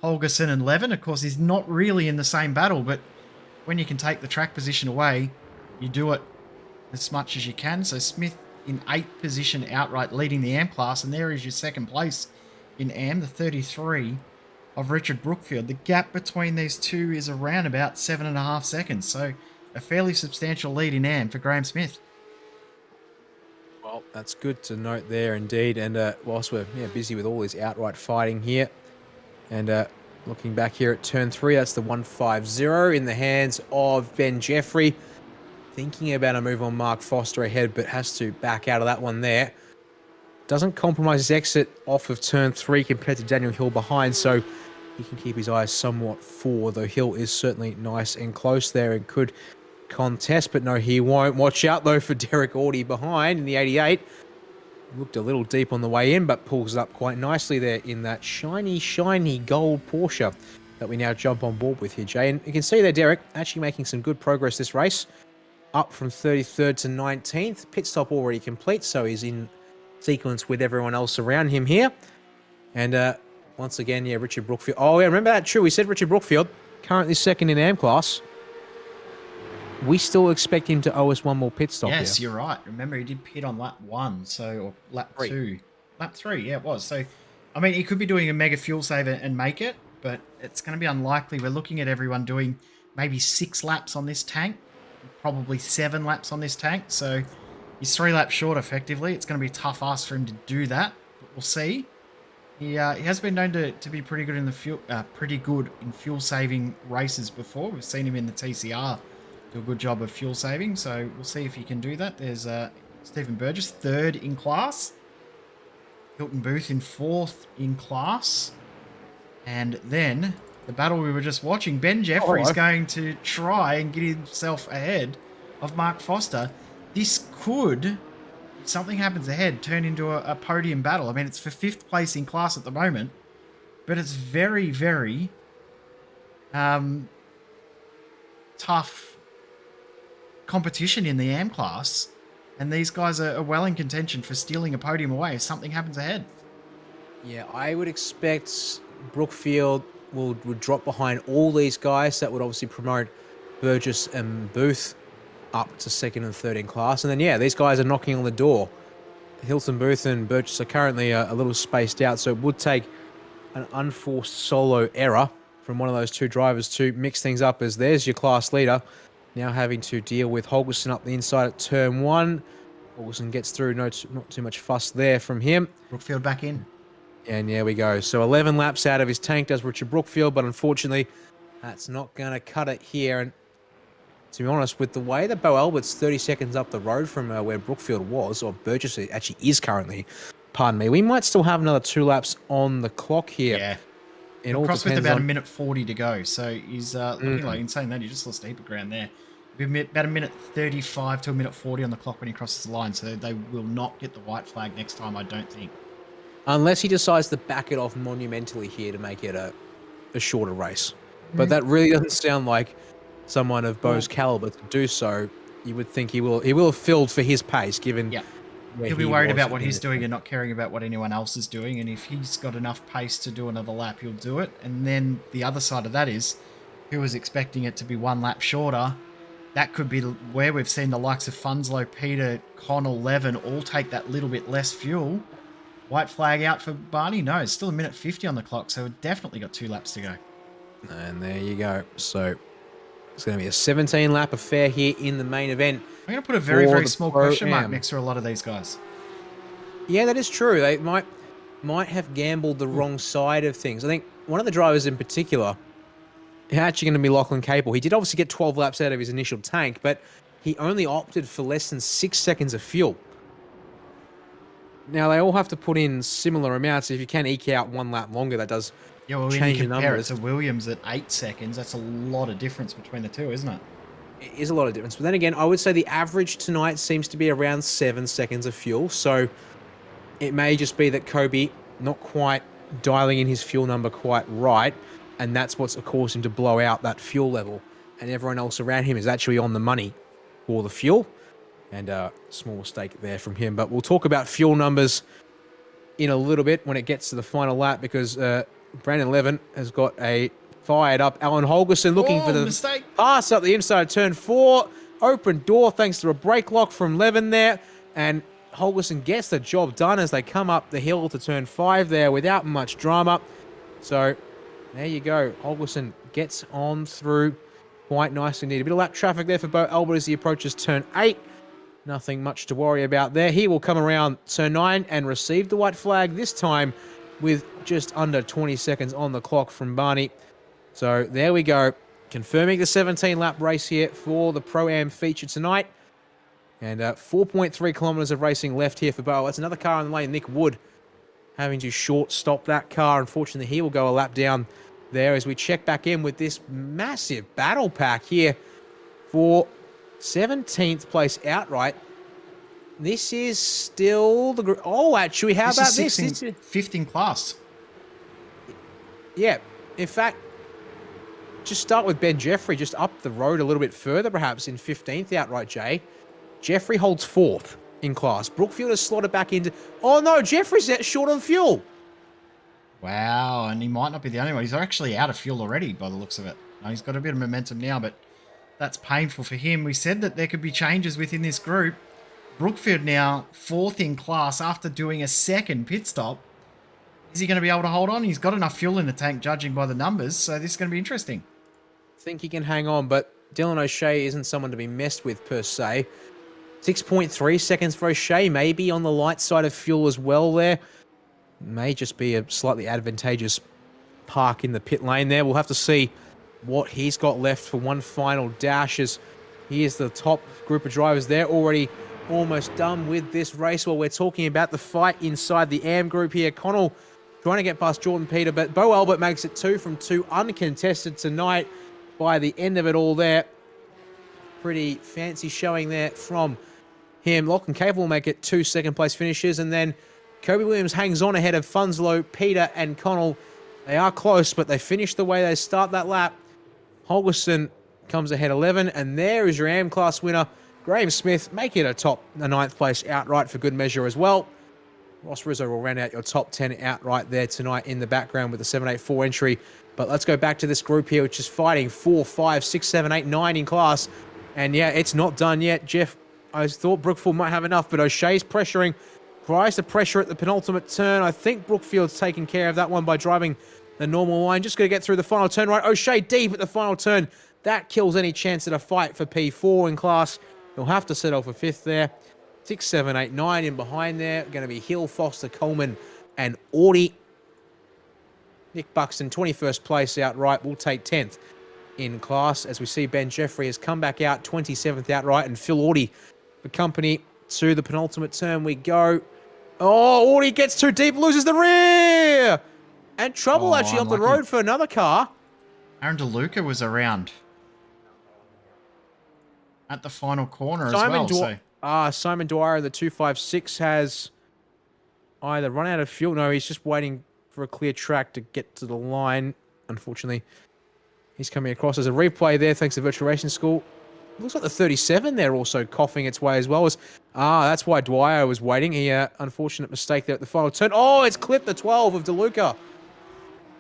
Holgerson and Levin. Of course, he's not really in the same battle, but when you can take the track position away, you do it as much as you can. So Smith in 8th position outright, leading the AM class, and there is your second place in AM, the 33 of Richard Brookfield. The gap between these two is around about 7.5 seconds, so a fairly substantial lead in AM for Graham Smith. Well, Oh, that's good to note there indeed. And whilst we're busy with all this outright fighting here, and looking back here at turn 3, that's the 150 in the hands of Ben Jeffrey. Thinking about a move on Mark Foster ahead, but has to back out of that one there. Doesn't compromise his exit off of turn 3 compared to Daniel Hill behind, so he can keep his eyes somewhat forward, though Hill is certainly nice and close there and could contest, but no, he won't. Watch out, though, for Derek Audie behind in the 88. Looked a little deep on the way in, but pulls it up quite nicely there in that shiny, shiny gold Porsche that we now jump on board with here, Jay. And you can see there, Derek, actually making some good progress this race. Up from 33rd to 19th. Pit stop already complete, so he's in sequence with everyone else around him here. And once again, Richard Brookfield. Oh, yeah, remember that? True, we said Richard Brookfield, currently second in AM class. We still expect him to owe us one more pit stop. Yes, here. You're right. Remember, he did pit on lap 1, or lap 2. Lap 3, yeah, it was. So, I mean, he could be doing a mega fuel saver and make it, but it's going to be unlikely. We're looking at everyone doing maybe 6 laps on this tank, probably 7 laps on this tank. So, he's 3 laps short, effectively. It's going to be a tough ask for him to do that, but we'll see. He has been known to be pretty good in the fuel saving races before. We've seen him in the TCR do a good job of fuel saving, so we'll see if he can do that. There's Stephen Burgess, 3rd in class. Hilton Booth in 4th in class. And then the battle we were just watching, Ben Jeffrey's going to try and get himself ahead of Mark Foster. This could, if something happens ahead, turn into a podium battle. I mean, it's for 5th place in class at the moment, but it's very, very tough competition in the AM class, and these guys are well in contention for stealing a podium away if something happens ahead. Yeah, I would expect Brookfield would drop behind all these guys. That would obviously promote Burgess and Booth up to 2nd and 3rd in class. And then, these guys are knocking on the door. Hilton Booth and Burgess are currently a little spaced out, so it would take an unforced solo error from one of those 2 drivers to mix things up, as there's your class leader now having to deal with Holgerson up the inside at turn 1. Holgerson gets through, not too much fuss there from him. Brookfield back in. And there we go. So 11 laps out of his tank does Richard Brookfield, but unfortunately, that's not going to cut it here. And to be honest, with the way that Bo Albert's 30 seconds up the road from where Brookfield was, or Burgess actually is currently, pardon me, we might still have another 2 laps on the clock here. Yeah. It all crossed with depends about on... a minute 40 to go, so he's looking like, in saying that, he just lost a heap of ground there. About a minute 35 to a minute 40 on the clock when he crosses the line, so they will not get the white flag next time, I don't think. Unless he decides to back it off monumentally here to make it a shorter race. But that really doesn't sound like someone of Bo's caliber to do so. You would think he will have filled for his pace, given... Yeah. He'll be worried about what he's doing and not caring about what anyone else is doing. And if he's got enough pace to do another lap, he'll do it. And then the other side of that is, who was expecting it to be 1 lap shorter, that could be where we've seen the likes of Funslow, Peter, Connell, Levin all take that little bit less fuel. White flag out for Barney? No, it's still a minute 50 on the clock, so we've definitely got 2 laps to go. And there you go. So it's going to be a 17-lap affair here in the main event. I'm going to put a very, very small question mark next to a lot of these guys. Yeah, that is true. They might have gambled the wrong side of things. I think one of the drivers in particular, actually going to be Lachlan Capel. He did obviously get 12 laps out of his initial tank, but he only opted for less than 6 seconds of fuel. Now, they all have to put in similar amounts. If you can eke out 1 lap longer, that does change the numbers. Compare it to Williams at 8 seconds, that's a lot of difference between the two, isn't it? It is a lot of difference. But then again, I would say the average tonight seems to be around 7 seconds of fuel. So it may just be that Kobe not quite dialing in his fuel number quite right, and that's what's caused him to blow out that fuel level. And everyone else around him is actually on the money for the fuel. And small mistake there from him. But we'll talk about fuel numbers in a little bit when it gets to the final lap, because Brandon Levin has got a fired up Alan Holgerson looking for the pass up the inside of turn 4. Open door thanks to a brake lock from Levin there. And Holgerson gets the job done as they come up the hill to turn 5 there without much drama. So there you go. Holgerson gets on through quite nicely indeed. A bit of lap traffic there for Bo Albert as he approaches turn 8. Nothing much to worry about there. He will come around turn 9 and receive the white flag, this time with just under 20 seconds on the clock from Barney. So there we go. Confirming the 17-lap race here for the Pro-Am feature tonight. And 4.3 kilometers of racing left here for Bow. That's another car in the lane, Nick Wood, having to short stop that car. Unfortunately, he will go a lap down there as we check back in with this massive battle pack here for 17th place outright. This is still the... Oh, actually, how about this? This is fifth in class. Yeah, in fact, just start with Ben Jeffrey, just up the road a little bit further, perhaps, in 15th outright, Jay. Jeffrey holds 4th in class. Brookfield has slotted back into... Oh, no, Jeffrey's short on fuel. Wow, and he might not be the only one. He's actually out of fuel already by the looks of it. Now, he's got a bit of momentum now, but that's painful for him. We said that there could be changes within this group. Brookfield now 4th in class after doing a second pit stop. Is he going to be able to hold on? He's got enough fuel in the tank, judging by the numbers, so this is going to be interesting. I think he can hang on, but Dylan O'Shea isn't someone to be messed with, per se. 6.3 seconds for O'Shea, maybe on the light side of fuel as well there. May just be a slightly advantageous park in the pit lane there. We'll have to see what he's got left for one final dash, as he is the top group of drivers. They're already almost done with this race. While we're talking about the fight inside the AM group here, Connell trying to get past Jordan Peter, but Bo Albert makes it 2 from 2 uncontested tonight by the end of it all there. Pretty fancy showing there from him. Lachlan Cable will make it 2 second-place finishes, and then Kobe Williams hangs on ahead of Funslow, Peter, and Connell. They are close, but they finish the way they start that lap. Holgerson comes ahead 11, and there is your AM class winner, Graham Smith, making it a 9th place outright for good measure as well. Ross Rizzo will round out your top 10 outright there tonight in the background with the 784 entry. But let's go back to this group here, which is fighting 4, 5, 6, 7, 8, 9 in class. And yeah, it's not done yet. Jeff, I thought Brookfield might have enough, but O'Shea's pressuring. Tries to pressure at the penultimate turn. I think Brookfield's taking care of that one by driving the normal line. Just going to get through the final turn right. O'Shea deep at the final turn. That kills any chance at a fight for P4 in class. He'll have to settle for 5th there. 6, 7, 8, 9 in behind there. Going to be Hill, Foster, Coleman, and Audie. Nick Buxton, 21st place outright, will take 10th in class. As we see, Ben Jeffrey has come back out, 27th outright, and Phil Audie for company to the penultimate turn we go. Oh, Audie gets too deep, loses the rear! And trouble actually on the road for another car. Aaron DeLuca was around at the final corner as well. Simon Dwyer, the 256, has either run out of fuel. No, he's just waiting for a clear track to get to the line. Unfortunately, he's coming across as a replay there, thanks to Virtual Racing School. Looks like the 37 there also coughing its way as well. That's why Dwyer was waiting. He, unfortunate mistake there at the final turn. Oh, it's clipped the 12 of DeLuca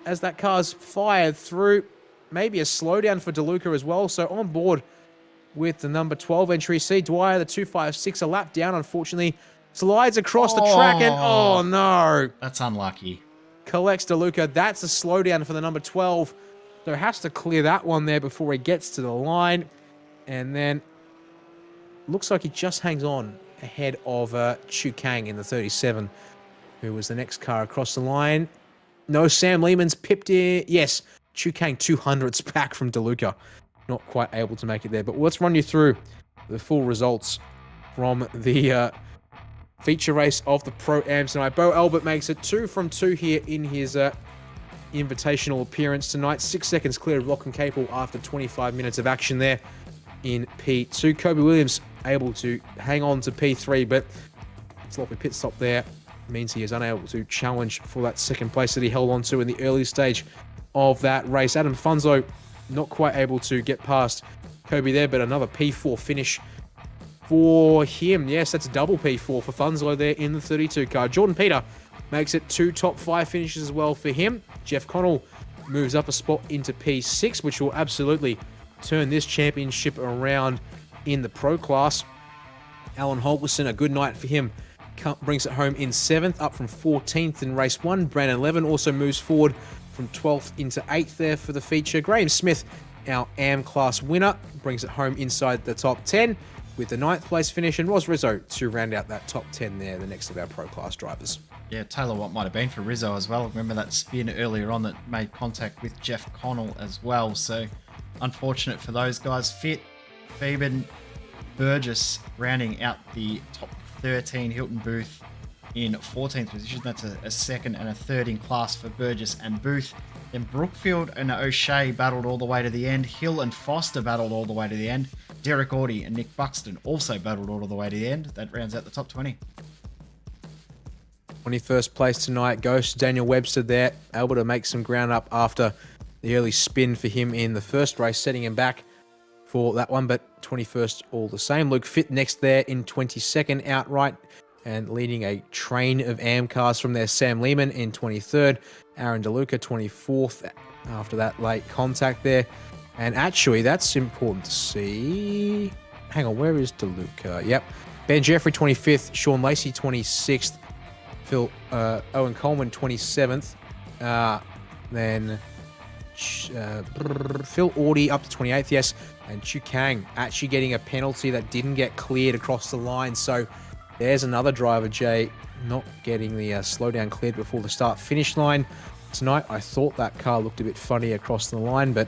as that car's fired through. Maybe a slowdown for DeLuca as well. So on board with the number 12 entry. See Dwyer, the 256, a lap down, unfortunately. Slides across the track and, oh no. That's unlucky. Collects DeLuca. That's a slowdown for the number 12. So has to clear that one there before he gets to the line. And then looks like he just hangs on ahead of Chu Kang in the 37, who was the next car across the line. No, Sam Lehman's pipped in. Yes, Chu Kang 200s back from DeLuca. Not quite able to make it there. But let's run you through the full results from the feature race of the Pro-Am tonight. Bo Albert makes it 2 from 2 here in his invitational appearance tonight. 6 seconds clear of Lachlan Capel after 25 minutes of action there in P2. Kobe Williams able to hang on to P3, but sloppy pit stop there means he is unable to challenge for that second place that he held on to in the early stage of that race. Adam Funzo not quite able to get past Kobe there, but another P4 finish for him. Yes, that's a double P4 for Funzo there in the 32 car. Jordan Peter makes it 2 top 5 finishes as well for him. Jeff Connell moves up a spot into P6, which will absolutely turn this championship around in the pro class. Alan Holgerson, a good night for him, brings it home in 7th, up from 14th in race 1. Brandon Levin also moves forward from 12th into 8th there for the feature. Graham Smith, our AM class winner, brings it home inside the top 10. with the 9th place finish, and Ros Rizzo to round out that top 10 there, the next of our pro class drivers. Yeah, Taylor Watt might have been for Rizzo as well. Remember that spin earlier on that made contact with Jeff Connell as well. So unfortunate for those guys. Fit, Fabian, Burgess rounding out the top 13. Hilton Booth in 14th position. That's a second and a third in class for Burgess and Booth. Then Brookfield and O'Shea battled all the way to the end. Hill and Foster battled all the way to the end. Derek Audie and Nick Buxton also battled all the way to the end. That rounds out the top 20. 21st place tonight goes to Daniel Webster there, able to make some ground up after the early spin for him in the first race, setting him back for that one, but 21st all the same. Luke Fitt next there in 22nd outright, and leading a train of AM cars from there. Sam Lehman in 23rd, Aaron DeLuca 24th after that late contact there. And actually, that's important to see. Hang on, where is DeLuca? Yep. Ben Jeffrey 25th, Sean Lacey 26th, Owen Coleman 27th, then Phil Audie up to 28th, yes, and Chu Kang actually getting a penalty that didn't get cleared across the line. So there's another driver, Jay, not getting the slowdown cleared before the start-finish line tonight. I thought that car looked a bit funny across the line, but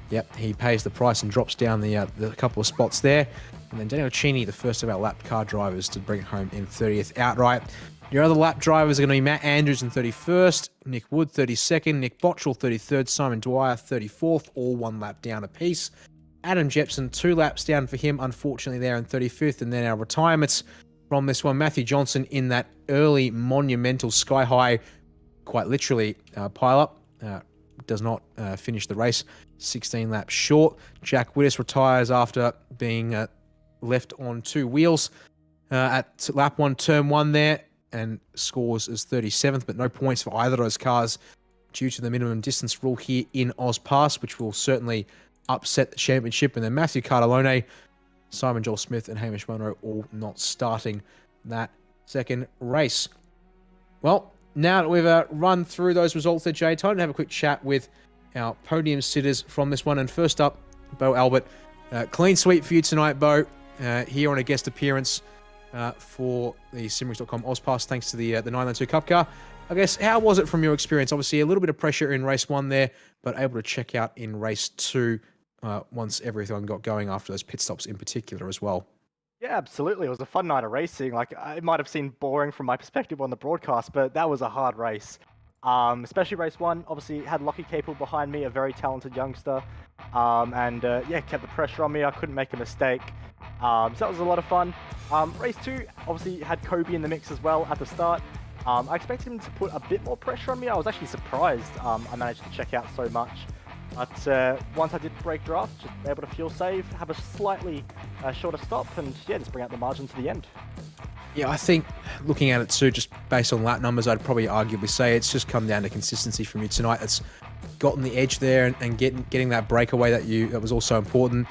yep, he pays the price and drops down the couple of spots there. And then Daniel Cheney, the first of our lap car drivers, to bring it home in 30th outright. Your other lap drivers are going to be Matt Andrews in 31st, Nick Wood 32nd, Nick Bottrell 33rd, Simon Dwyer 34th, all 1 lap down apiece. Adam Jepson 2 laps down for him, unfortunately, there in 35th. And then our retirements from this one, Matthew Johnson in that early monumental sky-high, quite literally, pile-up. Does not finish the race, 16 laps short. Jack Wittes retires after being left on 2 wheels at lap 1, turn 1 there, and scores as 37th, but no points for either of those cars due to the minimum distance rule here in AusPass, which will certainly upset the championship. And then Matthew Cardellone, Simon Joel Smith, and Hamish Monroe all not starting that second race. Well, now that we've run through those results there, Jay, time to have a quick chat with our podium sitters from this one. And first up, Bo Albert. Clean sweep for you tonight, Bo, here on a guest appearance for the Simrics.com AusPass, thanks to the 992 Cup car. I guess, how was it from your experience? Obviously, a little bit of pressure in race 1 there, but able to check out in race 2 once everything got going after those pit stops in particular as well. Yeah, absolutely. It was a fun night of racing. Like, it might have seemed boring from my perspective on the broadcast, but that was a hard race. Especially race 1, obviously had Lockie Capel behind me, a very talented youngster. Yeah, kept the pressure on me. I couldn't make a mistake. So that was a lot of fun. Race 2, obviously had Kobe in the mix as well at the start. I expected him to put a bit more pressure on me. I was actually surprised I managed to check out so much. But once I did break draft, just able to fuel save, have a slightly shorter stop, and yeah, just bring out the margin to the end. Yeah, I think looking at it too, just based on lap numbers, I'd probably arguably say it's just come down to consistency from you tonight. That's gotten the edge there, and getting that breakaway that was also important.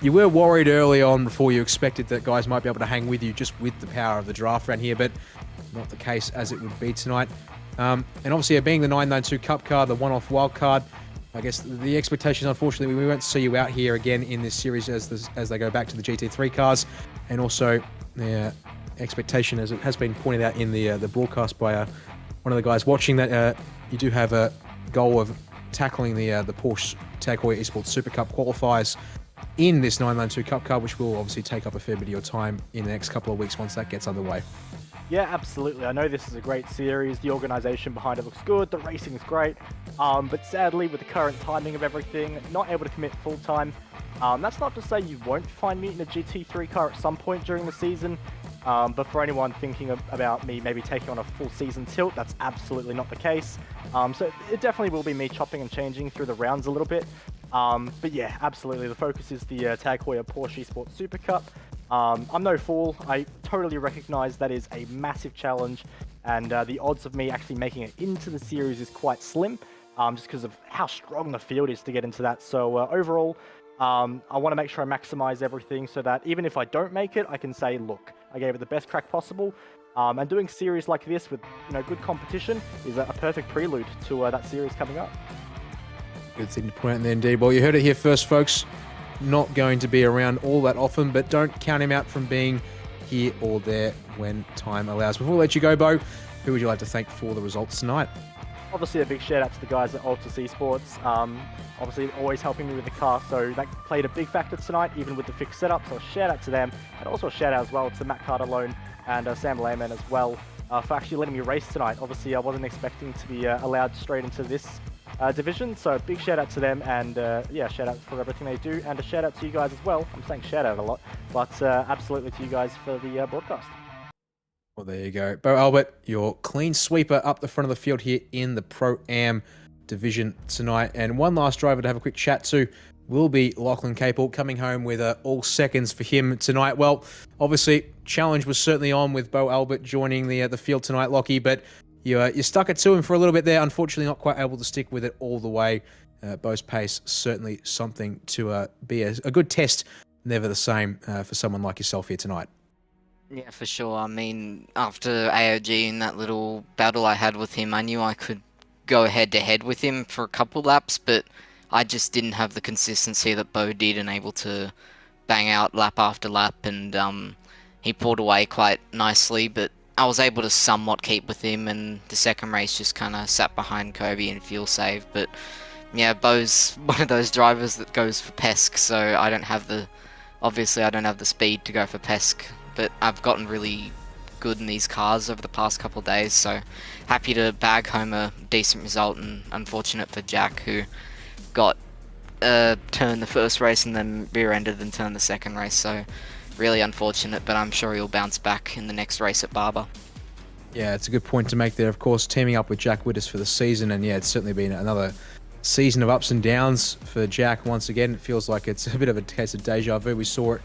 You were worried early on before you expected that guys might be able to hang with you just with the power of the draft around here, but not the case as it would be tonight. And obviously, being the 992 Cup car, the one-off Wildcard, I guess the expectations, unfortunately, we won't see you out here again in this series as they go back to the GT3 cars, and also the expectation, as it has been pointed out in the broadcast by one of the guys watching, that you do have a goal of tackling the Porsche Tag Heuer Esports Super Cup qualifiers in this 992 Cup car, which will obviously take up a fair bit of your time in the next couple of weeks once that gets underway. Yeah, absolutely. I know this is a great series. The organisation behind it looks good. The racing is great. But sadly, with the current timing of everything, not able to commit full time. That's not to say you won't find me in a GT3 car at some point during the season. But for anyone thinking about me maybe taking on a full season tilt, that's absolutely not the case. So it definitely will be me chopping and changing through the rounds a little bit. But yeah, absolutely. The focus is the Tag Heuer Porsche Esports Super Cup. I'm no fool. I totally recognize that is a massive challenge, and the odds of me actually making it into the series is quite slim, just because of how strong the field is to get into that. So overall, I want to make sure I maximize everything so that even if I don't make it, I can say, look, I gave it the best crack possible. And doing series like this with good competition is a perfect prelude to that series coming up. Good thing to point out there indeed. Well, you heard it here first, folks. not going to be around all that often, but don't count him out from being here or there when time allows. Before we let you go, Bo, who would you like to thank for the results tonight? Obviously, a big shout out to the guys at Altus Esports. Obviously, always helping me with the car, so that played a big factor tonight, even with the fixed setup. So a shout out to them, and also a shout out as well to Matt Carter-Lone and Sam Lehman as well for actually letting me race tonight. Obviously, I wasn't expecting to be allowed straight into this division, so big shout out to them, and yeah, shout out for everything they do, and a shout out to you guys as well. I'm saying shout out a lot, but absolutely to you guys for the broadcast. Well, there you go. Bo Albert, your clean sweeper up the front of the field here in the Pro-Am division tonight. And one last driver to have a quick chat to will be Lachlan Capel, coming home with all seconds for him tonight. Well, obviously, challenge was certainly on with Bo Albert joining the field tonight, Lockie, but you stuck it to him for a little bit there. Unfortunately, not quite able to stick with it all the way. Bo's pace, certainly something to be a good test, never the same for someone like yourself here tonight. Yeah, for sure. I mean, after AOG and that little battle I had with him, I knew I could go head-to-head with him for a couple laps, but I just didn't have the consistency that Bo did and able to bang out lap after lap, and he pulled away quite nicely, but I was able to somewhat keep with him, and the second race just kind of sat behind Kobe and fuel saved. But yeah, Bo's one of those drivers that goes for Pesk, so I don't have the speed to go for Pesk, but I've gotten really good in these cars over the past couple of days, so happy to bag home a decent result, and unfortunate for Jack, who got turned the first race and then rear-ended and turned the second race, so really unfortunate, but I'm sure he'll bounce back in the next race at Barber. Yeah, it's a good point to make there. Of course, teaming up with Jack Witters for the season, and yeah, it's certainly been another season of ups and downs for Jack. Once again, it feels like it's a bit of a case of deja vu. We saw it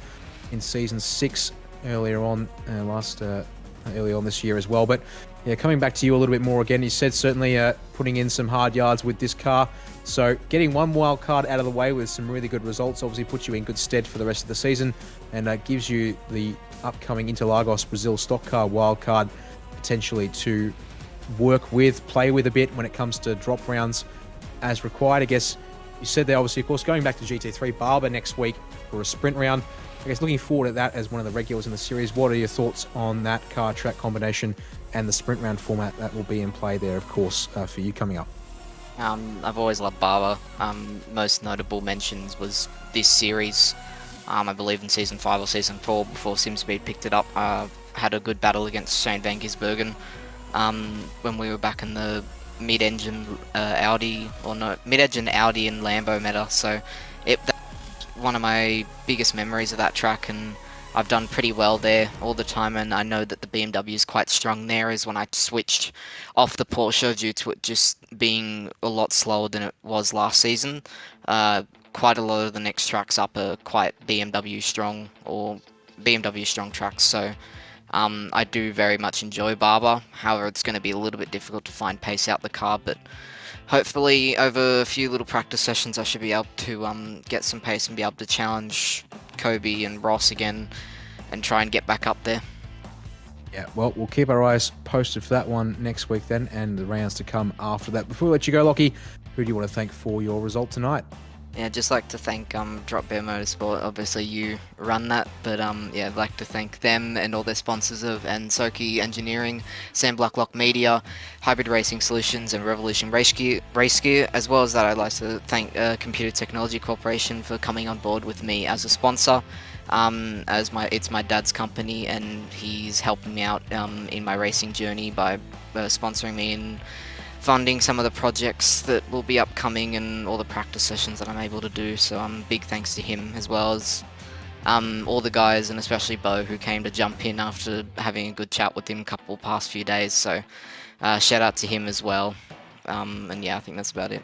in Season 6 earlier on, early on this year as well. But yeah, coming back to you a little bit more again, you said certainly putting in some hard yards with this car. So getting one wild card out of the way with some really good results obviously puts you in good stead for the rest of the season, and gives you the upcoming Interlagos Brazil stock car wild card potentially to work with, play with a bit when it comes to drop rounds as required. I guess you said there, obviously, of course, going back to GT3 Barber next week for a sprint round. I guess looking forward to that as one of the regulars in the series. What are your thoughts on that car track combination and the sprint round format that will be in play there, of course, for you coming up? I've always loved Barber. Most notable mentions was this series. I believe in Season 5 or Season 4, before SimSpeed picked it up, had a good battle against Shane Van Gisbergen when we were back in the mid-engine Audi and Lambo meta. So that's one of my biggest memories of that track, and I've done pretty well there all the time, and I know that the BMW is quite strong there, is when I switched off the Porsche due to it just being a lot slower than it was last season. Quite a lot of the next tracks up are quite BMW strong tracks, so I do very much enjoy Barber. However, it's going to be a little bit difficult to find pace out the car, but hopefully over a few little practice sessions I should be able to get some pace and be able to challenge Kobe and Ross again and try and get back up there. Yeah, well, we'll keep our eyes posted for that one next week then, and the rounds to come after that. Before we let you go, Lockie, who do you want to thank for your result tonight? Yeah, I'd just like to thank Drop Bear Motorsport. Obviously you run that, but yeah, I'd like to thank them and all their sponsors of Ansoki Engineering, Sam Blacklock Media, Hybrid Racing Solutions, and Revolution Race Gear. As well as that, I'd like to thank Computer Technology Corporation for coming on board with me as a sponsor. It's my dad's company, and he's helping me out in my racing journey by sponsoring me and funding some of the projects that will be upcoming and all the practice sessions that I'm able to do. So big thanks to him, as well as all the guys, and especially Bo, who came to jump in after having a good chat with him past few days. So shout out to him as well. And yeah, I think that's about it.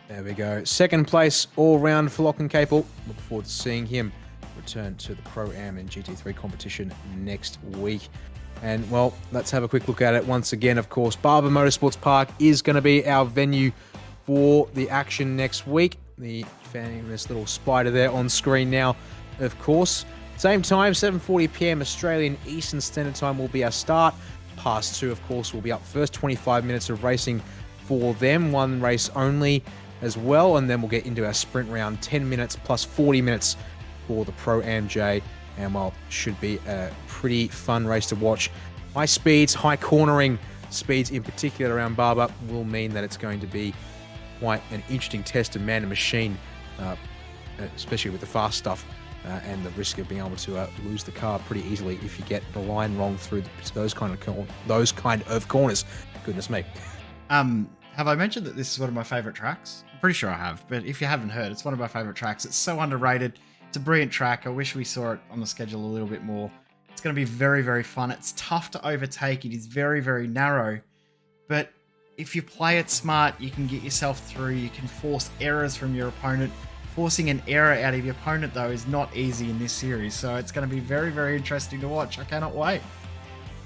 There we go. Second place all round for Lachlan Capel. Look forward to seeing him return to the Pro-Am and GT3 competition next week. And, well, let's have a quick look at it once again. Of course, Barber Motorsports Park is going to be our venue for the action next week. The famous little spider there on screen now, of course. Same time, 7:40 p.m. Australian Eastern Standard Time will be our start. Past 2, of course, will be up first. 25 minutes of racing for them. One race only. as well, and then we'll get into our sprint round, 10 minutes plus 40 minutes for the Pro-Am J, and well, should be a pretty fun race to watch. High speeds, high cornering speeds in particular around Barber will mean that it's going to be quite an interesting test of man and machine, especially with the fast stuff and the risk of being able to lose the car pretty easily if you get the line wrong through those kind of corners. Goodness me. Have I mentioned that this is one of my favorite tracks? I'm pretty sure I have, but if you haven't heard, it's one of my favorite tracks. It's so underrated. It's a brilliant track. I wish we saw it on the schedule a little bit more. It's going to be very, very fun. It's tough to overtake. It is very, very narrow, but if you play it smart, you can get yourself through. You can force errors from your opponent. Forcing an error out of your opponent, though, is not easy in this series, so it's going to be very, very interesting to watch. I cannot wait.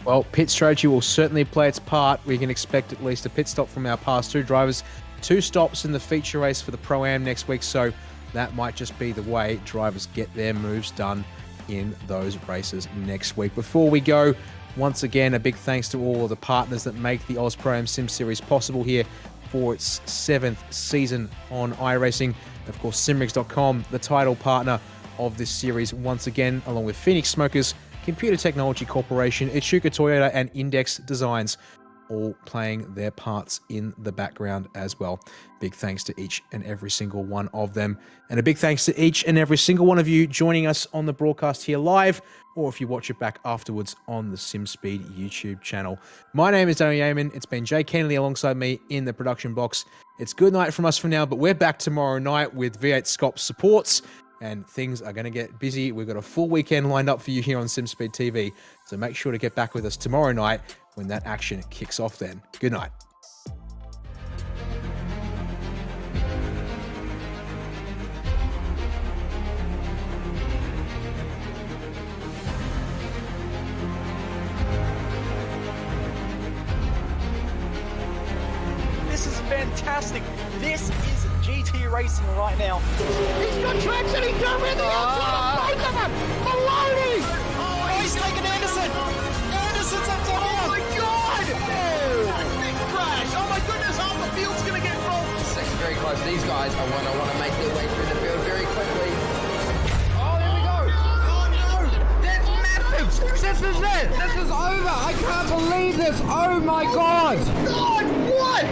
Well, pit strategy will certainly play its part. We can expect at least a pit stop from our past two drivers. 2 stops in the feature race for the Pro-Am next week, so that might just be the way drivers get their moves done in those races next week. Before we go, once again, a big thanks to all of the partners that make the Oz Pro-Am Sim Series possible here for its 7th season on iRacing. Of course, Simrigs.com, the title partner of this series once again, along with Phoenix Smokers, Computer Technology Corporation, Echuca Toyota, and Index Designs, all playing their parts in the background as well. Big thanks to each and every single one of them. And a big thanks to each and every single one of you joining us on the broadcast here live, or if you watch it back afterwards on the SimSpeed YouTube channel. My name is Daniel Yeaman. It's been Jay Kennedy alongside me in the production box. It's good night from us for now, but we're back tomorrow night with V8 Scop supports, and things are going to get busy. We've got a full weekend lined up for you here on SimSpeed TV, so make sure to get back with us tomorrow night when that action kicks off then. Good night. This is fantastic. This is GT racing right now. He's got traction. He's going the outside of both of them. Maloney. Oh, he's taking Anderson. Anderson's up to him. Oh my God. Big crash. Oh my goodness. Half the field's going to get full. Second very close. These guys are going to want to make their way through the field very quickly. Oh, there we go. Oh no. That's massive. This is it. This is over. I can't believe this. Oh my God. God, what?